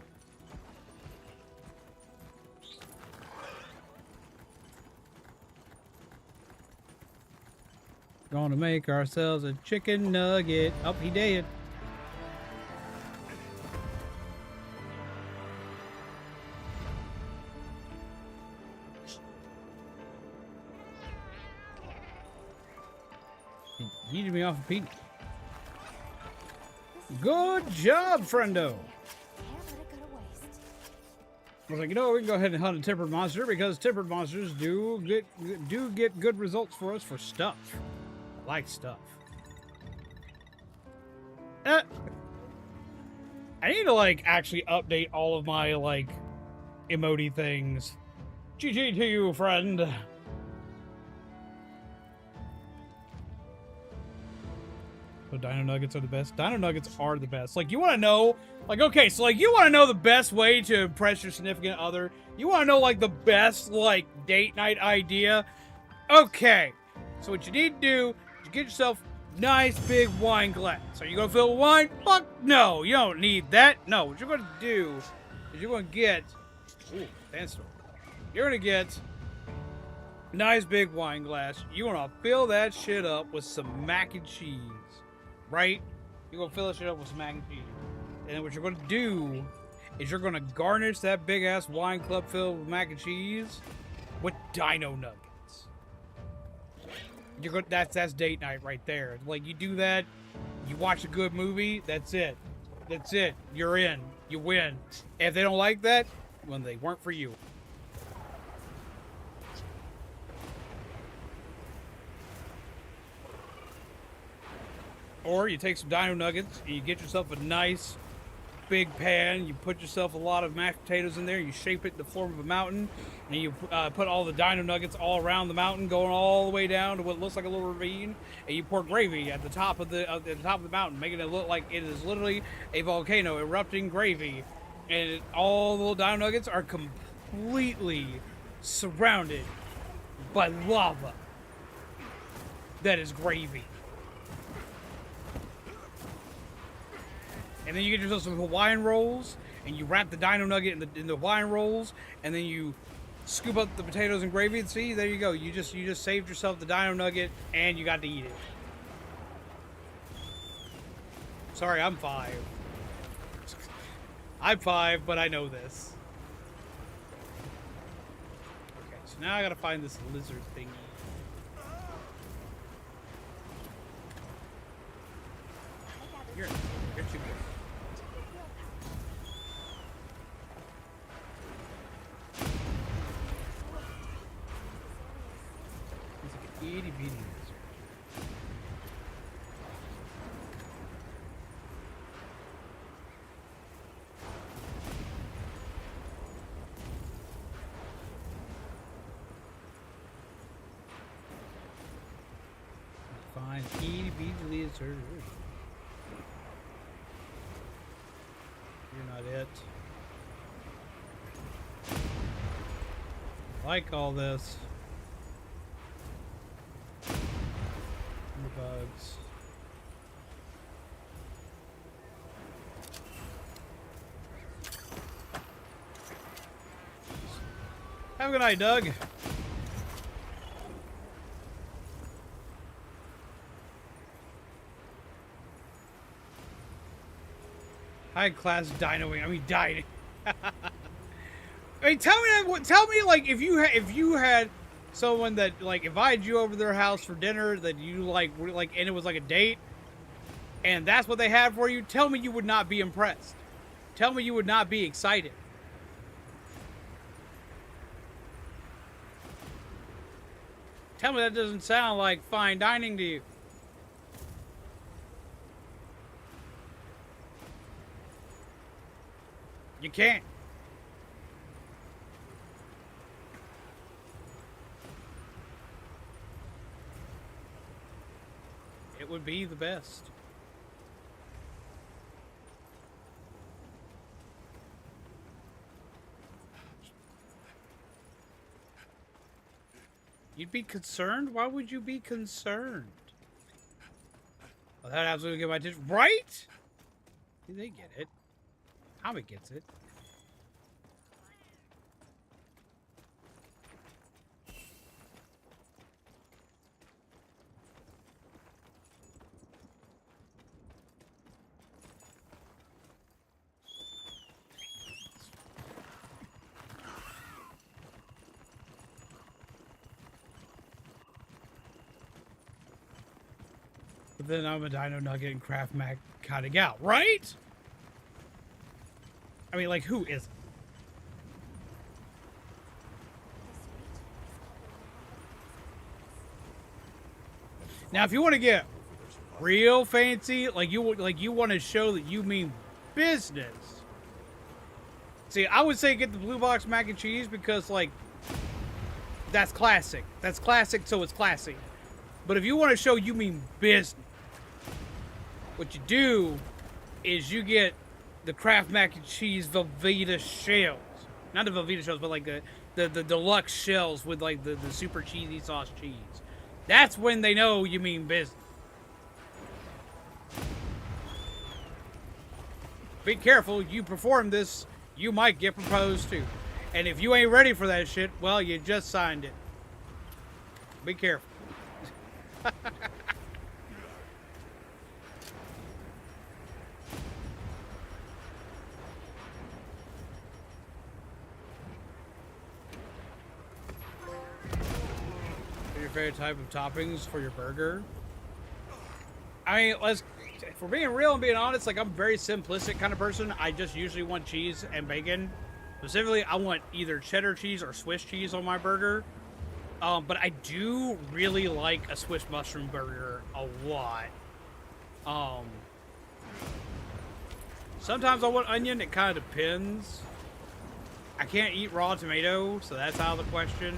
Gonna make ourselves a chicken nugget. Oh, he did. He yeeted me off a peak. Good job, friendo. Can't let it go to waste. I was like, you know, we can go ahead and hunt a tempered monster because tempered monsters do get good results for us for stuff. I like stuff. I need to like actually update all of my like emote things. GG to you, friend. So Dino Nuggets are the best. Dino Nuggets are the best. Like, you want to know, like, okay, so like you want to know the best way to impress your significant other. You want to know like the best like date night idea. Okay, so what you need to do is get yourself a nice big wine glass. Are you gonna fill with wine? Fuck no, you don't need that. No, what you're gonna do is you're gonna get, ooh, sandstorm. You're gonna get a nice big wine glass. You wanna fill that shit up with some mac and cheese. Right? You're gonna fill that shit up with some mac and cheese. And then what you're gonna do is you're gonna garnish that big ass wine club filled with mac and cheese with Dino Nuggets. You're gonna that's date night right there. Like, you do that, you watch a good movie, that's it. That's it. You're in. You win. If they don't like that, well, they weren't for you. Or you take some Dino Nuggets and you get yourself a nice big pan. You put yourself a lot of mashed potatoes in there. You shape it in the form of a mountain, and you put all the Dino Nuggets all around the mountain, going all the way down to what looks like a little ravine. And you pour gravy at the top of the mountain, making it look like it is literally a volcano erupting gravy. And all the little Dino Nuggets are completely surrounded by lava. That is gravy. And then you get yourself some Hawaiian rolls, and you wrap the Dino Nugget in the Hawaiian rolls, and then you scoop up the potatoes and gravy. And see, there you go. You just saved yourself the Dino Nugget, and you got to eat it. Sorry, I'm 5. I'm 5, but I know this. Okay, so now I gotta find this lizard thingy. You're too good. It's like an itty bitty lizard. Fine, itty bitty lizard. You're not it. I like all this. More bugs. Have a good night, Doug. High class dinoing. I mean, dining. I mean, tell me, like, if you had someone that like invited you over to their house for dinner that you like, and it was like a date, and that's what they had for you. Tell me you would not be impressed. Tell me you would not be excited. Tell me that doesn't sound like fine dining to you. You can't. It would be the best. You'd be concerned? Why would you be concerned? Well, that absolutely get my attention. Right? They get it. Tommy gets it. But then I'm a Dino Nugget and Craft Mac kind of gal, right? I mean, like, who isn't? Now, if you want to get real fancy, like you want to show that you mean business. See, I would say get the blue box mac and cheese because, like, that's classic. That's classic, so it's classy. But if you want to show you mean business, what you do is you get the Kraft mac and cheese Velveeta shells. Not the Velveeta shells, but like the deluxe shells with like the super cheesy sauce cheese. That's when they know you mean business. Be careful, you perform this, you might get proposed to. And if you ain't ready for that shit, well, you just signed it. Be careful. Your favorite type of toppings for your burger? I mean, if we're being real and being honest, like, I'm a very simplistic kind of person. I just usually want cheese and bacon. Specifically, I want either cheddar cheese or Swiss cheese on my burger. But I do really like a Swiss mushroom burger a lot. Sometimes I want onion. It kind of depends. I can't eat raw tomato, so that's out of the question.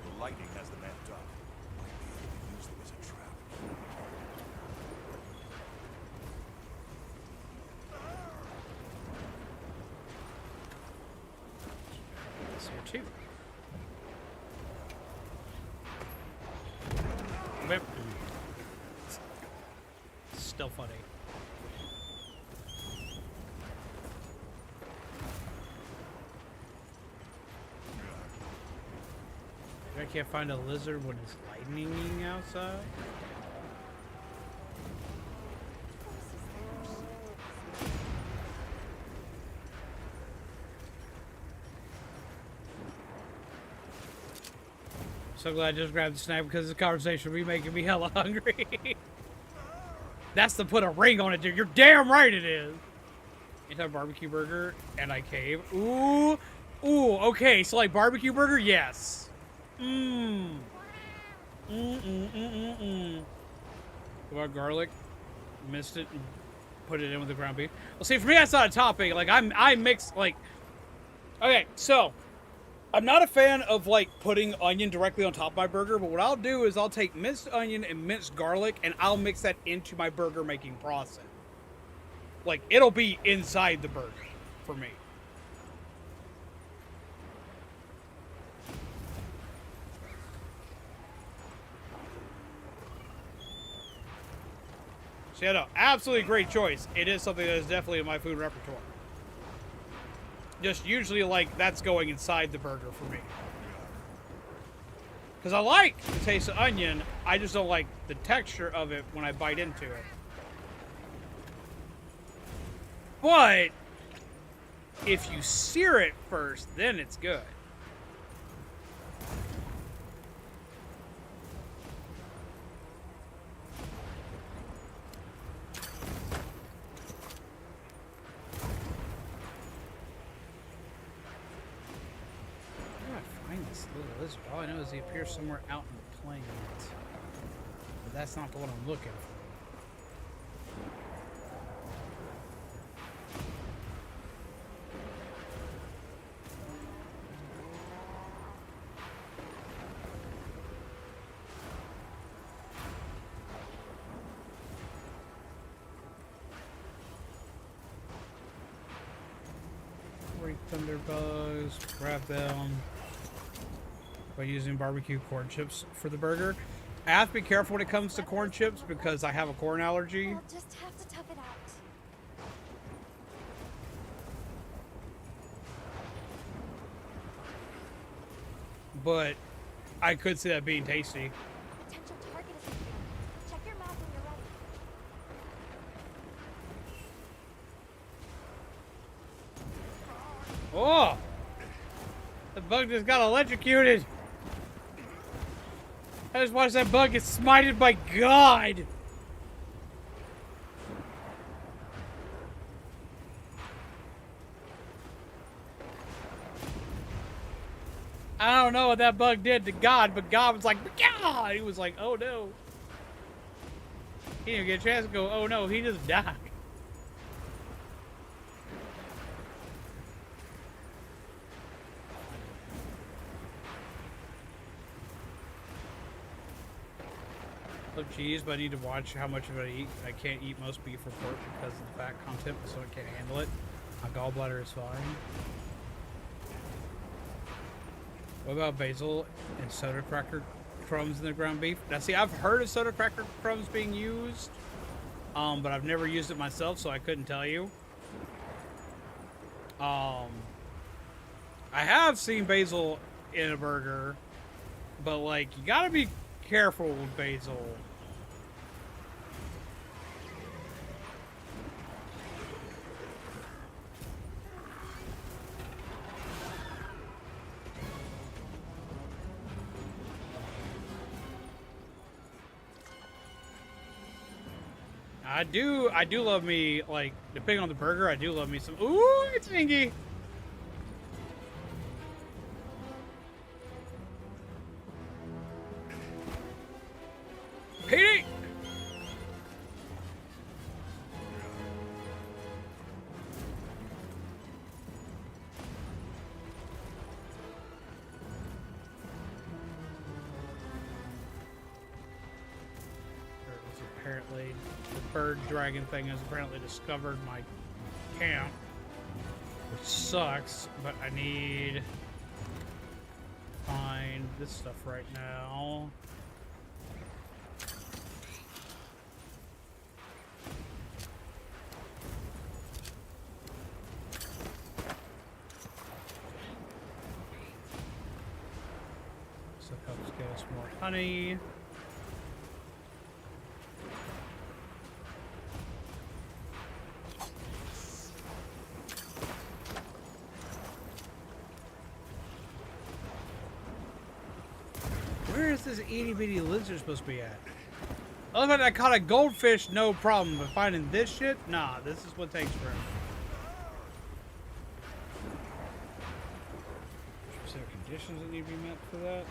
The lightning has them amped up. Might be able to use them as a trap. It's here too. Whip. Still funny. I can't find a lizard when it's lightning outside. So glad I just grabbed the snack because this conversation will be making me hella hungry. That's to put a ring on it, dude. You're damn right it is. Anti-barbecue burger, and I cave. Ooh. Ooh, okay. So, like, barbecue burger? Yes. Mmm. What about garlic? Missed it and put it in with the ground beef. Well, see, for me, that's not a topping. Like, I mix, like... Okay, so... I'm not a fan of, like, putting onion directly on top of my burger, but what I'll do is I'll take minced onion and minced garlic, and I'll mix that into my burger-making process. Like, it'll be inside the burger for me. So, yeah, no, absolutely great choice. It is something that is definitely in my food repertoire. Just usually, like, that's going inside the burger for me. Because I like the taste of onion, I just don't like the texture of it when I bite into it. But, if you sear it first, then it's good. Ooh, lizard. All I know is he appears somewhere out in the plains. But that's not the one I'm looking for. Thunderbugs, grab them by using barbecue corn chips for the burger. I have to be careful when it comes to corn chips because I have a corn allergy. I'll just have to tough it out. But I could see that being tasty. Potential target is in here. Check your map when you're ready. Oh! The bug just got electrocuted. I just watched that bug get smited by God. I don't know what that bug did to God, but God was like, God! He was like, oh no. He didn't get a chance to go, oh no, he just died. Love cheese, but I need to watch how much of it I eat. I can't eat most beef or pork because of the fat content, so I can't handle it. My gallbladder is fine. What about basil and soda cracker crumbs in the ground beef? Now, see, I've heard of soda cracker crumbs being used, but I've never used it myself, so I couldn't tell you. I have seen basil in a burger, but like, you gotta be careful with basil. I do love me, like, depending on the burger, I do love me some. Ooh, it's stinky. Petey! Apparently, the bird dragon thing has apparently discovered my camp, which sucks, but I need to find this stuff right now. So it helps get us more honey. Where is this itty bitty lizard supposed to be at? I love that I caught a goldfish, no problem, but finding this shit? Nah, this is what takes forever. Specific conditions that need to be met for that?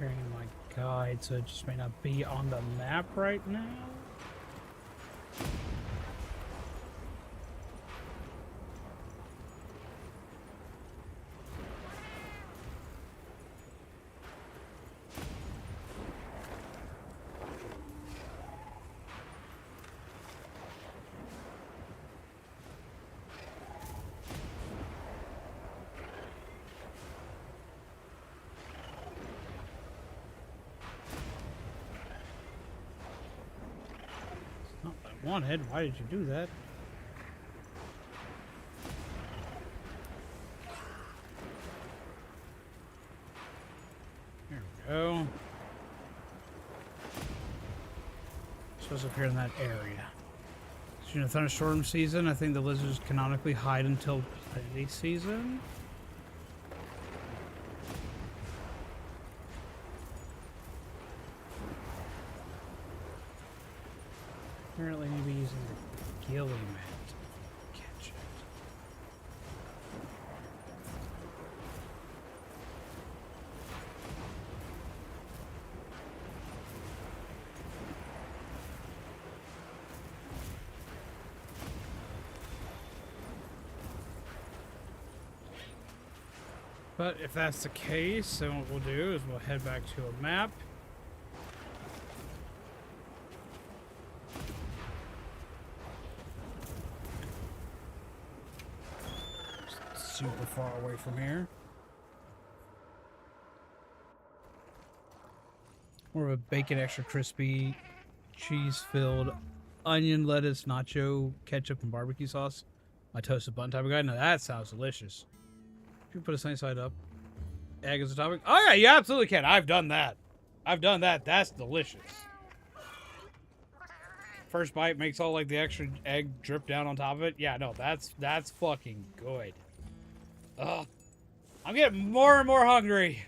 preparing my guide, so it just may not be on the map right now. Not what I wanted. Why did you do that? There we go. Supposed to appear in that area. So, thunderstorm season, I think the lizards canonically hide until rainy season. Apparently, need to be using the ghillie mat to catch it. But if that's the case, then what we'll do is we'll head back to a map. Super far away from here. More of a bacon, extra crispy, cheese-filled onion, lettuce, nacho, ketchup, and barbecue sauce. My toasted bun type of guy. Now that sounds delicious. If you put a sunny side up, egg as a topping. Oh yeah, you absolutely can. I've done that. I've done that. That's delicious. First bite makes all like the extra egg drip down on top of it. Yeah, no, that's fucking good. Ugh. I'm getting more and more hungry.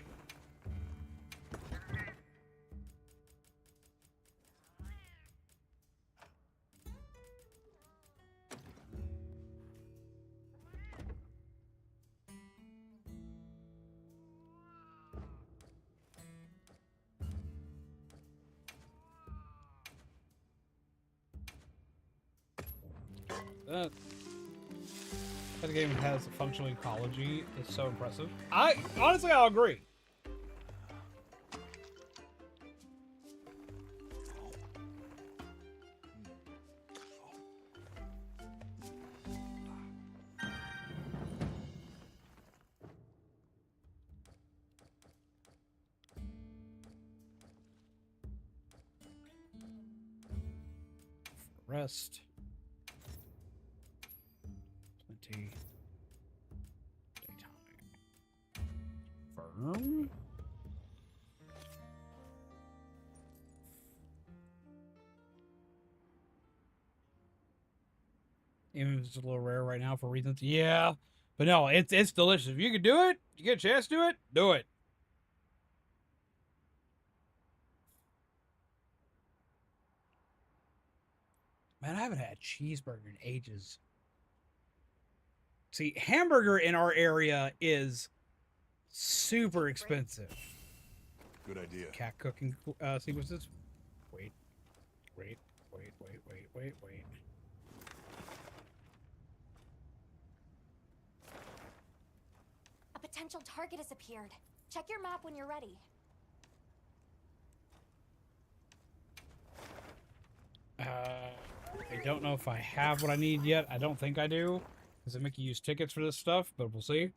That game has a functional ecology. It's so impressive. Honestly, I'll agree. Rest. Plenty. Daytime. Firm. Even if it's a little rare right now for reasons. Yeah. But no, it's delicious. If you can do it, you get a chance to do it, do it. Man, I haven't had a cheeseburger in ages. See, hamburger in our area is super expensive. Good idea. Cat cooking sequences. Wait. A potential target has appeared. Check your map when you're ready. I don't know if I have what I need yet. I don't think I do. Does it make you use tickets for this stuff? But we'll see.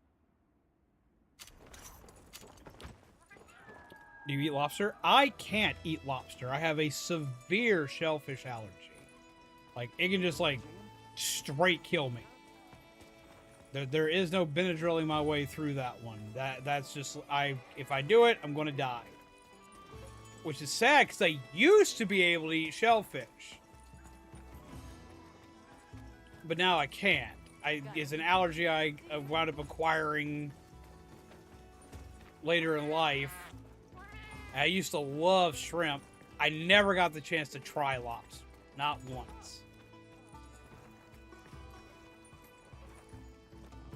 Do you eat lobster? I can't eat lobster. I have a severe shellfish allergy. Like, it can just, like, straight kill me. There is no Benadrylling my way through that one. That's just, if I do it, I'm going to die. Which is sad, because I used to be able to eat shellfish. But now I can't. It's an allergy I wound up acquiring later in life. I used to love shrimp. I never got the chance to try lobster. Not once.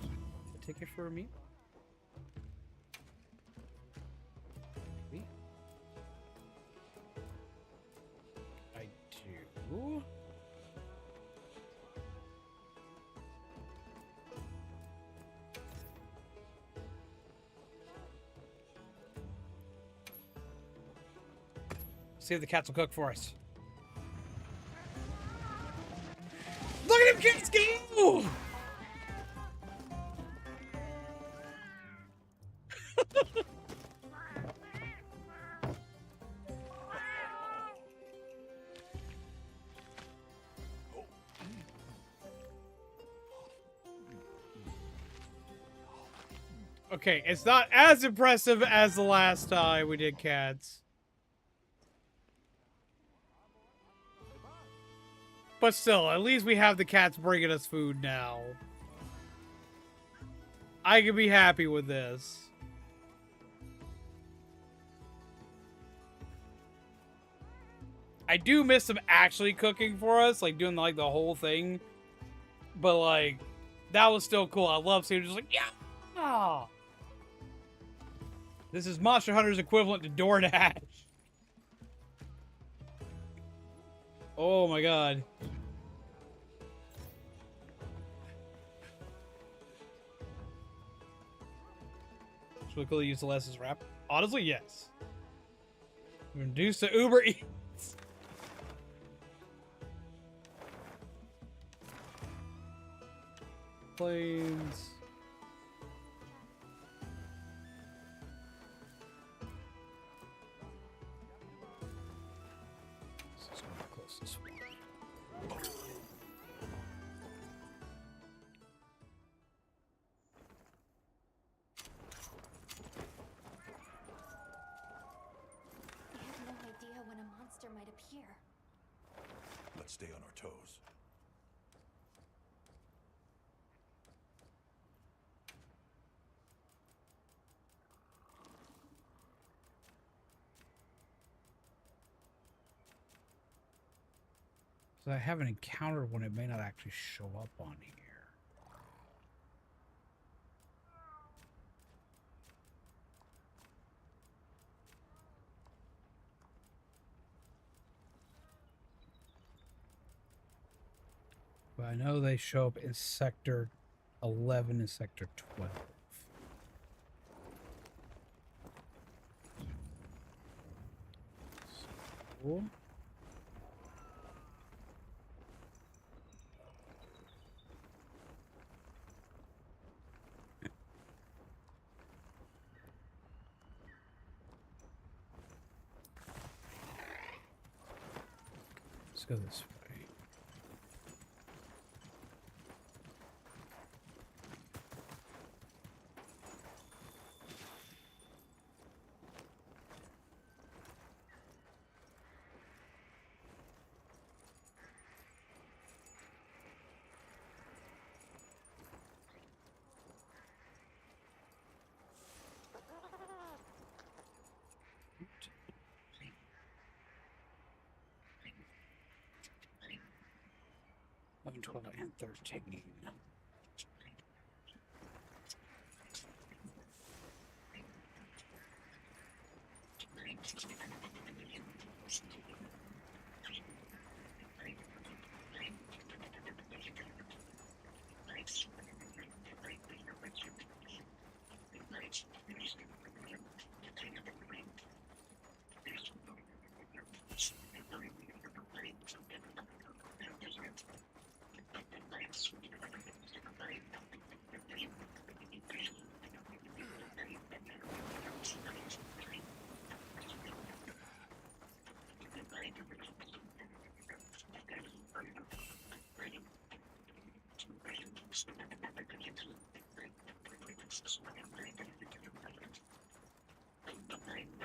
A ticket for a meal? Maybe. See if the cats will cook for us. Look at him, kids go! Okay, it's not as impressive as the last time we did cats. But still, at least we have the cats bringing us food now. I can be happy with this. I do miss them actually cooking for us, like doing like the whole thing. But like, that was still cool. I love seeing just like, yeah! This is Monster Hunter's equivalent to DoorDash. Oh my god. Should we quickly use the lessons wrap? Honestly, yes. Reduce the Uber Eats. Planes. Might appear. Let's stay on our toes. So I haven't encountered one. It may not actually show up on here. But I know they show up in Sector 11 and Sector 12. So... let's go this way. Eleven, 12, and 13.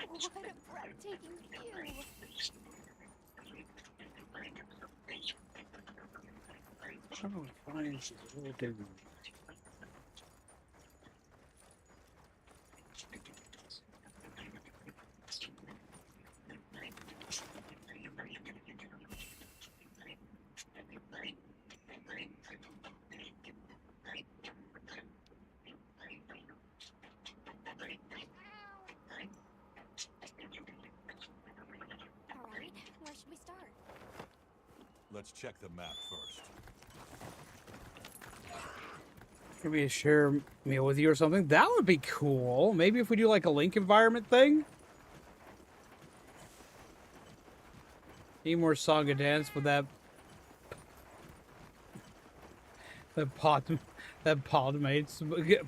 What a breathtaking view! How do we find this little dude? Alright, where should we start? Let's check the map first. Maybe a share meal with you or something. That would be cool. Maybe if we do like a link environment thing. Need more song and dance with that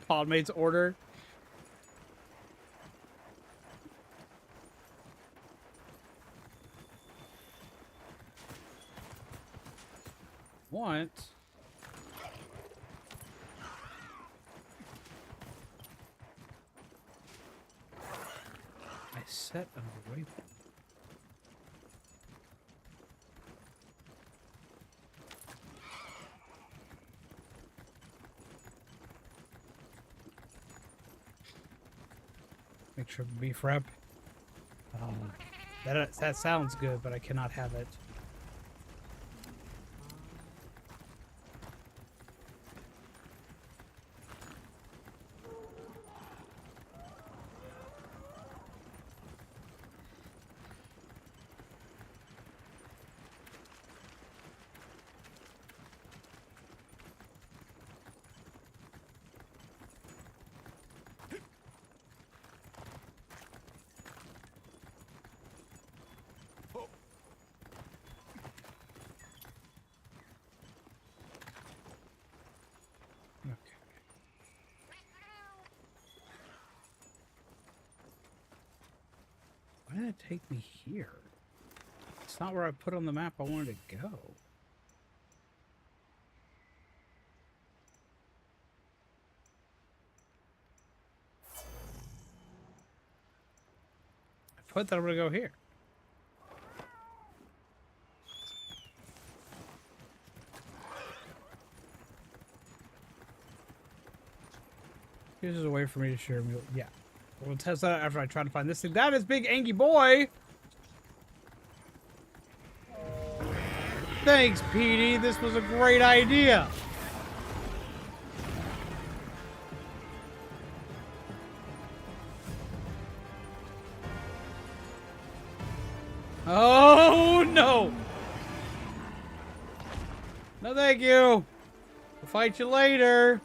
podmates order. What? I set another waypoint. Make sure beef rep. That sounds good, but I cannot have it. Why did it take me here? It's not where I put on the map I wanted to go. I put that I'm gonna go here. This is a way for me to share meal. Yeah. We'll test that after I try to find this thing. That is Big Angie Boy! Thanks, Petey. This was a great idea. Oh, no! No, thank you. I'll fight you later.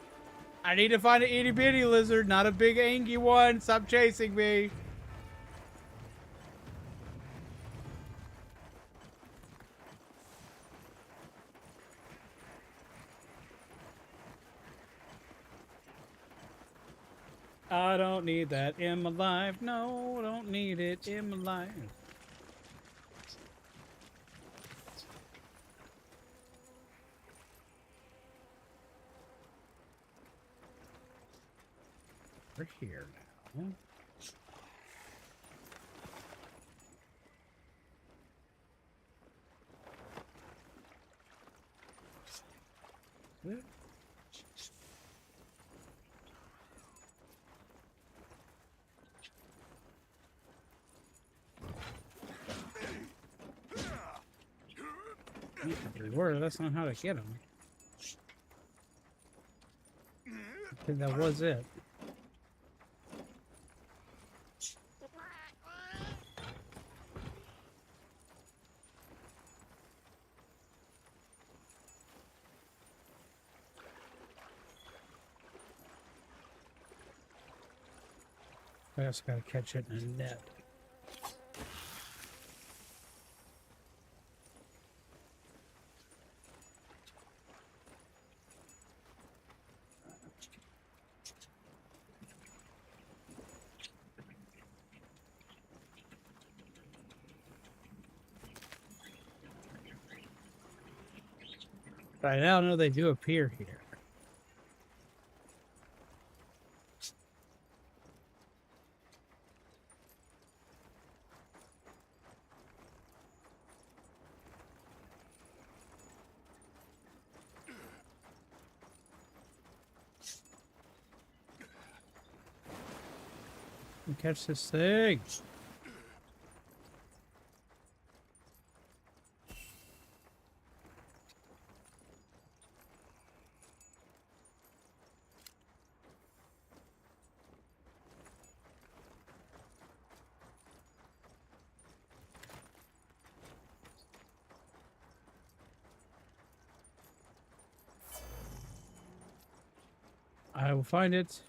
I need to find an itty bitty lizard, not a big angy one. Stop chasing me. I don't need that in my life. No, don't need it in my life. We're here now. That's not how to get him. I think that was it. I just gotta catch it in a net. But I now know they do appear here. Catch this thing. I will find it.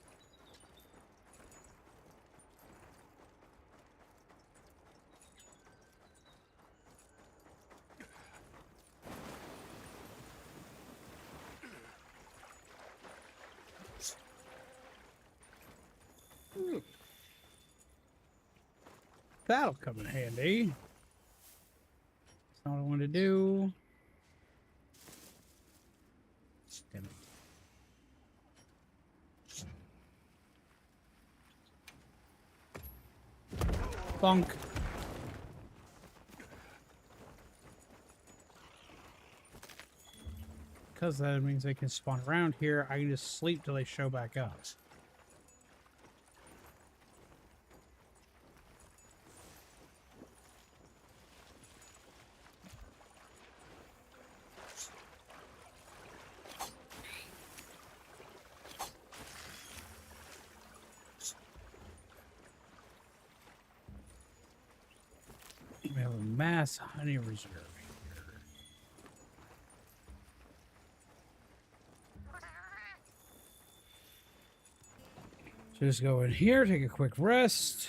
That'll come in handy. That's not what I want to do. Damn it. Bonk. Because that means they can spawn around here, I can just sleep till they show back up. We have a mass honey reserve here. So just go in here, take a quick rest.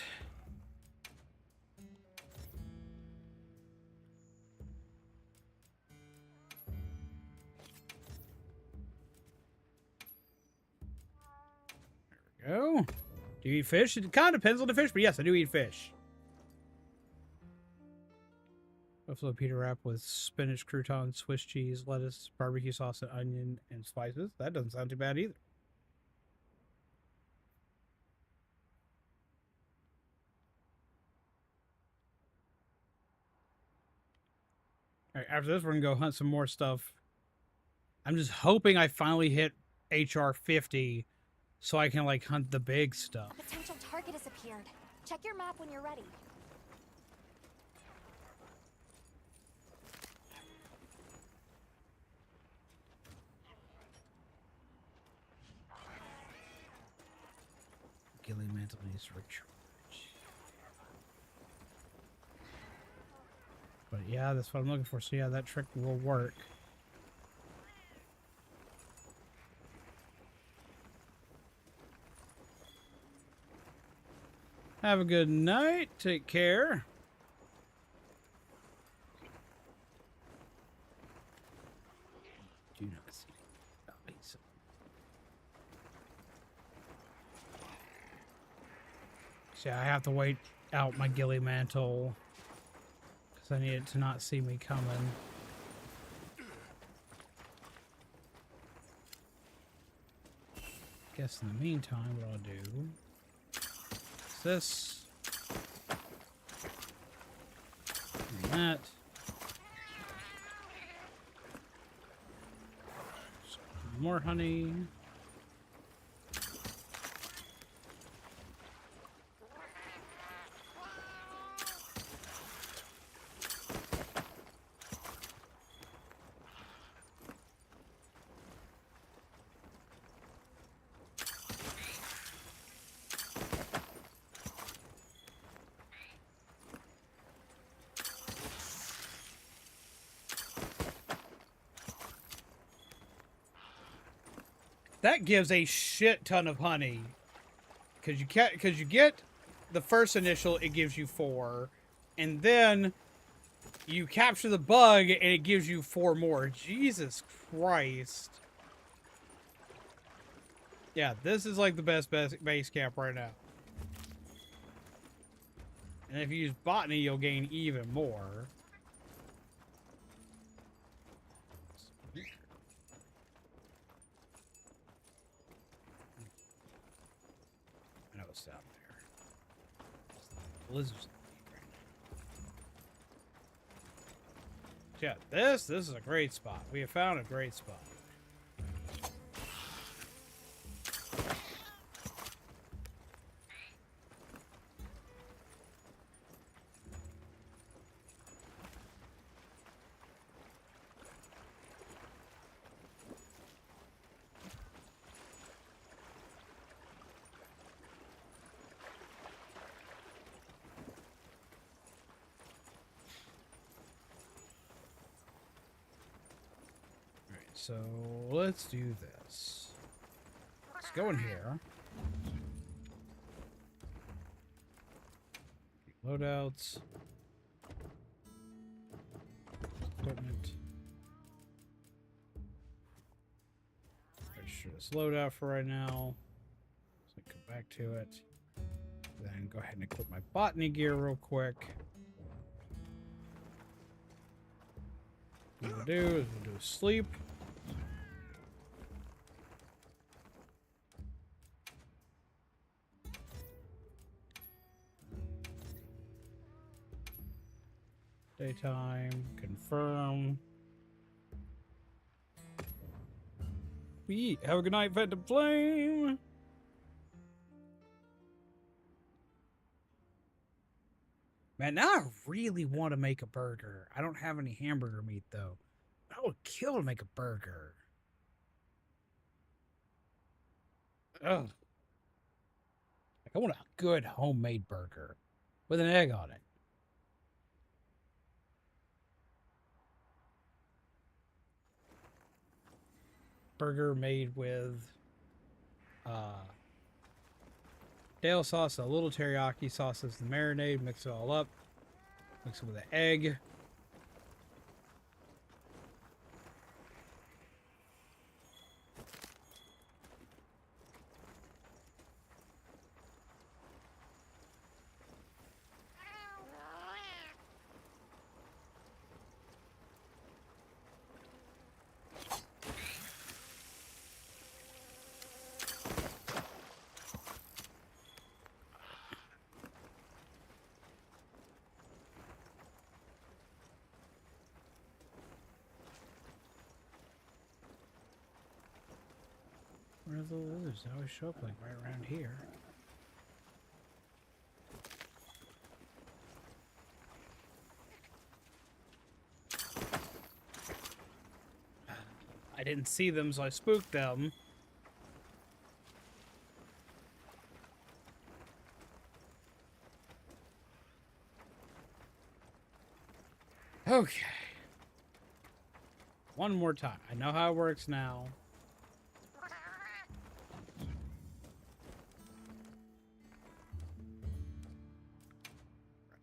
There we go. Do you eat fish? It kind of depends on the fish, but yes, I do eat fish. Buffalo pita wrap with spinach, croutons, Swiss cheese, lettuce, barbecue sauce, and onion, and spices. That doesn't sound too bad either. Alright, after this, we're going to go hunt some more stuff. I'm just hoping I finally hit HR 50 so I can, like, hunt the big stuff. A potential target has appeared. Check your map when you're ready. Gilly mantle needs recharge. But yeah, that's what I'm looking for. So yeah, that trick will work. Have a good night. Take care. Do not see. See, I have to wait out my gilly mantle because I need it to not see me coming. Guess in the meantime, what I'll do is this and that. Some more honey. That gives a shit ton of honey, because you get the first initial, it gives you 4, and then you capture the bug and it gives you 4 more. Jesus Christ! Yeah, this is like the best base camp right now. And if you use botany, you'll gain even more. Down there. Blizzard's yeah, this is a great spot. We have found a great spot. So let's do this. Let's go in here. Loadouts. Equipment. Register this loadout for right now. So come back to it. then go ahead and equip my botany gear real quick. What we'll do is we'll do sleep. Daytime, confirm. Have a good night, Phantom Flame. Man, now I really want to make a burger. I don't have any hamburger meat, though. I would kill to make a burger. Ugh. Like, I want a good homemade burger with an egg on it. Burger made with Dale sauce, a little teriyaki sauce as the marinade, mix it all up, mix it with an egg. Where are the lizards? They always show up like right around here. I didn't see them, so I spooked them. Okay. One more time. I know how it works now.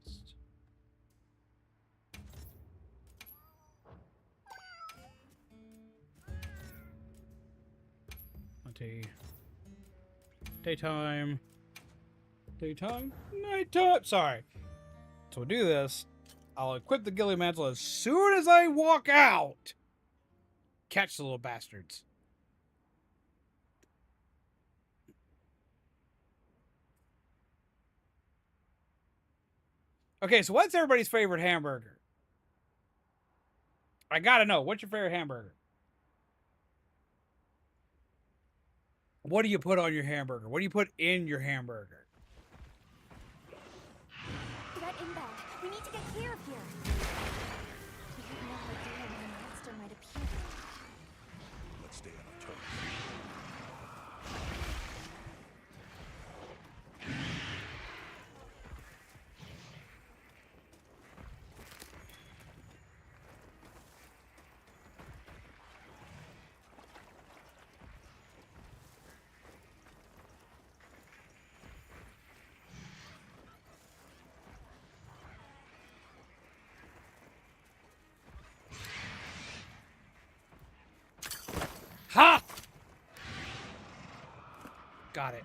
Rest. Daytime. Daytime. Nighttime. Sorry. So we'll do this. I'll equip the ghillie mantle as soon as I walk out. Catch the little bastards. Okay, so what's everybody's favorite hamburger? I gotta know. What's your favorite hamburger? What do you put on your hamburger? What do you put in your hamburger? Threat inbound. We need to get clear of here. We have no idea when the monster might appear. Let's stay on our toes. Ha! Got it.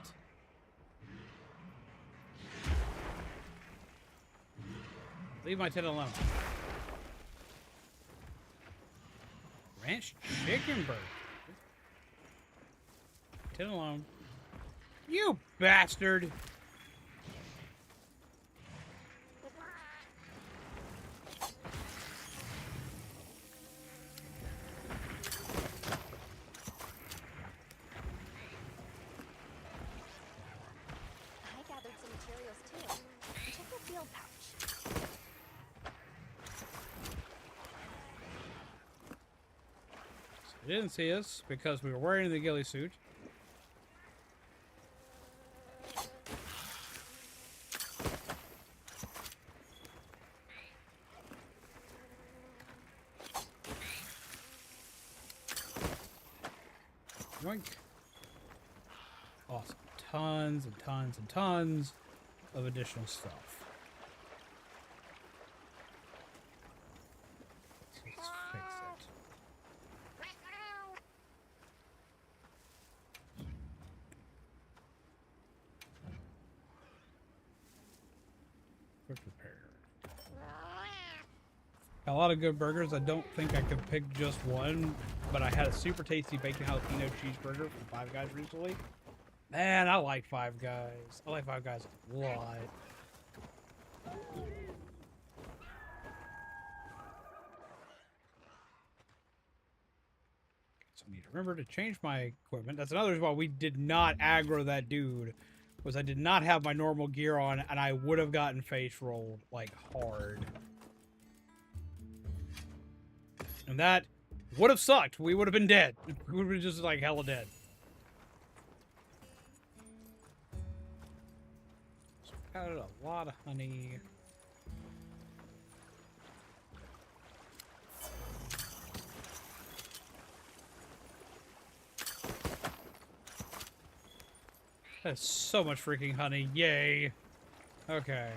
Leave my tent alone. Ranch chicken burger. Tent alone. You bastard! I gathered some materials too. Check the field pouch. They didn't see us because we were wearing the ghillie suit. Yoink. Awesome. Tons and tons and tons of additional stuff. Let's fix it. Quick repair. A lot of good burgers. I don't think I could pick just one, but I had a super tasty bacon jalapeno cheeseburger from Five Guys recently. Man, I like Five Guys. I like Five Guys a lot. So I need to remember to change my equipment. That's another reason why we did not aggro that dude. Was I did not have my normal gear on, and I would have gotten face rolled like hard. And that would have sucked. We would have been dead. We would have been just like hella dead. So got a lot of honey. That's so much freaking honey. Yay. Okay.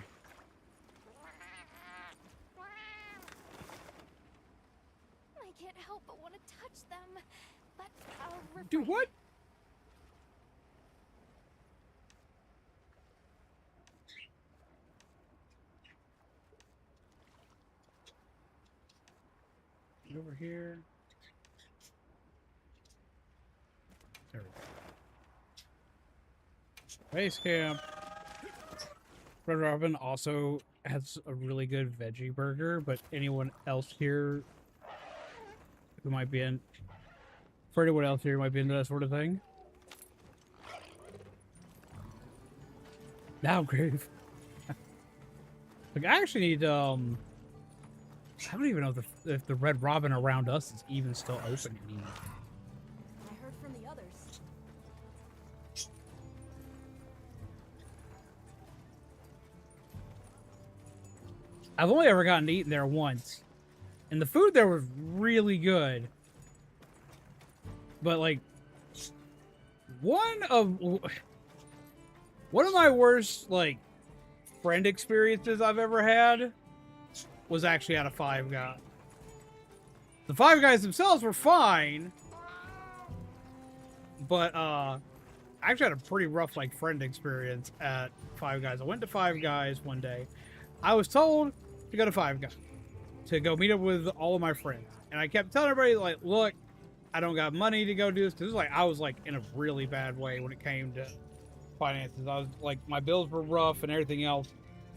I can't help but want to touch them, but I'll refrain. Do what? Get over here. There we go. Base camp. Red Robin also has a really good veggie burger, but anyone else here who might be in, for anyone else here who might be into that sort of thing. Now, Grave. Like, I actually need, I don't even know if the Red Robin around us is even still open anymore. I heard from the others. I've only ever gotten to eat there once, and the food there was really good. But like, one of my worst like friend experiences I've ever had was actually at a Five Guys. The Five Guys themselves were fine, but I actually had a pretty rough like friend experience at Five Guys. I went to Five Guys one day. I was told to go to Five Guys to go meet up with all of my friends, and I kept telling everybody like, "Look, I don't got money to go do this." Because I was like in a really bad way when it came to finances. I was like, my bills were rough and everything else.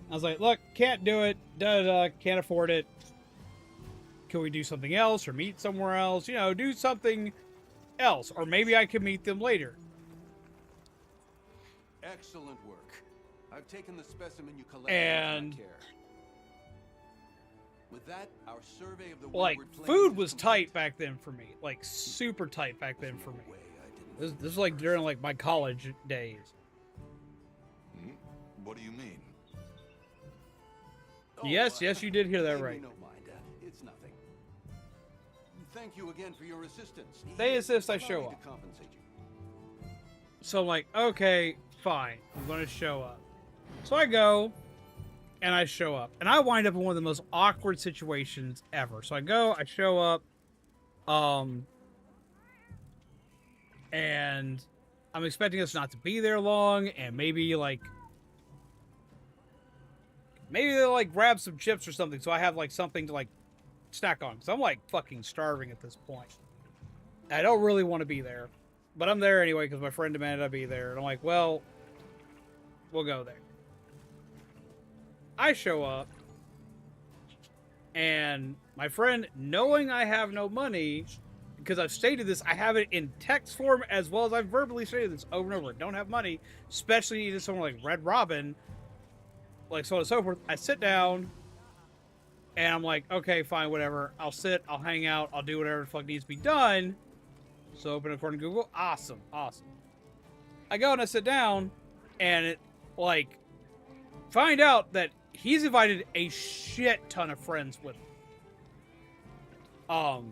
I was like, "Look, can't do it. Can't afford it. Can we do something else or meet somewhere else? You know, do something else, or maybe I can meet them later." Excellent work. I've taken the specimen you collected And with care. With that, our survey of the like, windward plains food is was complete. tight back then for me, like super tight back then for me. No way I didn't This was like during like my college days. Hmm? What do you mean? Yes, you did hear that pay me right. No mind. It's nothing. Thank you again for your assistance. They assist, I Allow show me up. to compensate you. So I'm like, okay, fine, I'm gonna show up. So I go, and I show up, and I wind up in one of the most awkward situations ever. So I go, I show up, and I'm expecting us not to be there long, and maybe they'll like grab some chips or something, so I have like something to like snack on. So I'm like fucking starving at this point. I don't really want to be there, but I'm there anyway because my friend demanded I be there, and I'm like, well, we'll go there. I show up, and my friend, knowing I have no money, because I've stated this, I have it in text form as well as I've verbally stated this over and over. Don't have money, especially to someone like Red Robin, like so on and so forth. I sit down, and I'm like, okay, fine, whatever. I'll sit, I'll hang out, I'll do whatever the fuck needs to be done. So open according to Google. Awesome, awesome. I go and I sit down, and it, like, find out that he's invited a shit ton of friends with him.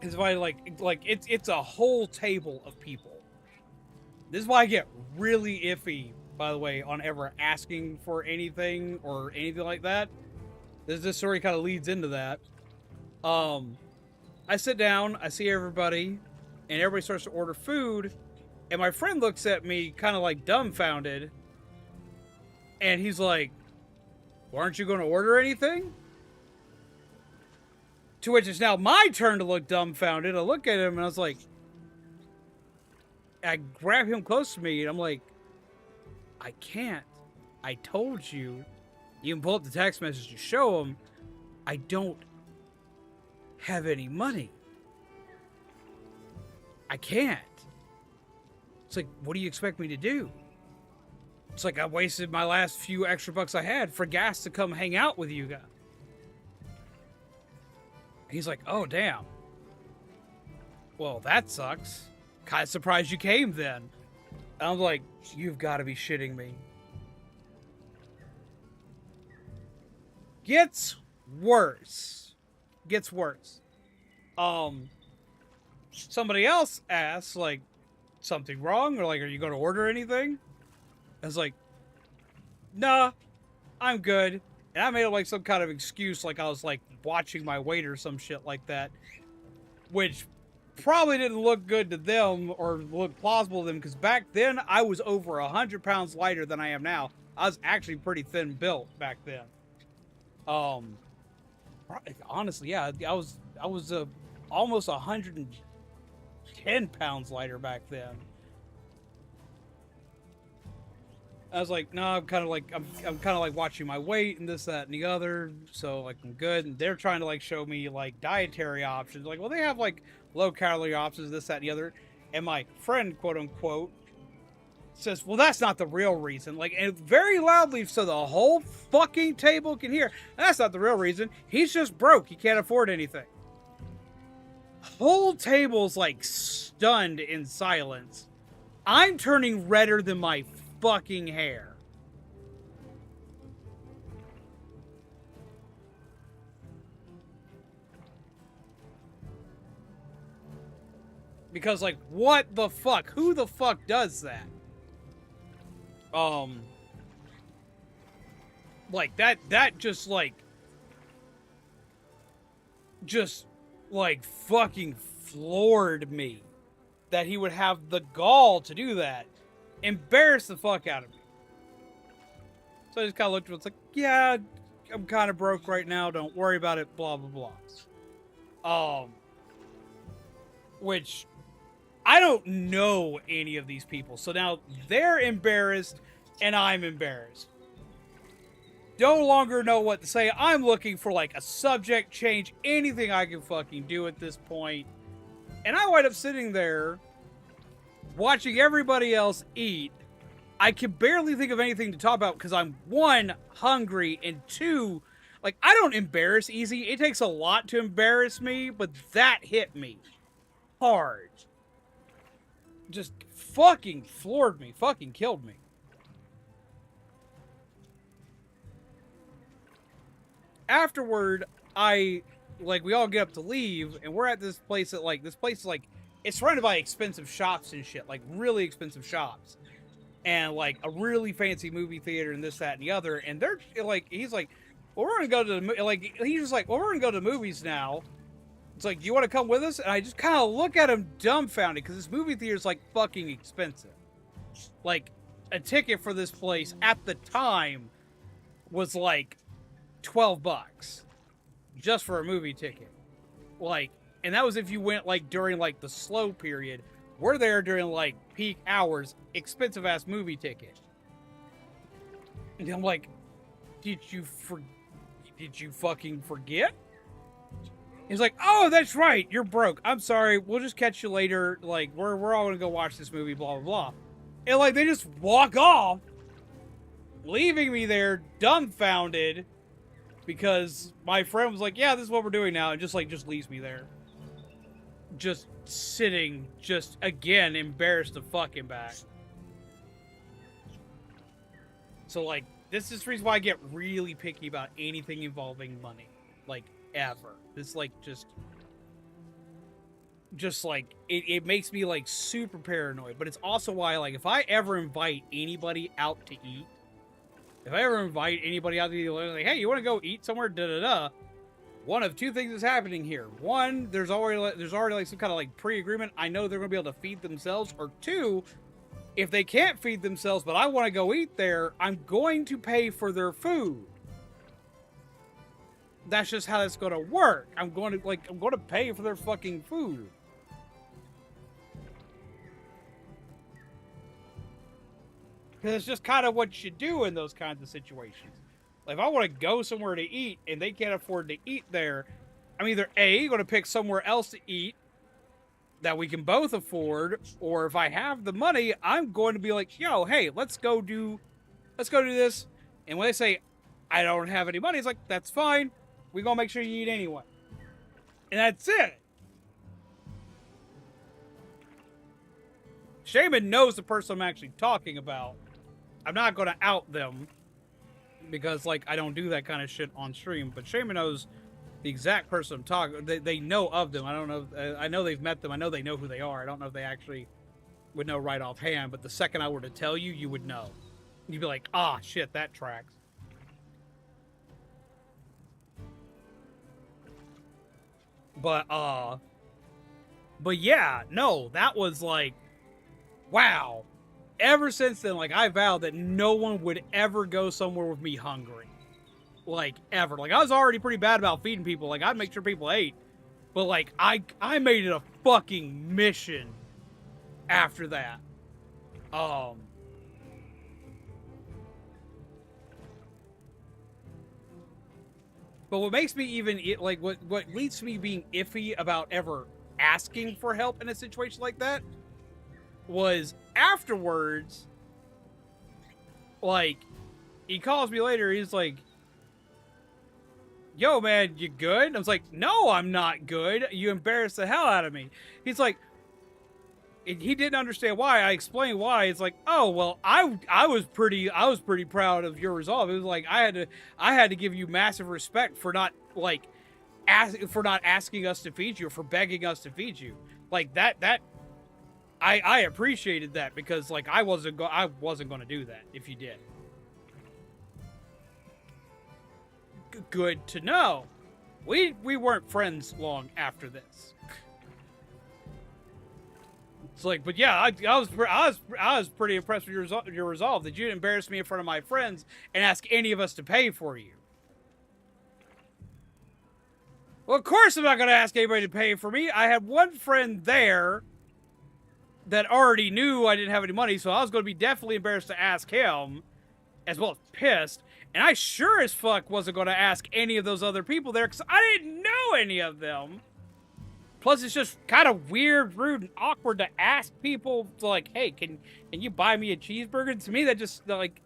He's invited like it's a whole table of people. This is why I get really iffy, by the way, on ever asking for anything or anything like that. This story kind of leads into that. I sit down, I see everybody, and everybody starts to order food, and my friend looks at me kind of like dumbfounded. And he's like, Well, aren't you going to order anything? To which it's now my turn to look dumbfounded. I look at him and I was like, I grab him close to me and I'm like, I can't. I told you. You can pull up the text message to show him. I don't have any money. I can't. It's like, what do you expect me to do? It's like I wasted my last few extra bucks I had for gas to come hang out with you guys. He's like, oh, damn. Well, that sucks. Kind of surprised you came then. And I'm like, you've got to be shitting me. Gets worse. Gets worse. Somebody else asks, like, something wrong? Or like, are you going to order anything? I was like, nah, I'm good. And I made up like some kind of excuse, like I was like watching my weight or some shit like that. Which probably didn't look good to them or look plausible to them, because back then I was over 100 pounds lighter than I am now. I was actually pretty thin built back then. Honestly, yeah, I was almost 110 pounds lighter back then. I was like, no, I'm kind of like watching my weight and this, that, and the other. So like, I'm good. And they're trying to like show me like dietary options. Like, well, they have like low calorie options, this, that, and the other. And my friend, quote unquote, says, well, that's not the real reason. Like, and very loudly so the whole fucking table can hear. That's not the real reason. He's just broke. He can't afford anything. Whole table's like stunned in silence. I'm turning redder than my fucking hair. Because like, what the fuck? Who the fuck does that? Like that just like fucking floored me that he would have the gall to do that. Embarrassed the fuck out of me. So I just kind of looked at him. It's like, yeah, I'm kind of broke right now. Don't worry about it. Blah, blah, blah. Which I don't know any of these people. So now they're embarrassed and I'm embarrassed. No longer know what to say. I'm looking for like a subject change. Anything I can fucking do at this point. And I wind up sitting there watching everybody else eat. I can barely think of anything to talk about because I'm, one, hungry, and two, like, I don't embarrass easy. It takes a lot to embarrass me, but that hit me hard. Just fucking floored me. Fucking killed me. Afterward, we all get up to leave, and we're at this place that, like, it's surrounded by expensive shops and shit, like really expensive shops, and like a really fancy movie theater and this, that, and the other. And they're like, he's like, well, we're gonna go to the he's just like, well, we're gonna go to the movies now. It's like, do you want to come with us? And I just kind of look at him dumbfounded because this movie theater is like fucking expensive. Like a ticket for this place at the time was like $12 just for a movie ticket. Like. And that was if you went, like, during, like, the slow period. We're there during, like, peak hours. Expensive-ass movie ticket. And I'm like, did you fucking forget? He's like, oh, that's right. You're broke. I'm sorry. We'll just catch you later. Like, we're all gonna go watch this movie, blah, blah, blah. And, like, they just walk off. Leaving me there dumbfounded. Because my friend was like, yeah, this is what we're doing now. And just leaves me there. Just sitting, just again embarrassed to fucking back. So like, this is the reason why I get really picky about anything involving money, like ever. This like just like it makes me like super paranoid. But it's also why like if I ever invite anybody out to eat, like, hey, you want to go eat somewhere? Da da da. One of two things is happening here. One, there's already like some kind of like pre-agreement. I know they're going to be able to feed themselves. Or two, if they can't feed themselves, but I want to go eat there, I'm going to pay for their food. that's just how it's gonna work. I'm going to pay for their fucking food. Because it's just kind of what you do in those kinds of situations. Like, if I want to go somewhere to eat and they can't afford to eat there, I'm either A, going to pick somewhere else to eat that we can both afford, or if I have the money, I'm going to be like, yo, hey, let's go do this. And when they say, I don't have any money, it's like, that's fine. We're going to make sure you eat anyway. And that's it. Shaman knows the person I'm actually talking about. I'm not going to out them because, like, I don't do that kind of shit on stream. But Shaman knows the exact person I'm talking. They know of them. I don't know. I know they've met them. I know they know who they are. I don't know if they actually would know right offhand. But the second I were to tell you, you would know. You'd be like, ah, shit, that tracks. But yeah, no, that was like, wow. Ever since then, like, I vowed that no one would ever go somewhere with me hungry. Like, ever. Like, I was already pretty bad about feeding people. Like, I'd make sure people ate. But, like, I made it a fucking mission after that. But what makes me even, like, what leads to me being iffy about ever asking for help in a situation like that was afterwards, like, he calls me later, he's like, yo, man, you good? I was like, no, I'm not good. You embarrassed the hell out of me. He's like, he didn't understand why. I explained why. It's like, oh, well, I was pretty proud of your resolve. It was like, I had to give you massive respect for not, like, asking us to feed you, or for begging us to feed you. Like, I appreciated that, because, like, I wasn't going to do that if you did. Good to know. We weren't friends long after this. It's like, but yeah, I was pretty impressed with your resolve that you didn't embarrass me in front of my friends and ask any of us to pay for you. Well, of course I'm not going to ask anybody to pay for me. I had one friend there that already knew I didn't have any money, so I was going to be definitely embarrassed to ask him, as well as pissed. And I sure as fuck wasn't going to ask any of those other people there, because I didn't know any of them. Plus, it's just kind of weird, rude, and awkward to ask people, to, like, hey, can you buy me a cheeseburger? To me, that just, like,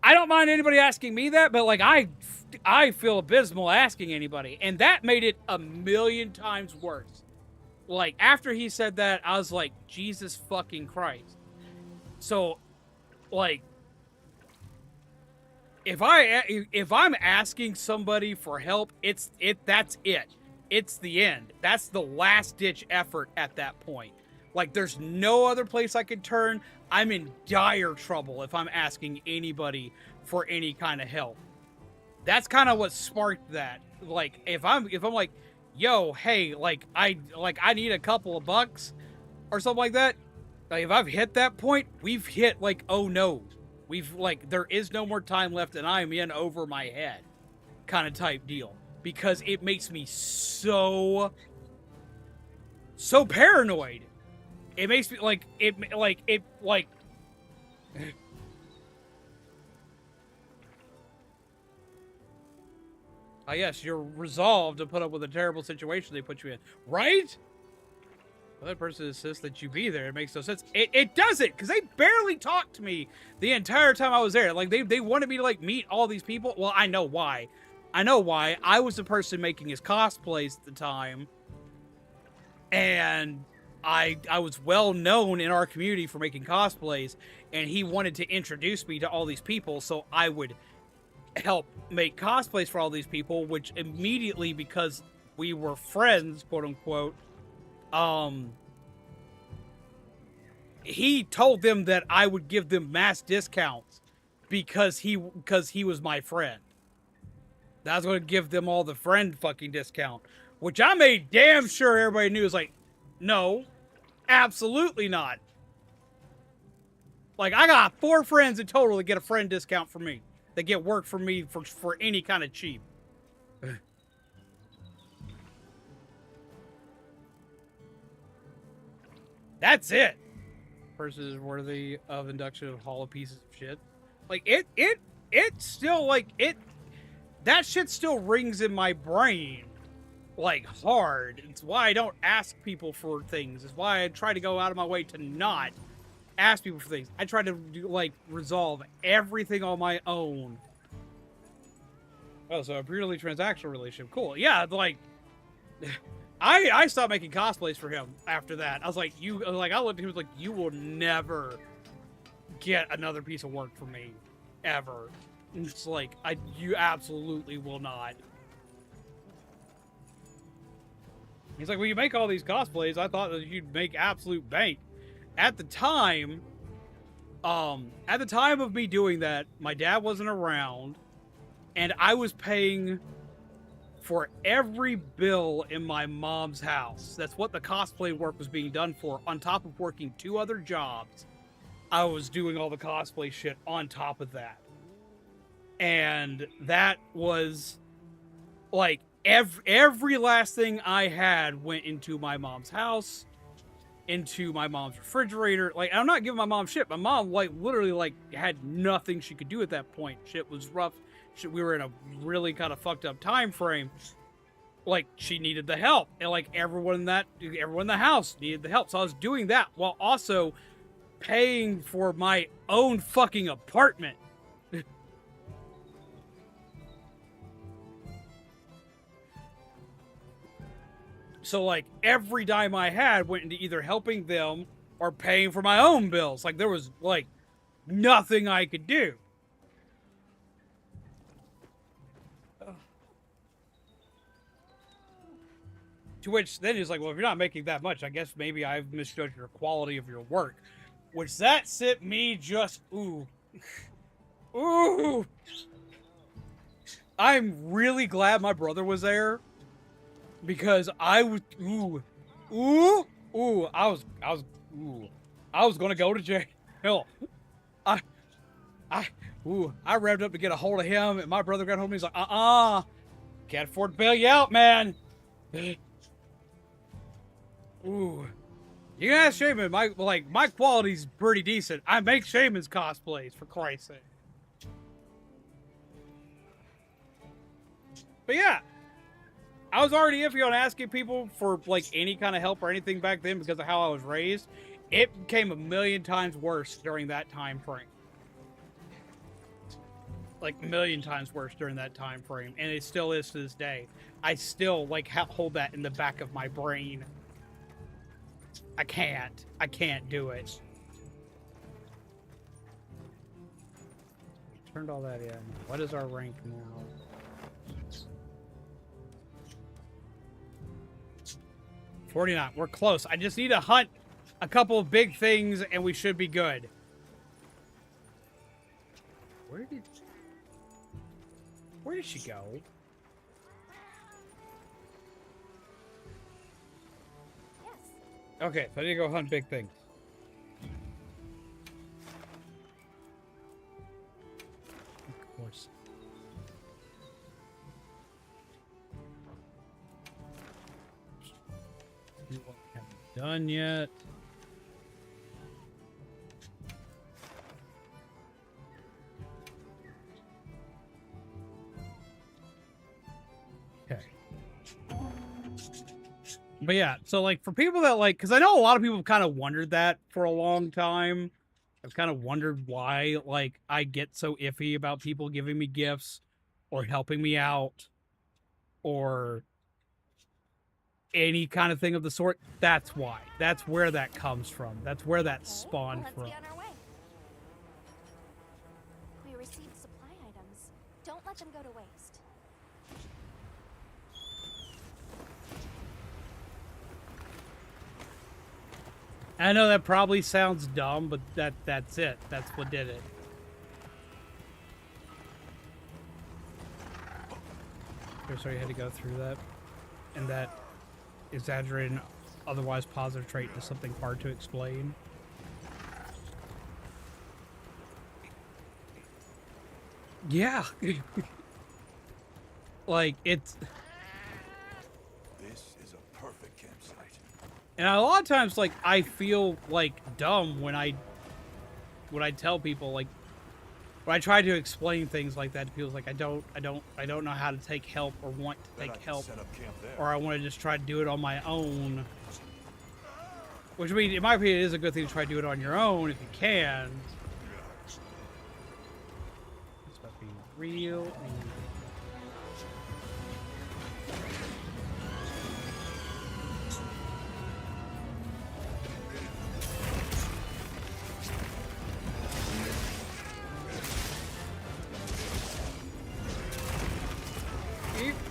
I don't mind anybody asking me that, but, like, I feel abysmal asking anybody. And that made it a million times worse. Like, after he said that, I was like, Jesus fucking Christ. So, like, if I'm asking somebody for help, that's it. It's the end. That's the last ditch effort at that point. Like, there's no other place I can turn. I'm in dire trouble if I'm asking anybody for any kind of help. That's kind of what sparked that. Like, if I'm like, yo, hey, like I need a couple of bucks or something like that. Like, if I've hit that point, we've hit, like, oh no. We've, like, there is no more time left and I'm in over my head kind of type deal. Because it makes me so paranoid. It makes me, like, oh yes, you're resolved to put up with a terrible situation they put you in. Right? The other person insists that you be there. It makes no sense. It doesn't, because they barely talked to me the entire time I was there. Like, they wanted me to, like, meet all these people. Well, I know why. I was the person making his cosplays at the time. And I was well known in our community for making cosplays. And he wanted to introduce me to all these people so I would help make cosplays for all these people. Which immediately, because we were friends, quote unquote, he told them that I would give them mass discounts because he was my friend. That was going to give them all the friend fucking discount. Which I made damn sure everybody knew. Was like, no, absolutely not. Like, I got 4 friends in total that get a friend discount from me. That get work from me for any kind of cheap. That's it. Person is worthy of induction of hollow pieces of shit. Like it still like it. That shit still rings in my brain, like hard. It's why I don't ask people for things. It's why I try to go out of my way to not ask people for things. I try to do, like resolve everything on my own. Oh, so a purely transactional relationship. Cool. Yeah, like I stopped making cosplays for him after that. I was like, I looked at him, was like, you will never get another piece of work from me, ever. And it's like, you absolutely will not. He's like, well, you make all these cosplays. I thought that you'd make absolute bank. At the time of me doing that, my dad wasn't around, and I was paying for every bill in my mom's house. That's what the cosplay work was being done for. On top of working 2 other jobs, I was doing all the cosplay shit on top of that. And that was like every last thing I had went into my mom's house, into my mom's refrigerator. Like, I'm not giving my mom shit. My mom like literally like had nothing she could do at that point. Shit was rough. We were in a really kind of fucked up time frame. Like, she needed the help, and like everyone in the house needed the help. So I was doing that while also paying for my own fucking apartment. So like every dime I had went into either helping them or paying for my own bills. Like, there was like nothing I could do. To which then he's like, well, if you're not making that much, I guess maybe I've misjudged your quality of your work. Which that sent me just, ooh. Ooh. I'm really glad my brother was there. Because I was, ooh. I was gonna go to jail. I revved up to get a hold of him, and my brother got home and he's like, can't afford to bail you out, man. Ooh. You can ask Shaman, my quality's pretty decent. I make Shaman's cosplays, for Christ's sake. But yeah. I was already iffy on asking people for, like, any kind of help or anything back then because of how I was raised. It became a million times worse during that time frame. Like, a million times worse during that time frame. And it still is to this day. I still, like, hold that in the back of my brain. I can't do it. Turned all that in. What is our rank now? 49. We're close. I just need to hunt a couple of big things and we should be good. Where did she go? Yes. Okay, so I need to go hunt big things. Of course. Haven't done yet. Okay. But yeah, so like for people that like, because I know a lot of people have kind of wondered that for a long time. I've kind of wondered why like I get so iffy about people giving me gifts or helping me out or any kind of thing of the sort. That's why. That's where that comes from. That's where that spawned Let's from. be on our way. We received supply items. Don't let them go to waste. I know that probably sounds dumb, but that's it. That's what did it. So you had to go through that, and that exaggerated, otherwise positive trait is something hard to explain. Yeah. like it's. This is a perfect campsite. And a lot of times, like, I feel like dumb when I tell people, like, when I try to explain things like that to people, like I don't know how to take help or want to Bet I take can help, set up camp there. or I want to just try to do it on my own. Which, I mean, in my opinion, it is a good thing to try to do it on your own if you can. It's about being real.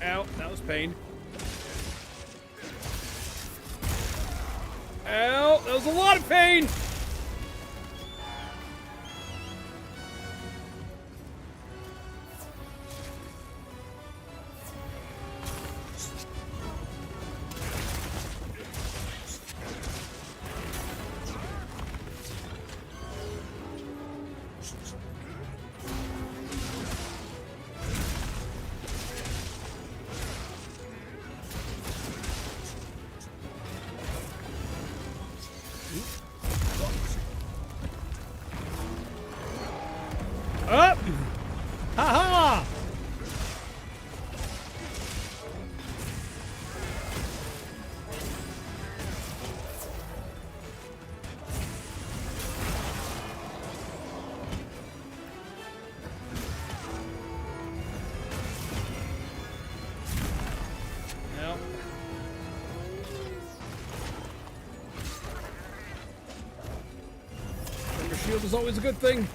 Ow, that was pain. Ow, that was a lot of pain! Up! Ha ha! Yep. Your shield is always a good thing.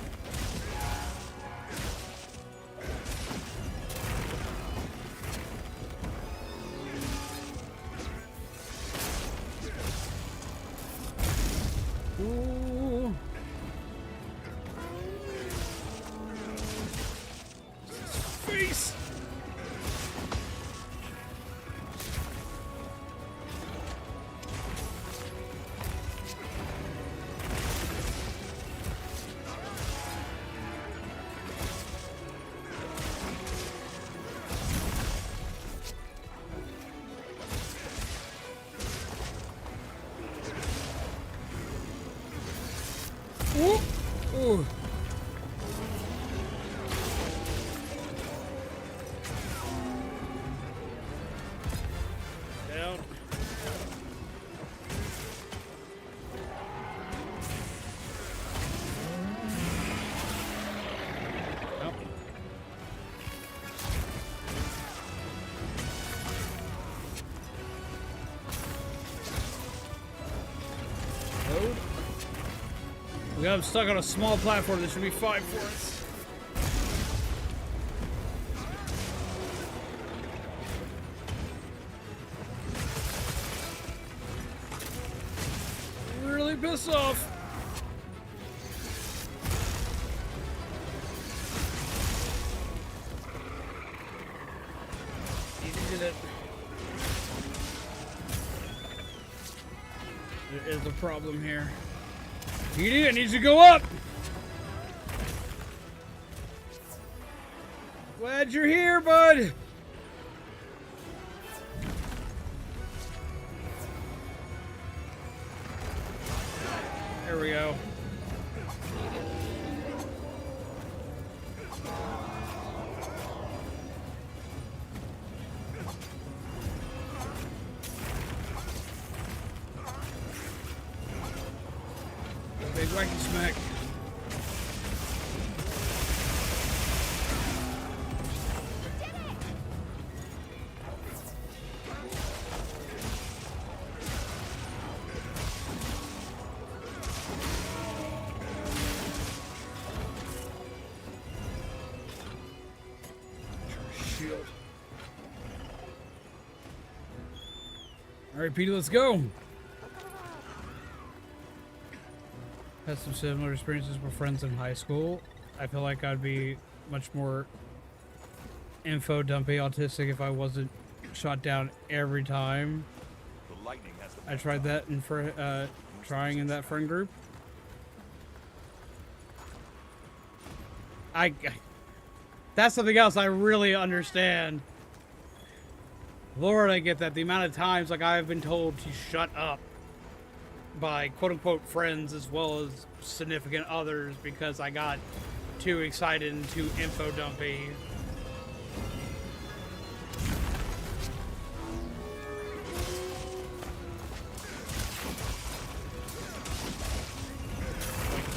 Ooh. Face. Ooh. Ooh. Down. Nope. Load. We got him stuck on a small platform that should be fine for us. Really pissed off. You did it. There is a problem here. Edie, I need you to go up! Glad you're here, bud! There we go. Big wacky smack. Shield. All right, Peter, let's go. Had some similar experiences with friends in high school. I feel like I'd be much more info dumpy autistic if I wasn't shot down every time. The lightning has the I tried that in trying in that friend group. That's something else I really understand. Lord, I get that. The amount of times, like, I've been told to shut up by quote-unquote friends as well as significant others because I got too excited and too info-dumpy.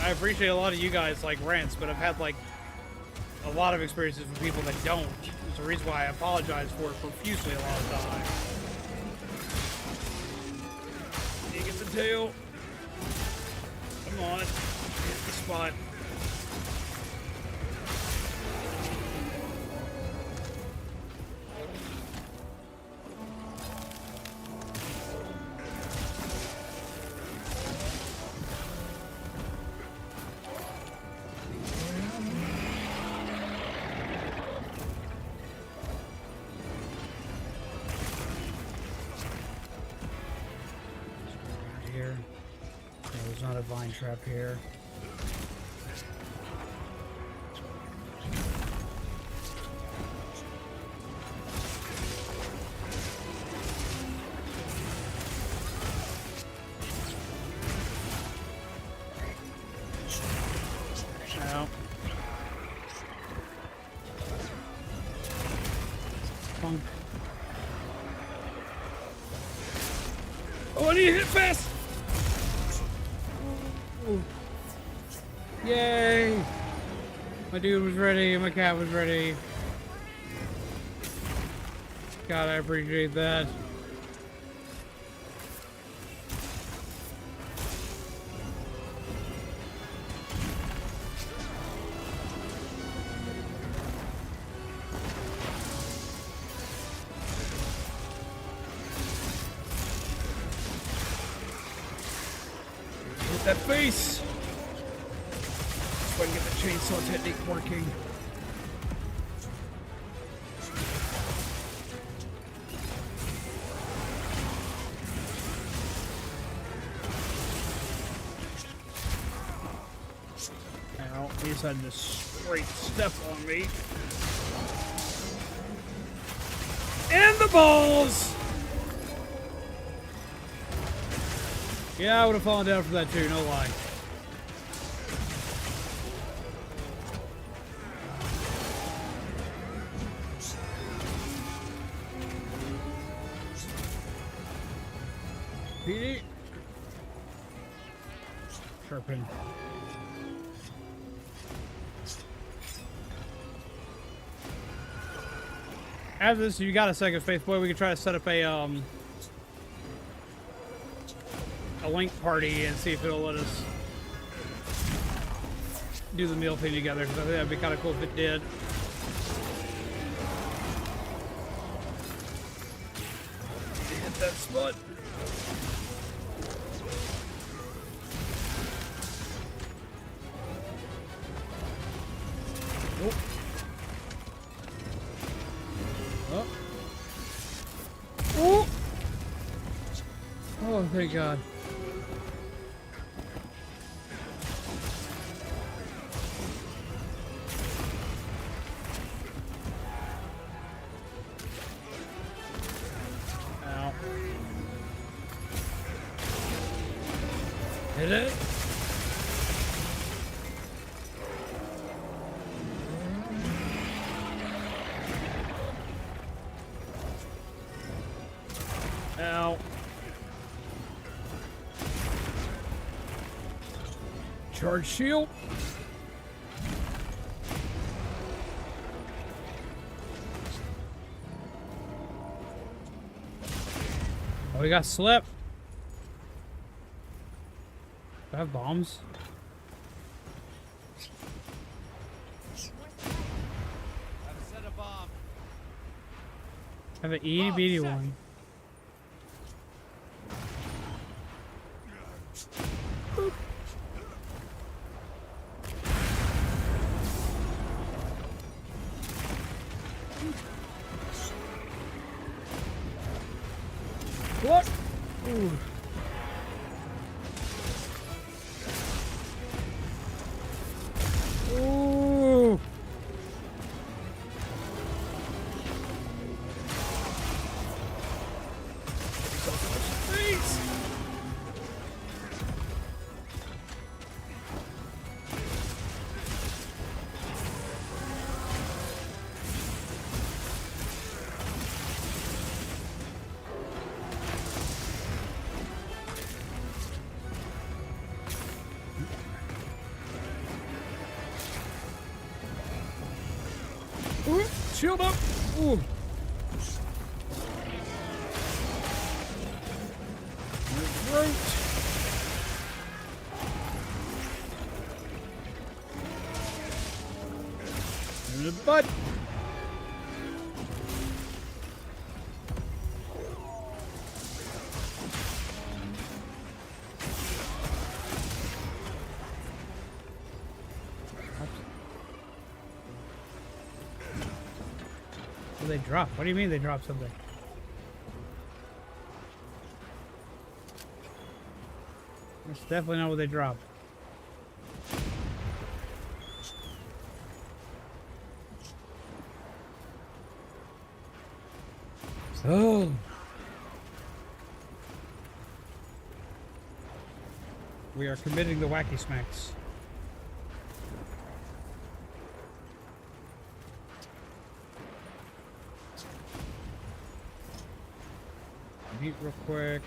I appreciate a lot of you guys like rants, but I've had like a lot of experiences with people that don't. It's the reason why I apologize for it profusely a lot of the time. You get the tail. Come on. Hit the spot. Vine trap here. No. Punk. Oh, I need to hit fast! Yay! My dude was ready, my cat was ready. God, I appreciate that. Hit that face! So I can get the chainsaw technique working. Ow, he decided to straight step on me. And the balls! Yeah, I would have fallen down for that too, no lie. PD. Sharpen. After this, you got a second, Faith Boy. We can try to set up a link party and see if it'll let us do the meal thing together. Because I think that'd be kind of cool if it did. Hit that spot. Nope. Oh. Oh. Oh, thank God. Ow. Hit it. Ow. Charge shield. Oh, we got slip. Do I have bombs? I've set a bomb. I have an itty bitty one. What? Ooh. Ooh. Shield up! Ooh! Throat! In the butt! What did they drop? What do you mean they dropped something? That's definitely not what they dropped. So we are committing the wacky smacks. Meet real quick.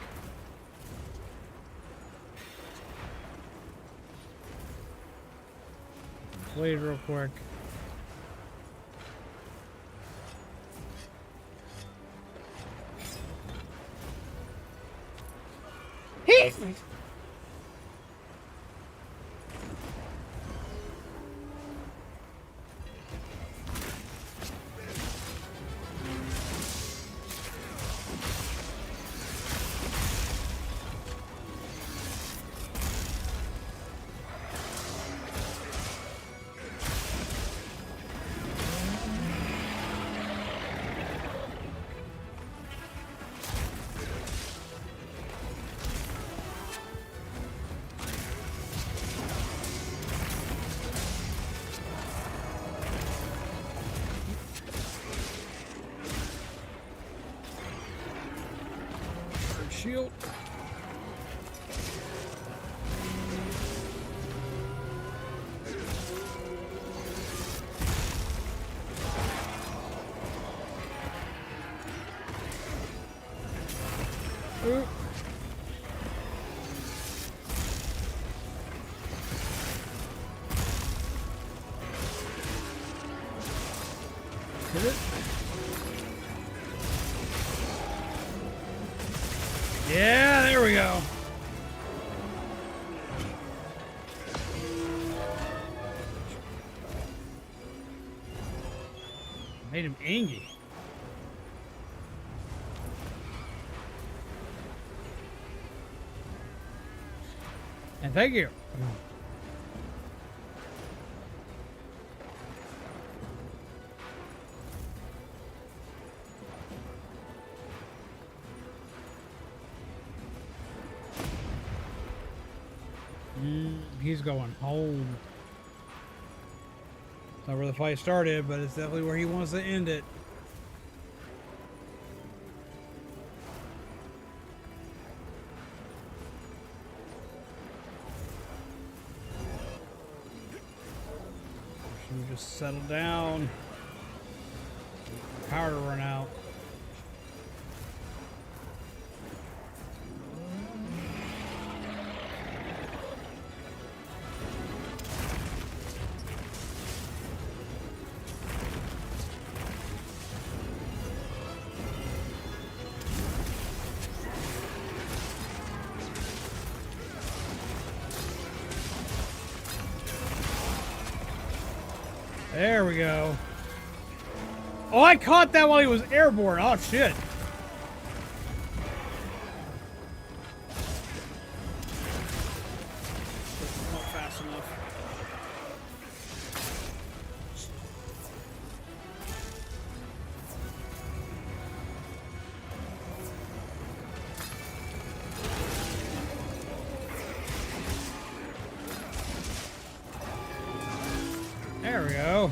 Blade real quick. Shield. Ooh. Hit it. Yeah, there we go. Made him angry. And thank you. He's going home. It's not where the fight started, but it's definitely where he wants to end it. Should we just settle down? Power to run out. There we go. Oh, I caught that while he was airborne. Oh, shit. Not fast enough. There we go.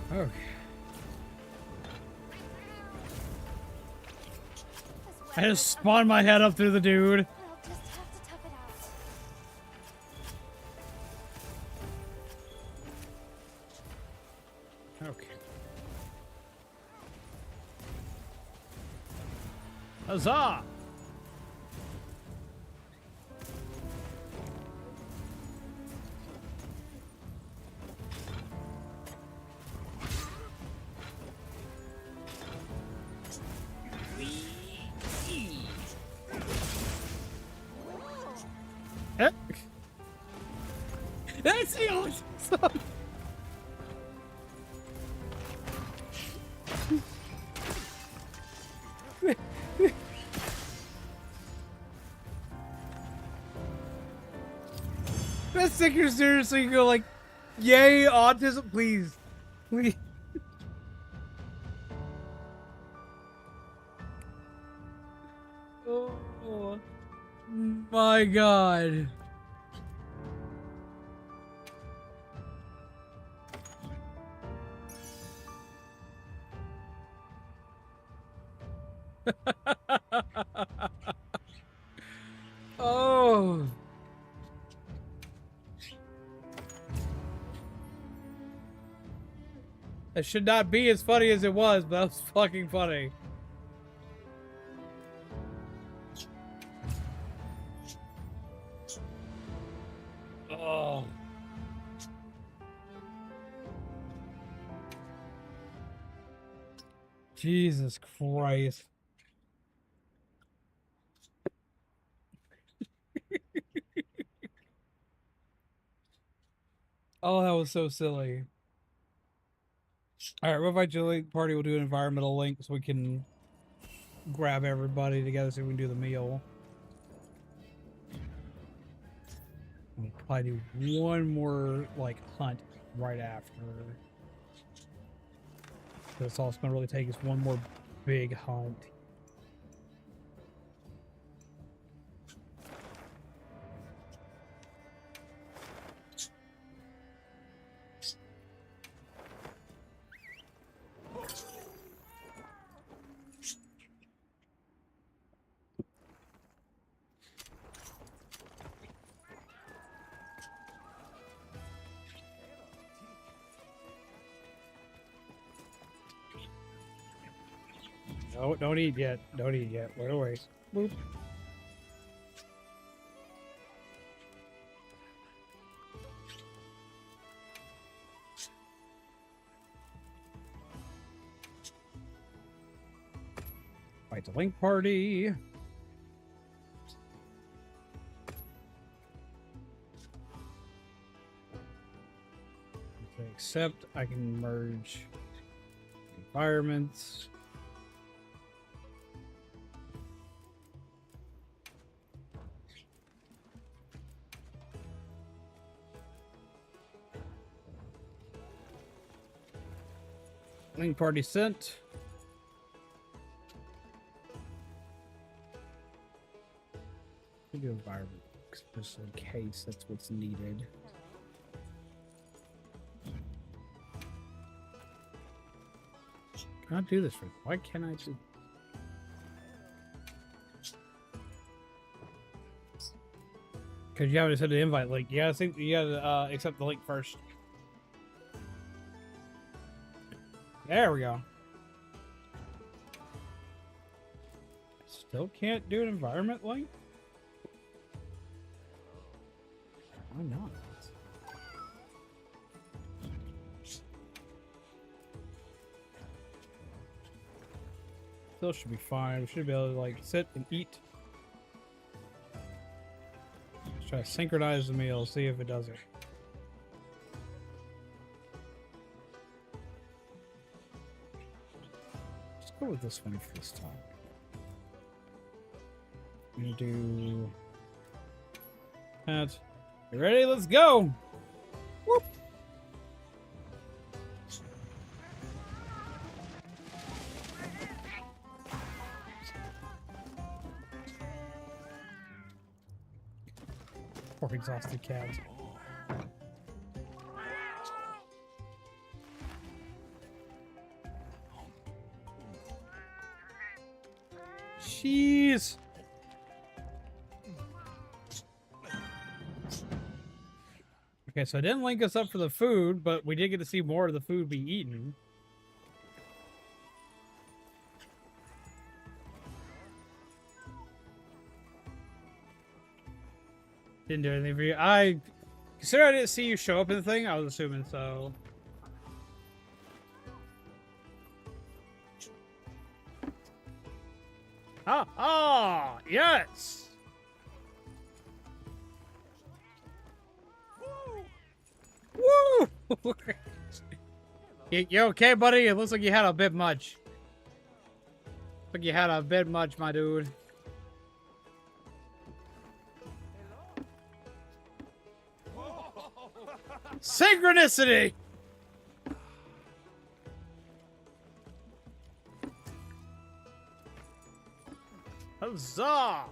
Okay. I just spawned my head up through the dude. I'll just have to tough it out. Okay. Huzzah! Eh. That's the awesome. That sticker seriously go like, yay, autism, please. Please. Oh my god. Oh. It should not be as funny as it was, but that was fucking funny. Oh. Jesus Christ. Oh, that was so silly. Alright, we'll invite you to the link party. We'll do an environmental link so we can grab everybody together so we can do the meal. We'll probably do one more, like, hunt right after. That's all it's going to really take is one more big hunt. No, don't eat yet. Don't eat yet. Wait away. Boop. Fight the link party. Okay, except I can merge environments. Link party sent. We'll do environment just in case that's what's needed. Can I do this for? Why can't I do? Because you haven't sent an invite link. You gotta accept the link first. There we go. Still can't do an environment link? Why not? Still should be fine. We should be able to like sit and eat. Let's try to synchronize the meal, see if it does it. Go with this one for this time. I'm gonna do that. You ready? Let's go! Whoop! Poor exhausted cat. Jeez. Okay, so I didn't link us up for the food, but we did get to see more of the food be eaten. Didn't do anything for you. Consider I didn't see you show up in the thing, I was assuming so. Ah, yes! You okay, buddy? It looks like you had a bit much. Looks like you had a bit much, my dude. Synchronicity! Huzzah!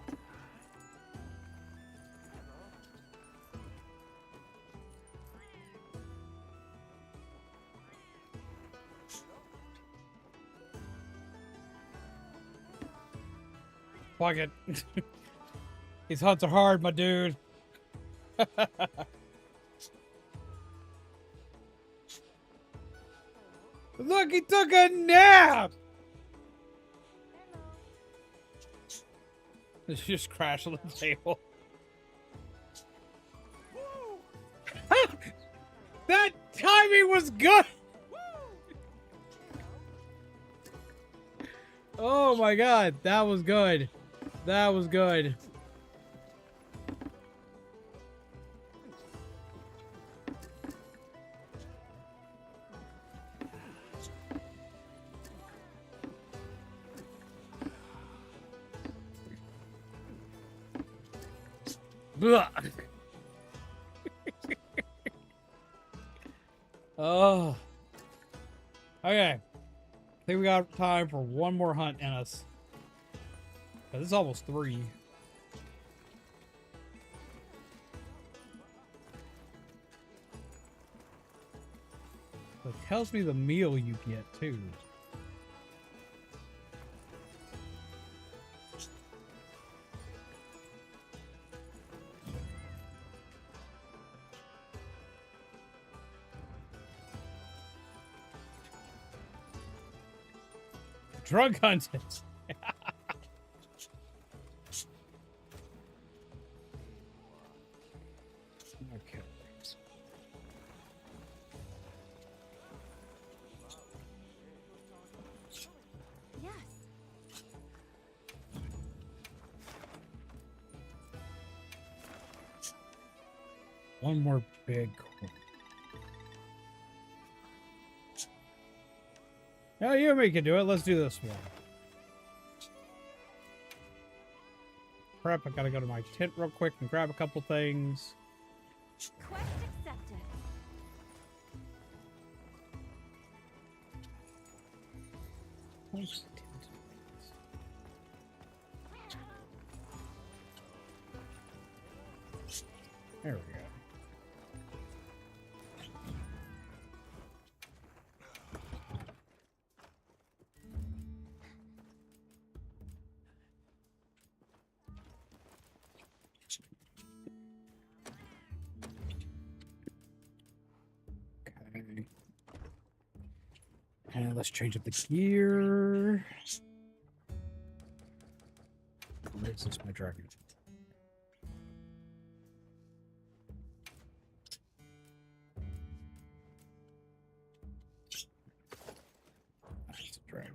Fuck it. These hunts are hard, my dude. Look, he took a nap! He just crashed on the table. That timing was good! Oh my god, that was good. That was good. Blah. Oh. Okay. I think we got time for one more hunt in us. This is almost 3. It tells me the meal you get too. Drug hunted. Okay. Yes. One more big one. No, you and me can do it. Let's do this one. Crap, I gotta go to my tent real quick and grab a couple things. Quest accepted. There we go. Okay. And let's change up the gear. Where is this, my dragon? That's a dragon.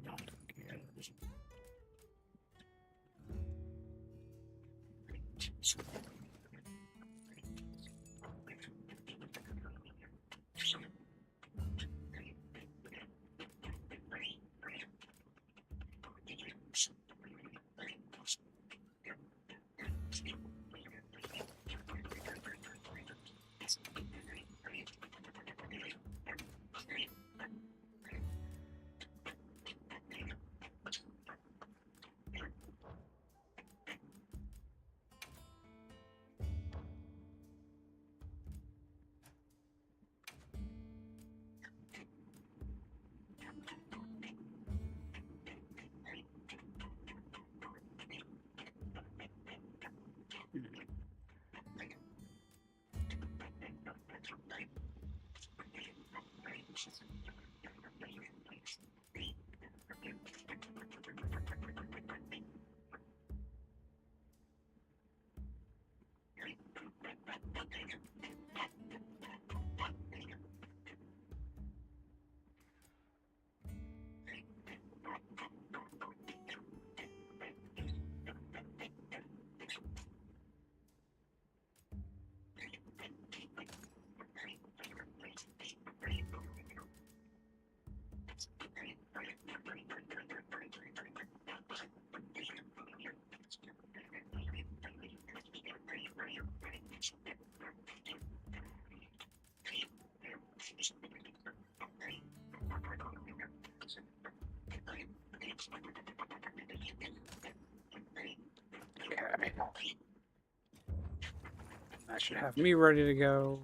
Okay. That should have me ready to go.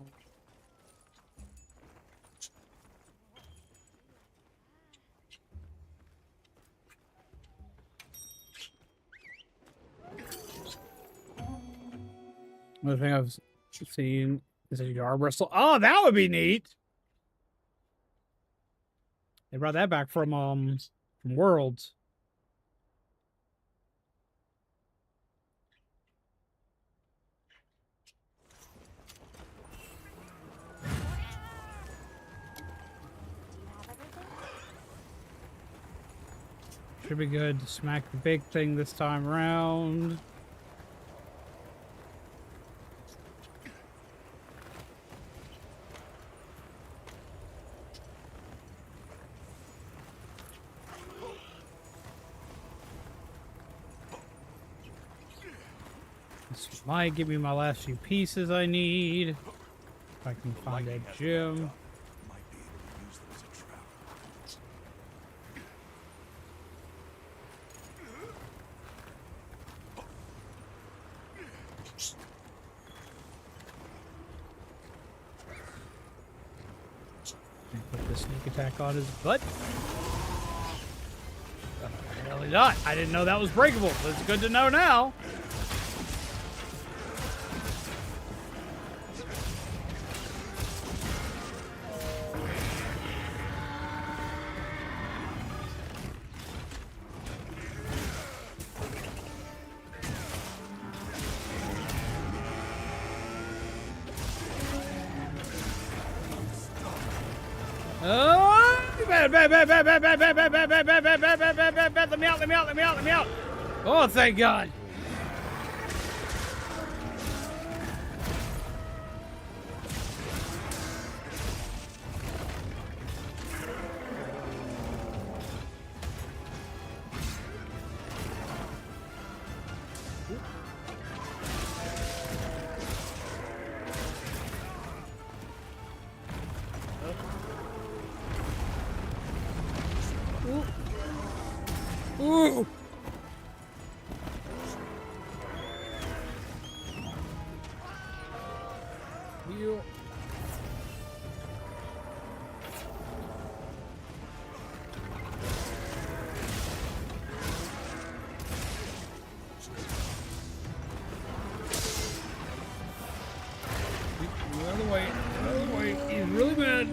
Another thing I've seen is a yard wrestle. Oh, that would be neat. They brought that back from Worlds. Should be good to smack the big thing this time around. This might give me my last few pieces I need. If I can find a gem. Might be able to use them as a trap. Put this sneak attack on his butt. Apparently not. I didn't know that was breakable. It's good to know now. Let me out. Oh, thank God. Ooh. You. Out of the way. He's really mad.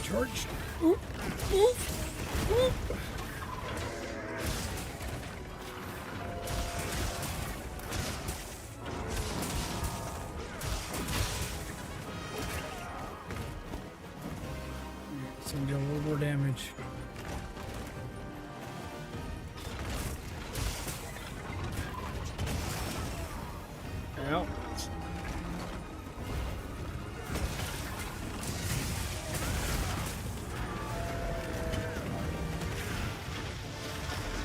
Charge. Oop. It's gonna do a little more damage. Well.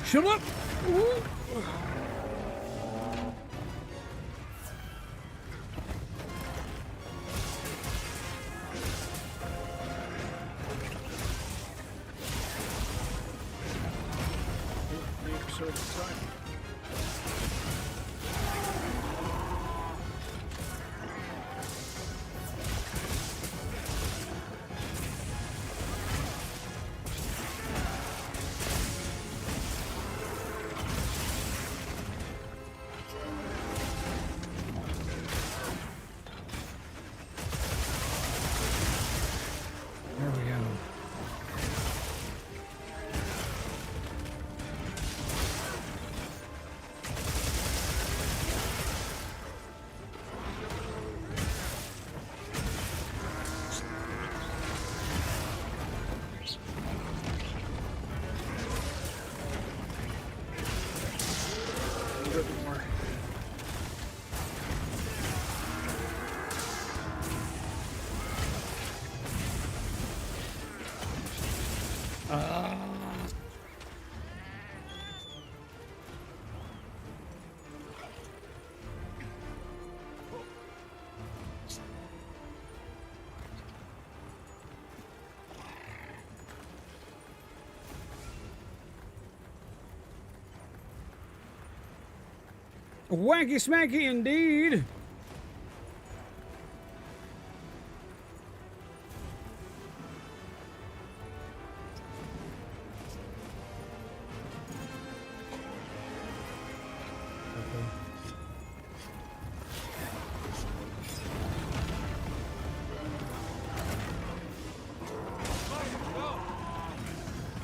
Shut up! Ooh. There we go. Wacky smacky indeed.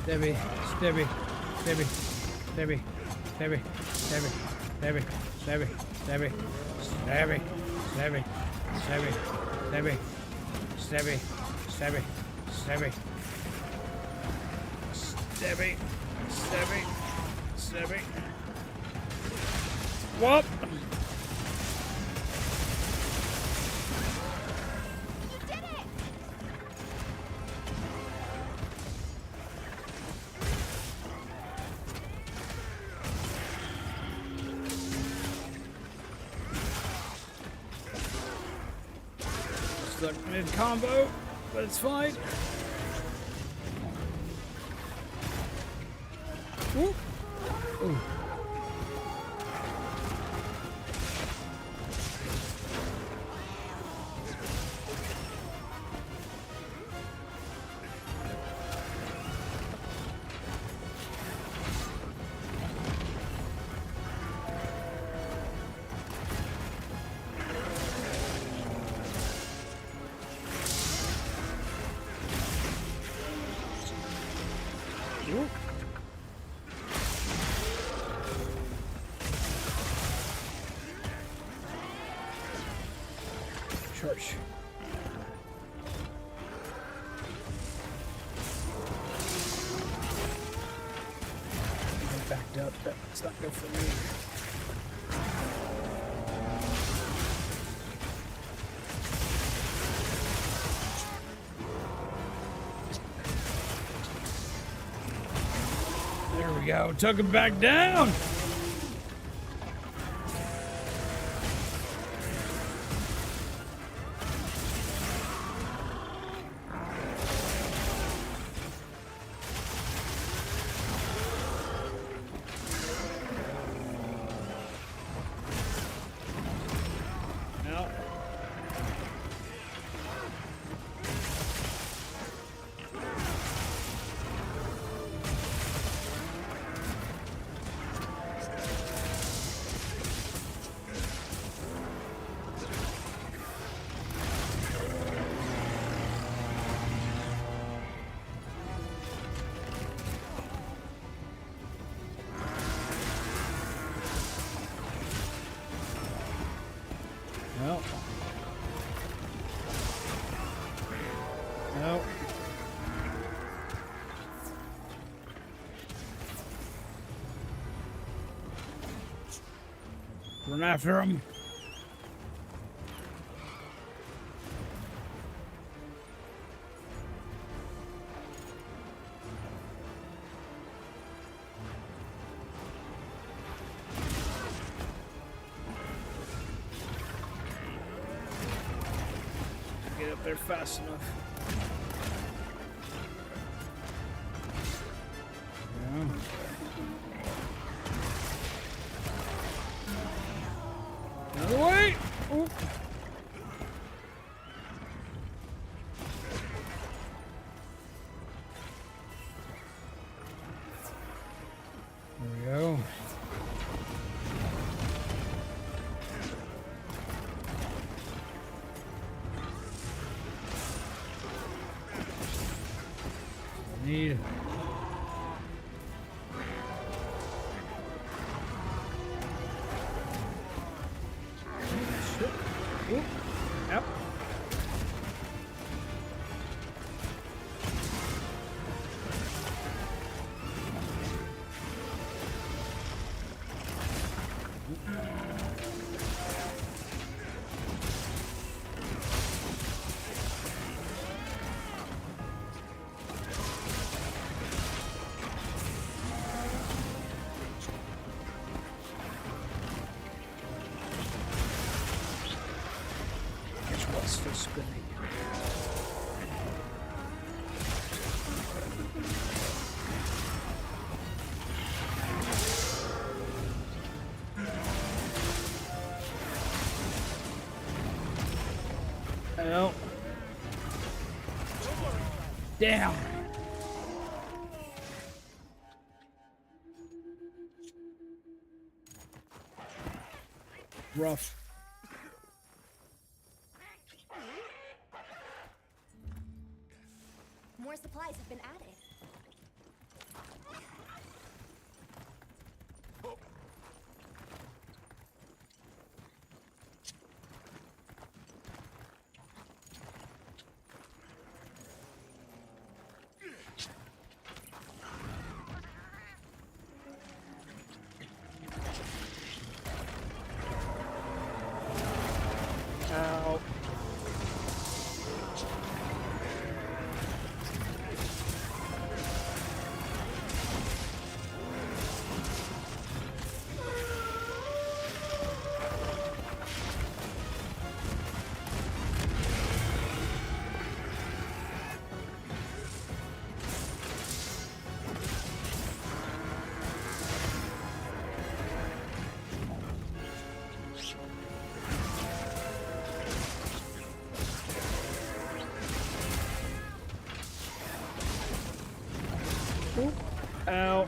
Debbie, Debbie, Debbie, Debbie, Debbie, Debbie, Debbie, Debbie, Debbie, Debbie, Debbie, Debbie, Debbie, Debbie, Debbie, Debbie, Debbie, Debbie, Debbie. Whoop! You did it! Stuck mid combo, but it's fine. Ooh. Ooh. Ooh. Church. I'm backed up. That's not good for me. There we go. Took him back down. No. No. No. Run after him. Get up there fast enough. Yeah. Another way. Ooh. There we go. Need. Shit. Ooh. Yep. Guess what's still spinning? Oh. Damn. Rough. More supplies have been added. Ow. Ow.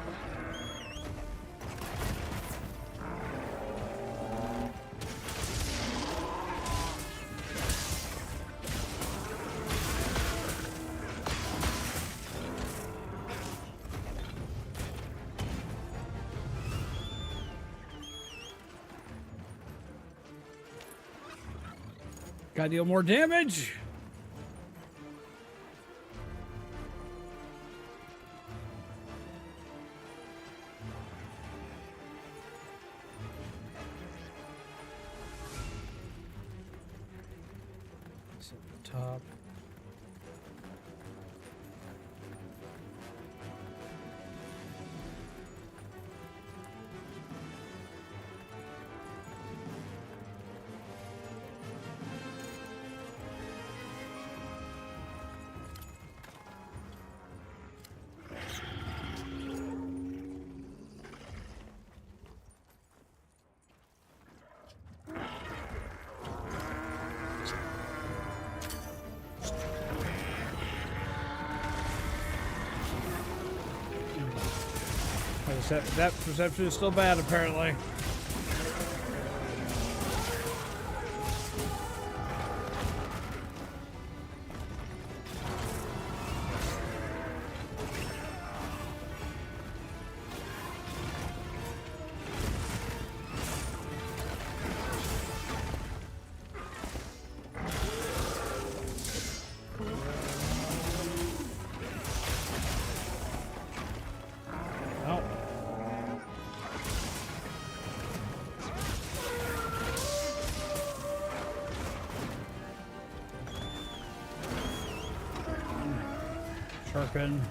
Gotta deal more damage. At the top. That perception is still bad, apparently. Sharpen.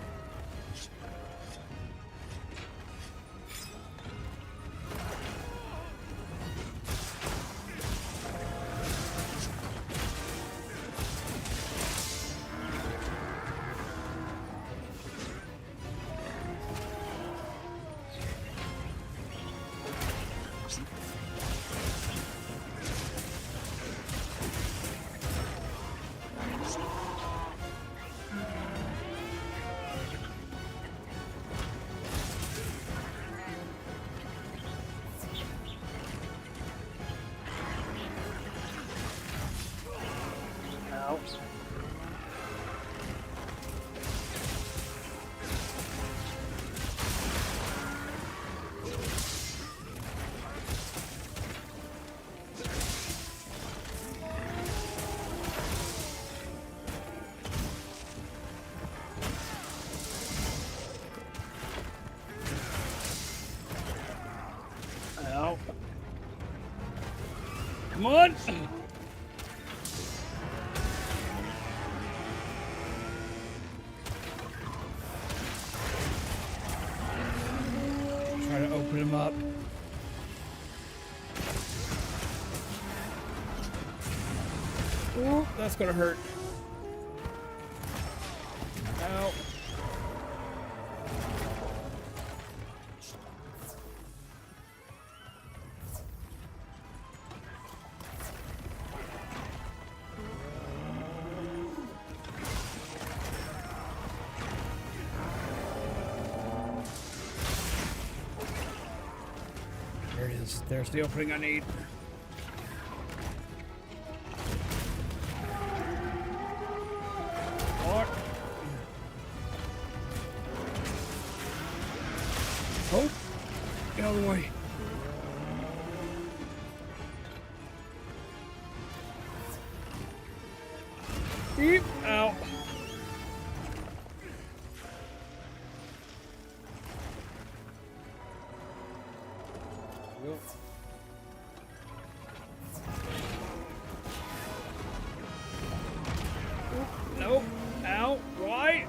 Ow. Come on! Try to open him up. Ooh, that's gonna hurt. Ow. Yes, there's the opening I need. What? Oh, get out of the way. Beep, ow. Nope. Ow. Why?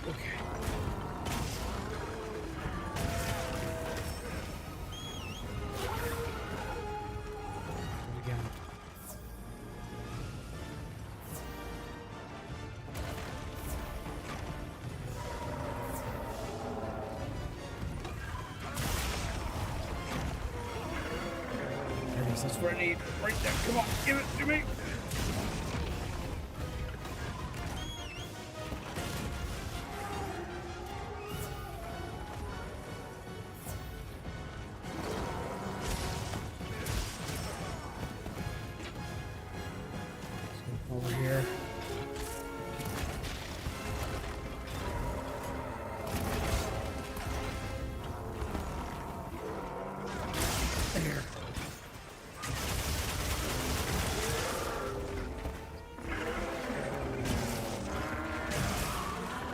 Okay. Again. There it is. That's what I need. Right there. Come on. Give it to me. Over here. There.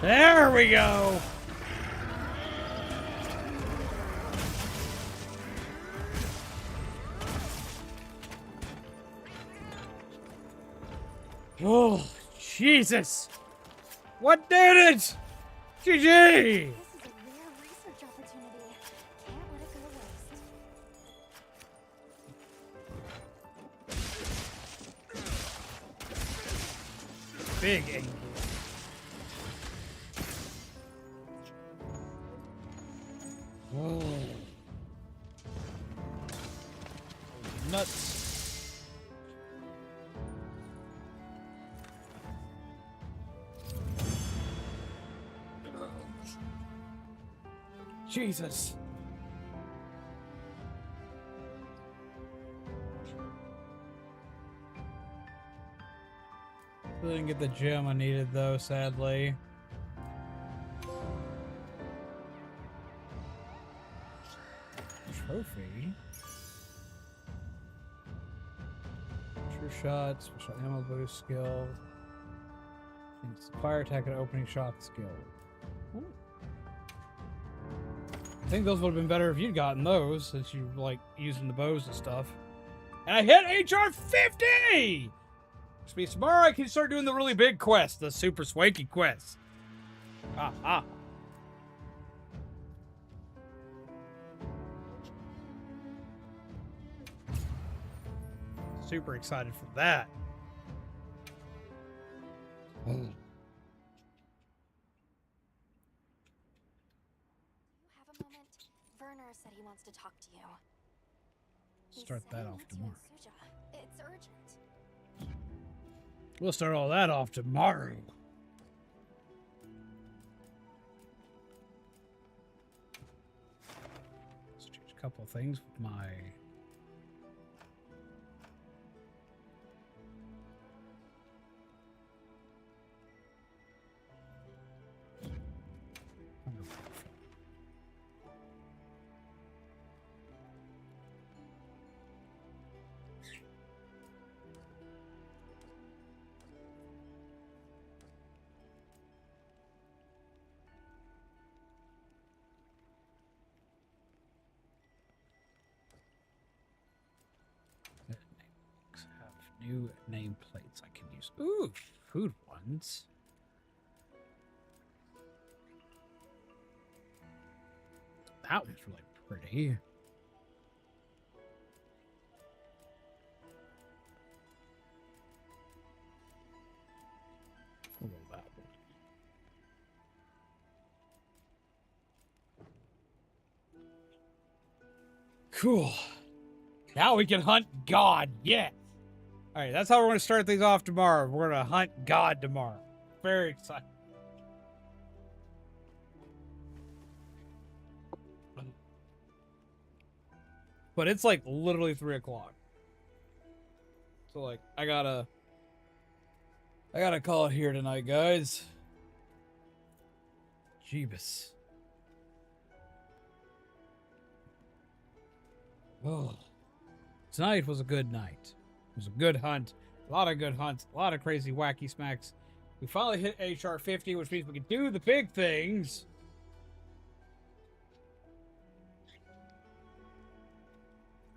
There we go. Oh, Jesus. What did it? GG. This is a rare research opportunity. Can't let it go waste. Big angle. Whoa. Nuts. Jesus. Didn't get the gem I needed though, sadly. Trophy. Sure shot, special ammo boost skill. It's fire attack and opening shot skill. Ooh. I think those would have been better if you'd gotten those, since you like using the bows and stuff. And I hit HR 50! Which means tomorrow I can start doing the really big quest, the super swanky quest. Ah. Super excited for that. Oh. Do you have a moment? Werner said he wants to talk to you. Start that off tomorrow. It's urgent. We'll start all that off tomorrow. Let's change a couple of things with my... New nameplates I can use. Ooh, food ones. That one's really pretty. What about that one? Cool. Now we can hunt God. Yeah. All right, that's how we're going to start things off tomorrow. We're going to hunt God tomorrow. Very excited. But it's like literally 3 o'clock. So like I gotta call it here tonight, guys. Jeebus. Oh. Tonight was a good night. It was a good hunt. A lot of good hunts. A lot of crazy wacky smacks. We finally hit HR 50, which means we can do the big things.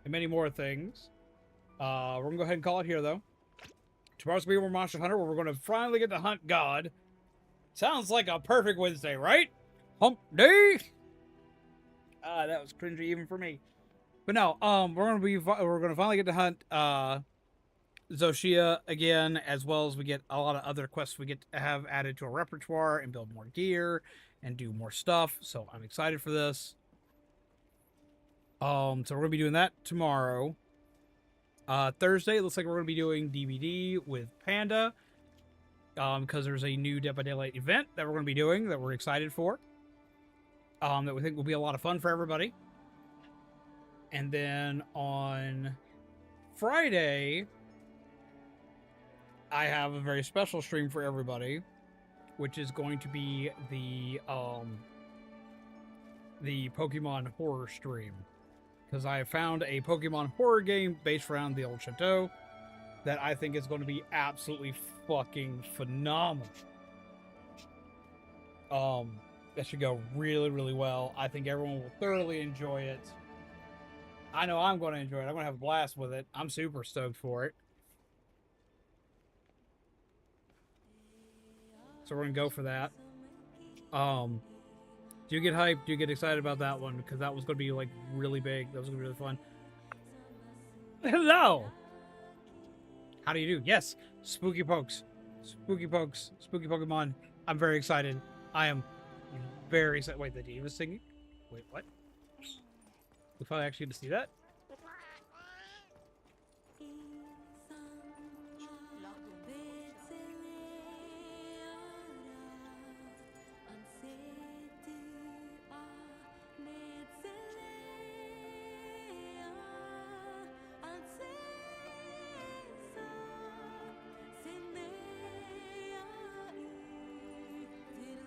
And many more things. We're gonna go ahead and call it here, though. Tomorrow's gonna be more Monster Hunter, where we're gonna finally get to hunt God. Sounds like a perfect Wednesday, right? Hump day. That was cringy even for me. But no, we're gonna finally get to hunt Zoshia again, as well as we get a lot of other quests we get to have added to our repertoire and build more gear and do more stuff. So I'm excited for this. So we're gonna be doing that tomorrow. Thursday, it looks like we're gonna be doing DVD with Panda. Because there's a new Dead by Daylight event that we're gonna be doing that we're excited for. That we think will be a lot of fun for everybody. And then on Friday, I have a very special stream for everybody, which is going to be the Pokemon horror stream. Because I have found a Pokemon horror game based around the old Chateau that I think is going to be absolutely fucking phenomenal. That should go really, really well. I think everyone will thoroughly enjoy it. I know I'm going to enjoy it. I'm going to have a blast with it. I'm super stoked for it. So we're going to go for that. Do you get hyped? Do you get excited about that one? Because that was going to be, like, really big. That was going to be really fun. Hello! How do you do? Yes! Spooky Pokes. Spooky Pokes. Spooky Pokemon. I'm very excited. I am very excited. Wait, the Diva's singing? Wait, what? We finally actually get to see that?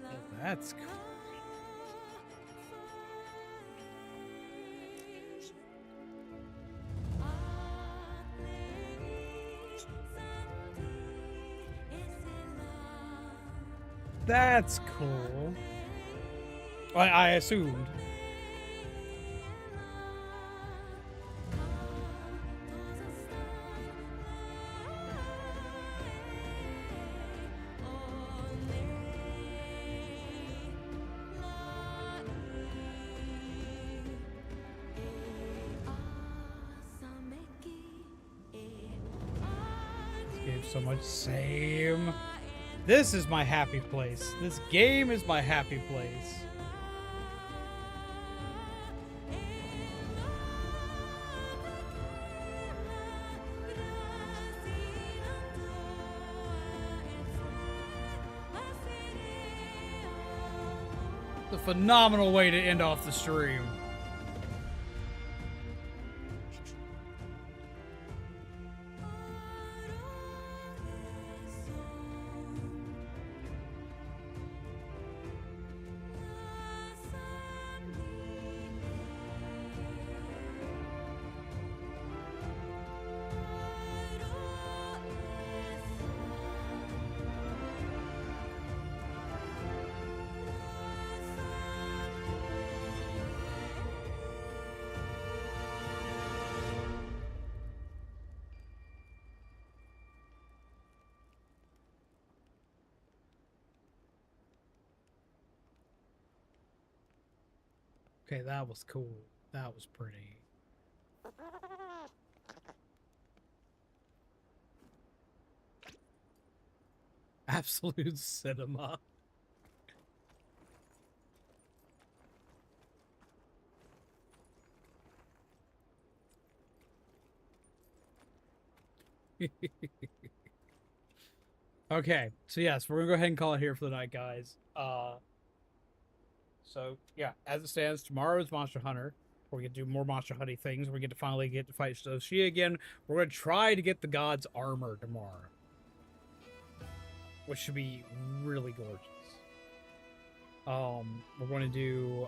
Oh, that's cool. That's cool. I assumed. This game's so much same. This is my happy place. This game is my happy place. It's a phenomenal way to end off the stream. Okay, that was cool. That was pretty. Absolute cinema. Okay, so yes, we're gonna go ahead and call it here for the night, guys. So yeah, as it stands, tomorrow is Monster Hunter. where we get to do more Monster Hunting things. We get to finally get to fight Sophia again. We're going to try to get the God's Armor tomorrow, which should be really gorgeous. We're going to do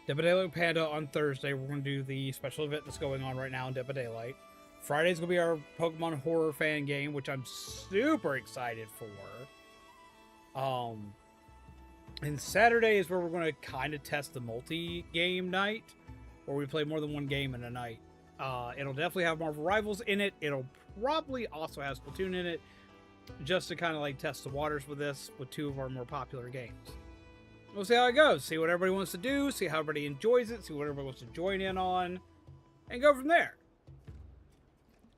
Dead by Daylight Panda on Thursday. We're going to do the special event that's going on right now in Dead by Daylight. Friday's going to be our Pokemon horror fan game, which I'm super excited for. And Saturday is where we're going to kind of test the multi-game night, where we play more than one game in a night. It'll definitely have Marvel Rivals in it. It'll probably also have Splatoon in it, just to kind of like test the waters with this, with 2 of our more popular games. We'll see how it goes. See what everybody wants to do. See how everybody enjoys it. See what everybody wants to join in on, and go from there.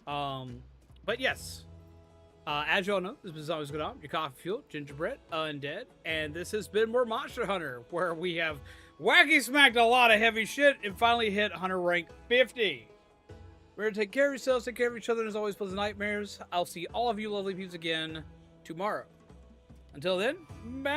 But yes, as you all know, this is always good on your coffee fuel, gingerbread, undead, and this has been more Monster Hunter, where we have wacky smacked a lot of heavy shit and finally hit Hunter rank 50. Remember to take care of yourselves, take care of each other, and as always, pleasant nightmares. I'll see all of you lovely peeps again tomorrow. Until then, bye.